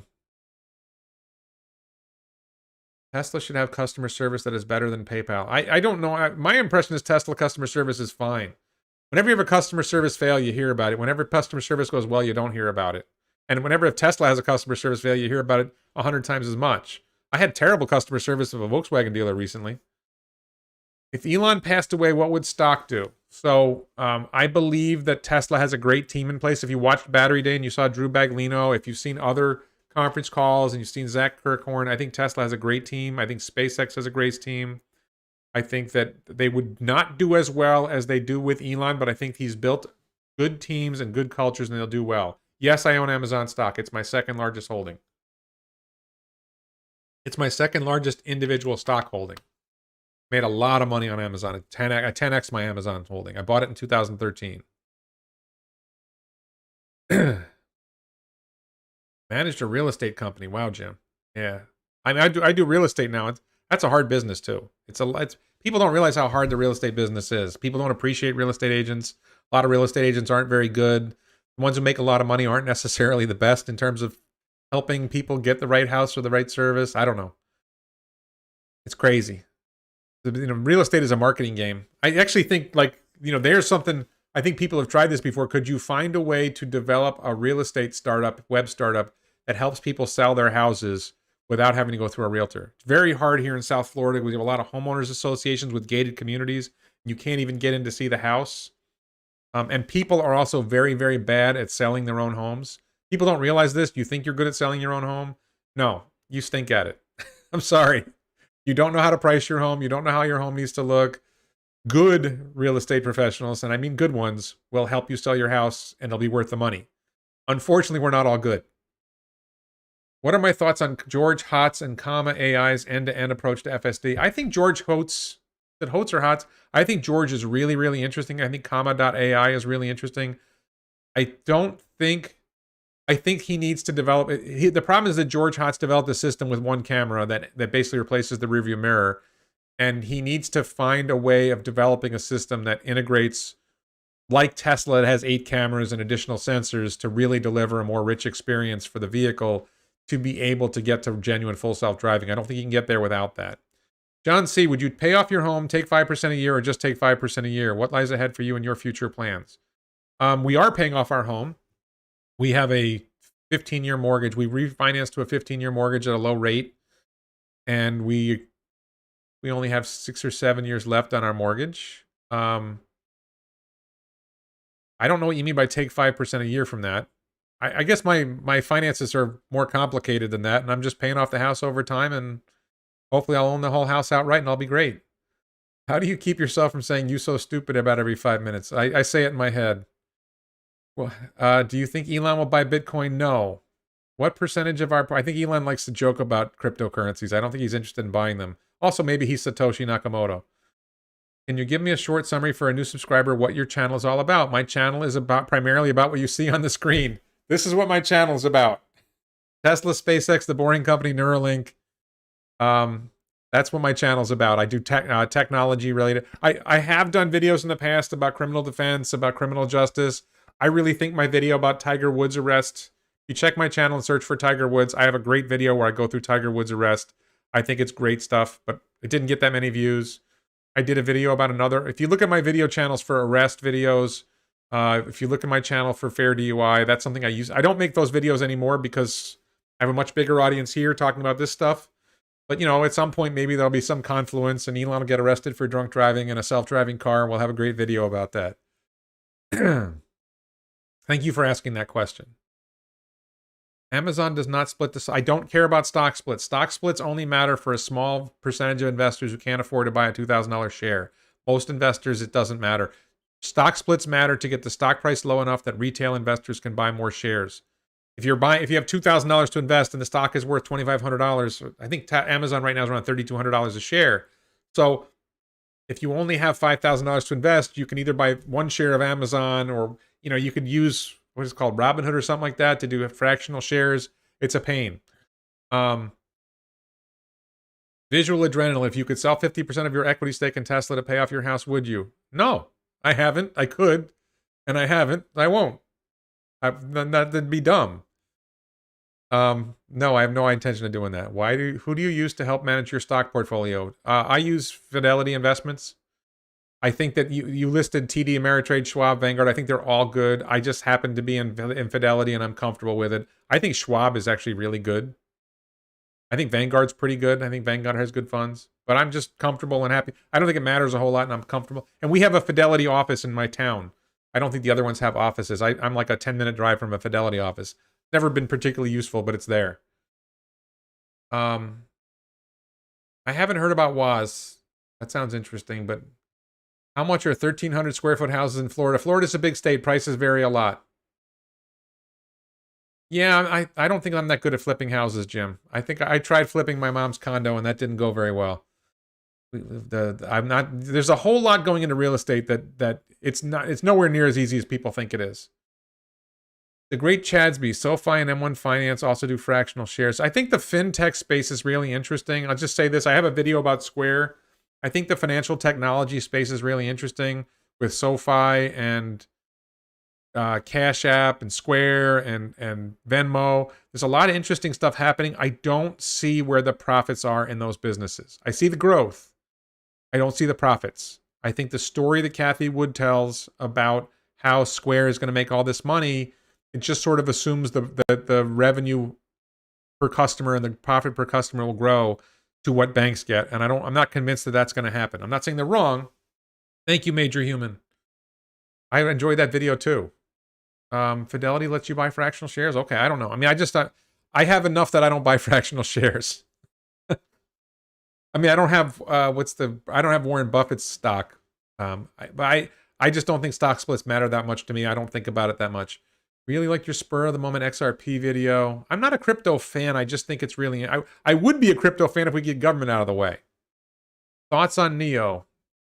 should have customer service that is better than PayPal. I don't know. My impression is Tesla customer service is fine. Whenever you have a customer service fail, you hear about it. Whenever customer service goes well, you don't hear about it. And whenever Tesla has a customer service fail, you hear about it 100 times as much. I had terrible customer service of a Volkswagen dealer recently. If Elon passed away, what would stock do? So I believe that Tesla has a great team in place. If you watched Battery Day and you saw Drew Baglino, if you've seen other conference calls and you've seen Zach Kirkhorn, I think Tesla has a great team. I think SpaceX has a great team. I think that they would not do as well as they do with Elon, but I think he's built good teams and good cultures and they'll do well. Yes, I own Amazon stock. It's my second largest holding. It's my second largest individual stock holding. Made a lot of money on Amazon. I 10x my Amazon holding. I bought it in 2013. Managed a real estate company. Wow, Jim. Yeah. I mean, I do real estate now. That's a hard business too. People don't realize how hard the real estate business is. People don't appreciate real estate agents. A lot of real estate agents aren't very good. The ones who make a lot of money aren't necessarily the best in terms of helping people get the right house or the right service. I don't know. It's crazy. Real estate is a marketing game. I actually think there's something, I think people have tried this before. Could you find a way to develop a real estate startup, web startup, that helps people sell their houses without having to go through a realtor? It's very hard here in South Florida. We have a lot of homeowners associations with gated communities. You can't even get in to see the house. And people are also very, very bad at selling their own homes. People don't realize this. You think you're good at selling your own home? No, you stink at it. I'm sorry. You don't know how to price your home. You don't know how your home needs to look. Good real estate professionals, and I mean good ones, will help you sell your house and it'll be worth the money. Unfortunately, we're not all good. What are my thoughts on George Hotz and Comma AI's end-to-end approach to FSD? I think George Hotz, is it Hotz or Hotz? I think George is really, really interesting. I think Comma.ai is really interesting. I think he needs to develop it. The problem is that George Hotz developed a system with one camera that basically replaces the rearview mirror. And he needs to find a way of developing a system that integrates, like Tesla, it has 8 cameras and additional sensors to really deliver a more rich experience for the vehicle to be able to get to genuine full self-driving. I don't think you can get there without that. John C., would you pay off your home, take 5% a year, or just take 5% a year? What lies ahead for you and your future plans? We are paying off our home. We have a 15-year mortgage. We refinanced to a 15-year mortgage at a low rate, and we only have 6 or 7 years left on our mortgage. I don't know what you mean by take 5% a year from that. I guess my finances are more complicated than that, and I'm just paying off the house over time, and hopefully I'll own the whole house outright, and I'll be great. How do you keep yourself from saying "you so stupid" about every 5 minutes? I say it in my head. Well, do you think Elon will buy Bitcoin? No. What percentage of I think Elon likes to joke about cryptocurrencies. I don't think he's interested in buying them. Also, maybe he's Satoshi Nakamoto. Can you give me a short summary for a new subscriber what your channel is all about? My channel is primarily about what you see on the screen. This is what my channel is about. Tesla, SpaceX, The Boring Company, Neuralink. That's what my channel is about. I do technology related. I have done videos in the past about criminal defense, about criminal justice. I really think my video about Tiger Woods' arrest, if you check my channel and search for Tiger Woods, I have a great video where I go through Tiger Woods' arrest. I think it's great stuff, but it didn't get that many views. I did a video about if you look at my video channels for arrest videos, If you look at my channel for Fair DUI, that's something I use. I don't make those videos anymore because I have a much bigger audience here talking about this stuff. But, you know, at some point, maybe there'll be some confluence and Elon will get arrested for drunk driving in a self-driving car. And we'll have a great video about that. Thank you for asking that question. Amazon does not split this. I don't care about stock splits. Stock splits only matter for a small percentage of investors who can't afford to buy a $2,000 share. Most investors, it doesn't matter. Stock splits matter to get the stock price low enough that retail investors can buy more shares. If you have $2,000 to invest and the stock is worth $2,500, I think Amazon right now is around $3,200 a share. So if you only have $5,000 to invest, you can either buy one share of Amazon, or you could use what is it called, Robinhood or something like that, to do fractional shares. It's a pain. Visual adrenaline. If you could sell 50% of your equity stake in Tesla to pay off your house, would you? No, I haven't. I could, and I haven't. I won't. That'd be dumb. No, I have no intention of doing that. Who do you use to help manage your stock portfolio? I use Fidelity Investments. I think that you listed TD, Ameritrade, Schwab, Vanguard. I think they're all good. I just happen to be in Fidelity and I'm comfortable with it. I think Schwab is actually really good. I think Vanguard's pretty good. I think Vanguard has good funds, but I'm just comfortable and happy. I don't think it matters a whole lot, and I'm comfortable. And we have a Fidelity office in my town. I don't think the other ones have offices. I'm like a 10-minute drive from a Fidelity office. Never been particularly useful, but it's there. I haven't heard about WAS. That sounds interesting, but how much are 1,300 square foot houses in Florida? Florida's a big state. Prices vary a lot. Yeah, I don't think I'm that good at flipping houses, Jim. I think I tried flipping my mom's condo and that didn't go very well. There's a whole lot going into real estate that it's nowhere near as easy as people think it is. The great Chadsby, SoFi and M1 Finance also do fractional shares. I think the fintech space is really interesting. I'll just say this. I have a video about Square. I think the financial technology space is really interesting with SoFi and Cash App and Square and Venmo. There's a lot of interesting stuff happening. I don't see where the profits are in those businesses. I see the growth. I don't see the profits. I think the story that Cathie Wood tells about how Square is going to make all this money, it just sort of assumes the revenue per customer and the profit per customer will grow to what banks get. And I'm not convinced that that's going to happen. I'm not saying they're wrong. Thank you, Major Human. I enjoyed that video too. Fidelity lets you buy fractional shares. Okay, I don't know. I mean, I have enough that I don't buy fractional shares. I mean, I don't have I don't have Warren Buffett's stock. But I just don't think stock splits matter that much to me. I don't think about it that much. Really like your spur of the moment XRP video. I'm not a crypto fan. I just think it's really, I would be a crypto fan if we get government out of the way. Thoughts on NEO?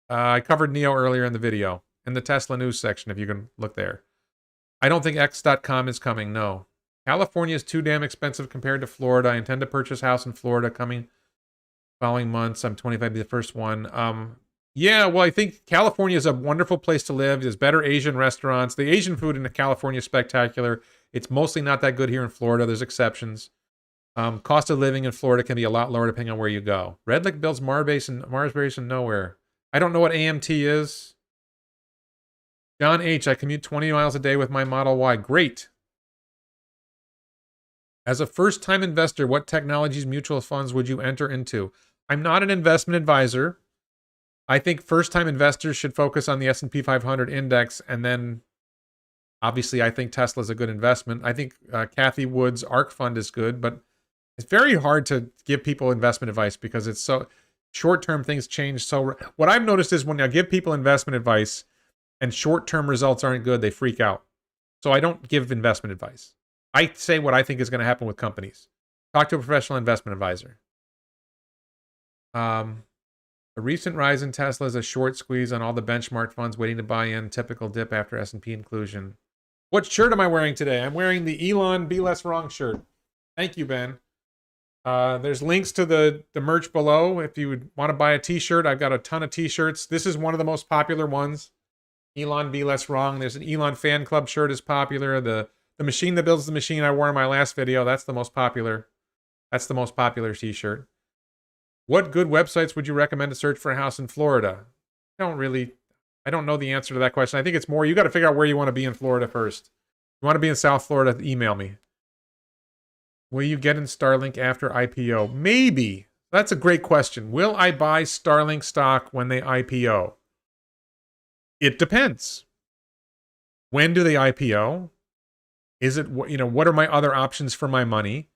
I covered NEO earlier in the video, in the Tesla news section, if you can look there. I don't think X.com is coming, no. California is too damn expensive compared to Florida. I intend to purchase a house in Florida following months. I'm 25, be the first one. Yeah, well, I think California is a wonderful place to live. There's better Asian restaurants. The Asian food in California is spectacular. It's mostly not that good here in Florida. There's exceptions. Cost of living in Florida can be a lot lower depending on where you go. Redlick builds Mars base in nowhere. I don't know what AMT is. John H., I commute 20 miles a day with my Model Y. Great. As a first-time investor, what technologies mutual funds would you enter into? I'm not an investment advisor. I think first-time investors should focus on the S&P 500 index, and then obviously I think Tesla's a good investment. I think Cathie Wood's ARK fund is good, but it's very hard to give people investment advice because it's so short-term, things change. So what I've noticed is when I give people investment advice and short-term results aren't good, they freak out. So I don't give investment advice. I say what I think is going to happen with companies. Talk to a professional investment advisor. A recent rise in Tesla is a short squeeze on all the benchmark funds waiting to buy in. Typical dip after S&P inclusion. What shirt am I wearing today? I'm wearing the Elon Be Less Wrong shirt. Thank you, Ben. There's links to the merch below. If you would want to buy a t-shirt, I've got a ton of t-shirts. This is one of the most popular ones. Elon Be Less Wrong. There's an Elon Fan Club shirt is popular. The machine that builds the machine I wore in my last video, that's the most popular. That's the most popular t-shirt. What good websites would you recommend to search for a house in Florida? I I don't know the answer to that question. I think it's more, you got to figure out where you want to be in Florida first. If you want to be in South Florida, email me. Will you get in Starlink after IPO? Maybe. That's a great question. Will I buy Starlink stock when they IPO? It depends. When do they IPO? Is it, what are my other options for my money?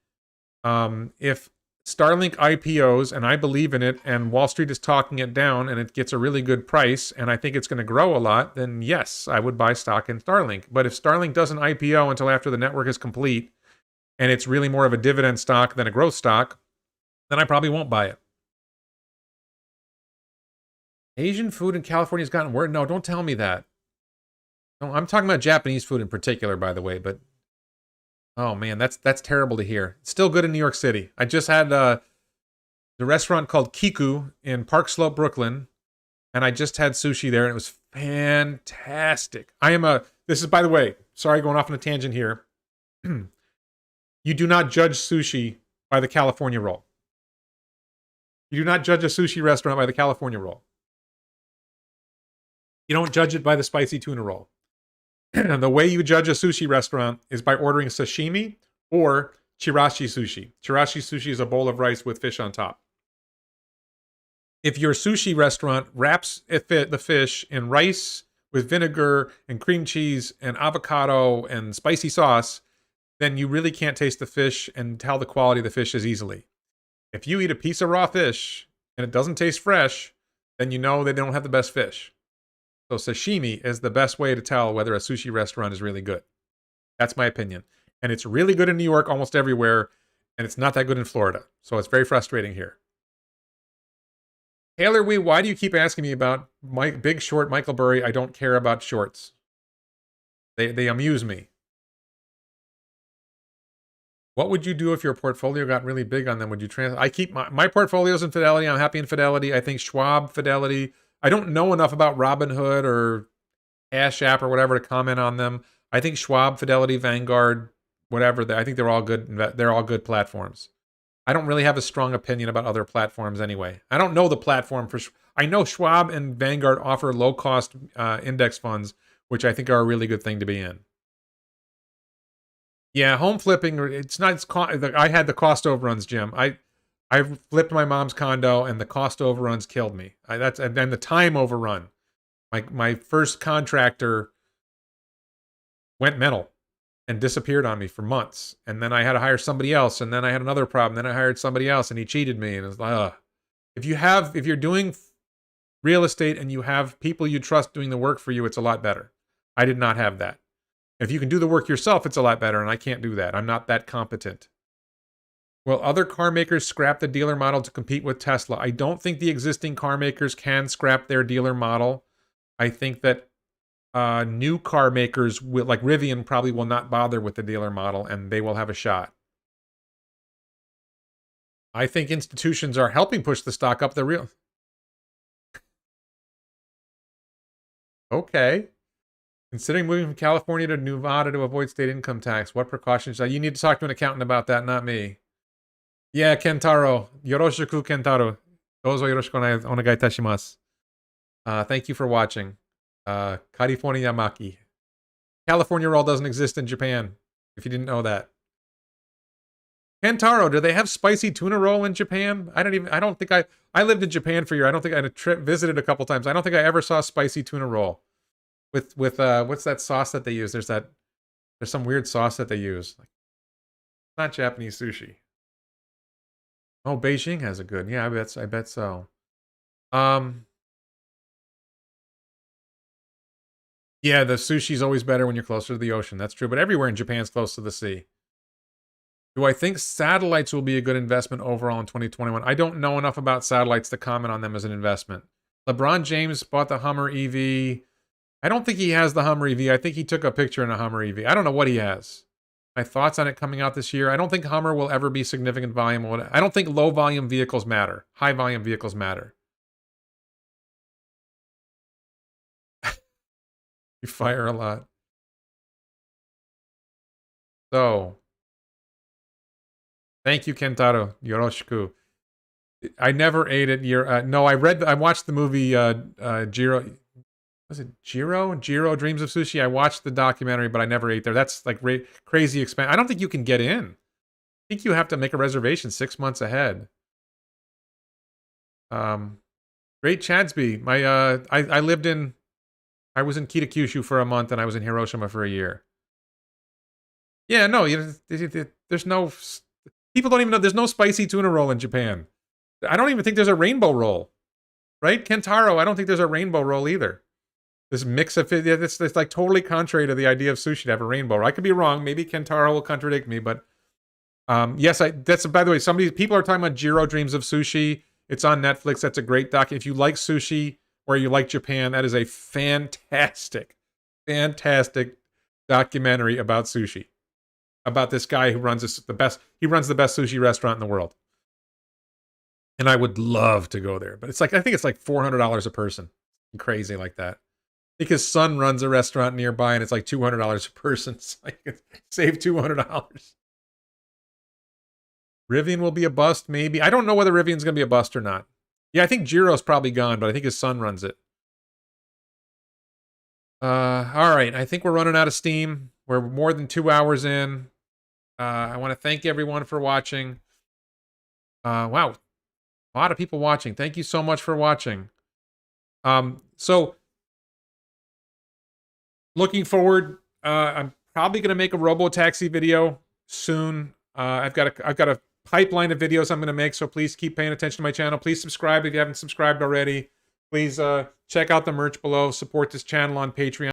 If Starlink IPOs and I believe in it and Wall Street is talking it down and it gets a really good price and I think it's going to grow a lot, then yes, I would buy stock in Starlink. But if Starlink doesn't IPO until after the network is complete and it's really more of a dividend stock than a growth stock, then I probably won't buy it. Asian food in California has gotten worse. No, don't tell me that. No, I'm talking about Japanese food in particular, by the way, but oh man, that's terrible to hear. It's still good in New York City. I just had the restaurant called Kiku in Park Slope, Brooklyn, and I just had sushi there, and it was fantastic. This is, by the way, sorry going off on a tangent here. You do not judge sushi by the California roll. You do not judge a sushi restaurant by the California roll. You don't judge it by the spicy tuna roll. The way you judge a sushi restaurant is by ordering sashimi or chirashi sushi. Chirashi sushi is a bowl of rice with fish on top. If your sushi restaurant wraps the fish in rice with vinegar and cream cheese and avocado and spicy sauce, then you really can't taste the fish and tell the quality of the fish as easily. If you eat a piece of raw fish and it doesn't taste fresh, then you know they don't have the best fish. So sashimi is the best way to tell whether a sushi restaurant is really good. That's my opinion. And it's really good in New York, almost everywhere, and it's not that good in Florida. So it's very frustrating here. Taylor Wee, why do you keep asking me about Big Short, Michael Burry? I don't care about shorts. They amuse me. What would you do if your portfolio got really big on them? Would you I keep my portfolios in Fidelity. I'm happy in Fidelity. I think Schwab, Fidelity. I don't know enough about Robinhood or Cash App or whatever to comment on them. I think Schwab, Fidelity, Vanguard, whatever. I think they're all good. They're all good platforms. I don't really have a strong opinion about other platforms anyway. I don't know the platform for. I know Schwab and Vanguard offer low-cost index funds, which I think are a really good thing to be in. Yeah, home flipping. It's not. I had the cost overruns, Jim. I flipped my mom's condo, and the cost overruns killed me. And the time overrun. My first contractor went mental and disappeared on me for months, and then I had to hire somebody else, and then I had another problem. Then I hired somebody else, and he cheated me. And it was like, if you're doing real estate and you have people you trust doing the work for you, it's a lot better. I did not have that. If you can do the work yourself, it's a lot better, and I can't do that. I'm not that competent. Will other car makers scrap the dealer model to compete with Tesla? I don't think the existing car makers can scrap their dealer model. I think that new car makers, like Rivian, probably will not bother with the dealer model, and they will have a shot. I think institutions are helping push the stock up the real. Okay. Considering moving from California to Nevada to avoid state income tax, what precautions? You need to talk to an accountant about that, not me. Yeah, Kentaro. Yoroshiku, Kentaro. Dozo yoroshiku onegai itashimasu. Thank you for watching. California Maki. California roll doesn't exist in Japan, if you didn't know that. Kentaro, do they have spicy tuna roll in Japan? I don't think I lived in Japan for a year. I don't think I had visited a couple times. I don't think I ever saw spicy tuna roll. With what's that sauce that they use? There's some weird sauce that they use. It's not Japanese sushi. Oh, Beijing has a good. Yeah, I bet so. Yeah, the sushi's always better when you're closer to the ocean. That's true, but everywhere in Japan's close to the sea. Do I think satellites will be a good investment overall in 2021? I don't know enough about satellites to comment on them as an investment. LeBron James bought the Hummer EV. I don't think he has the Hummer EV. I think he took a picture in a Hummer EV. I don't know what he has. My thoughts on it coming out this year. I don't think Hummer will ever be significant volume. I don't think low volume vehicles matter. High volume vehicles matter. You fire a lot. So, thank you, Kentaro. Yoroshiku. I never ate it. No, I watched the movie Jiro. Was it Jiro? Jiro Dreams of Sushi. I watched the documentary, but I never ate there. That's like crazy expensive. I don't think you can get in. I think you have to make a reservation 6 months ahead. Great Chadsby. I was in Kitakyushu for a month and I was in Hiroshima for a year. Yeah, no, there's no, people don't even know there's no spicy tuna roll in Japan. I don't even think there's a rainbow roll, right? Kentaro, I don't think there's a rainbow roll either. This mix of it, it's like totally contrary to the idea of sushi to have a rainbow roll. I could be wrong. Maybe Kentaro will contradict me, but yes, that's, by the way, people are talking about Jiro Dreams of Sushi. It's on Netflix. That's a great doc. If you like sushi or you like Japan, that is a fantastic, fantastic documentary about sushi. About this guy who runs the best sushi restaurant in the world. And I would love to go there. But it's like, I think it's like $400 a person. Crazy like that. I think his son runs a restaurant nearby and it's like $200 a person. It's like, save $200. Rivian will be a bust, maybe. I don't know whether Rivian's going to be a bust or not. Yeah, I think Jiro's probably gone, but I think his son runs it. All right, I think we're running out of steam. We're more than 2 hours in. I want to thank everyone for watching. Wow, a lot of people watching. Thank you so much for watching. So, looking forward, I'm probably going to make a robo-taxi video soon. I've got a pipeline of videos I'm going to make, so please keep paying attention to my channel. Please subscribe if you haven't subscribed already. Please check out the merch below. Support this channel on Patreon.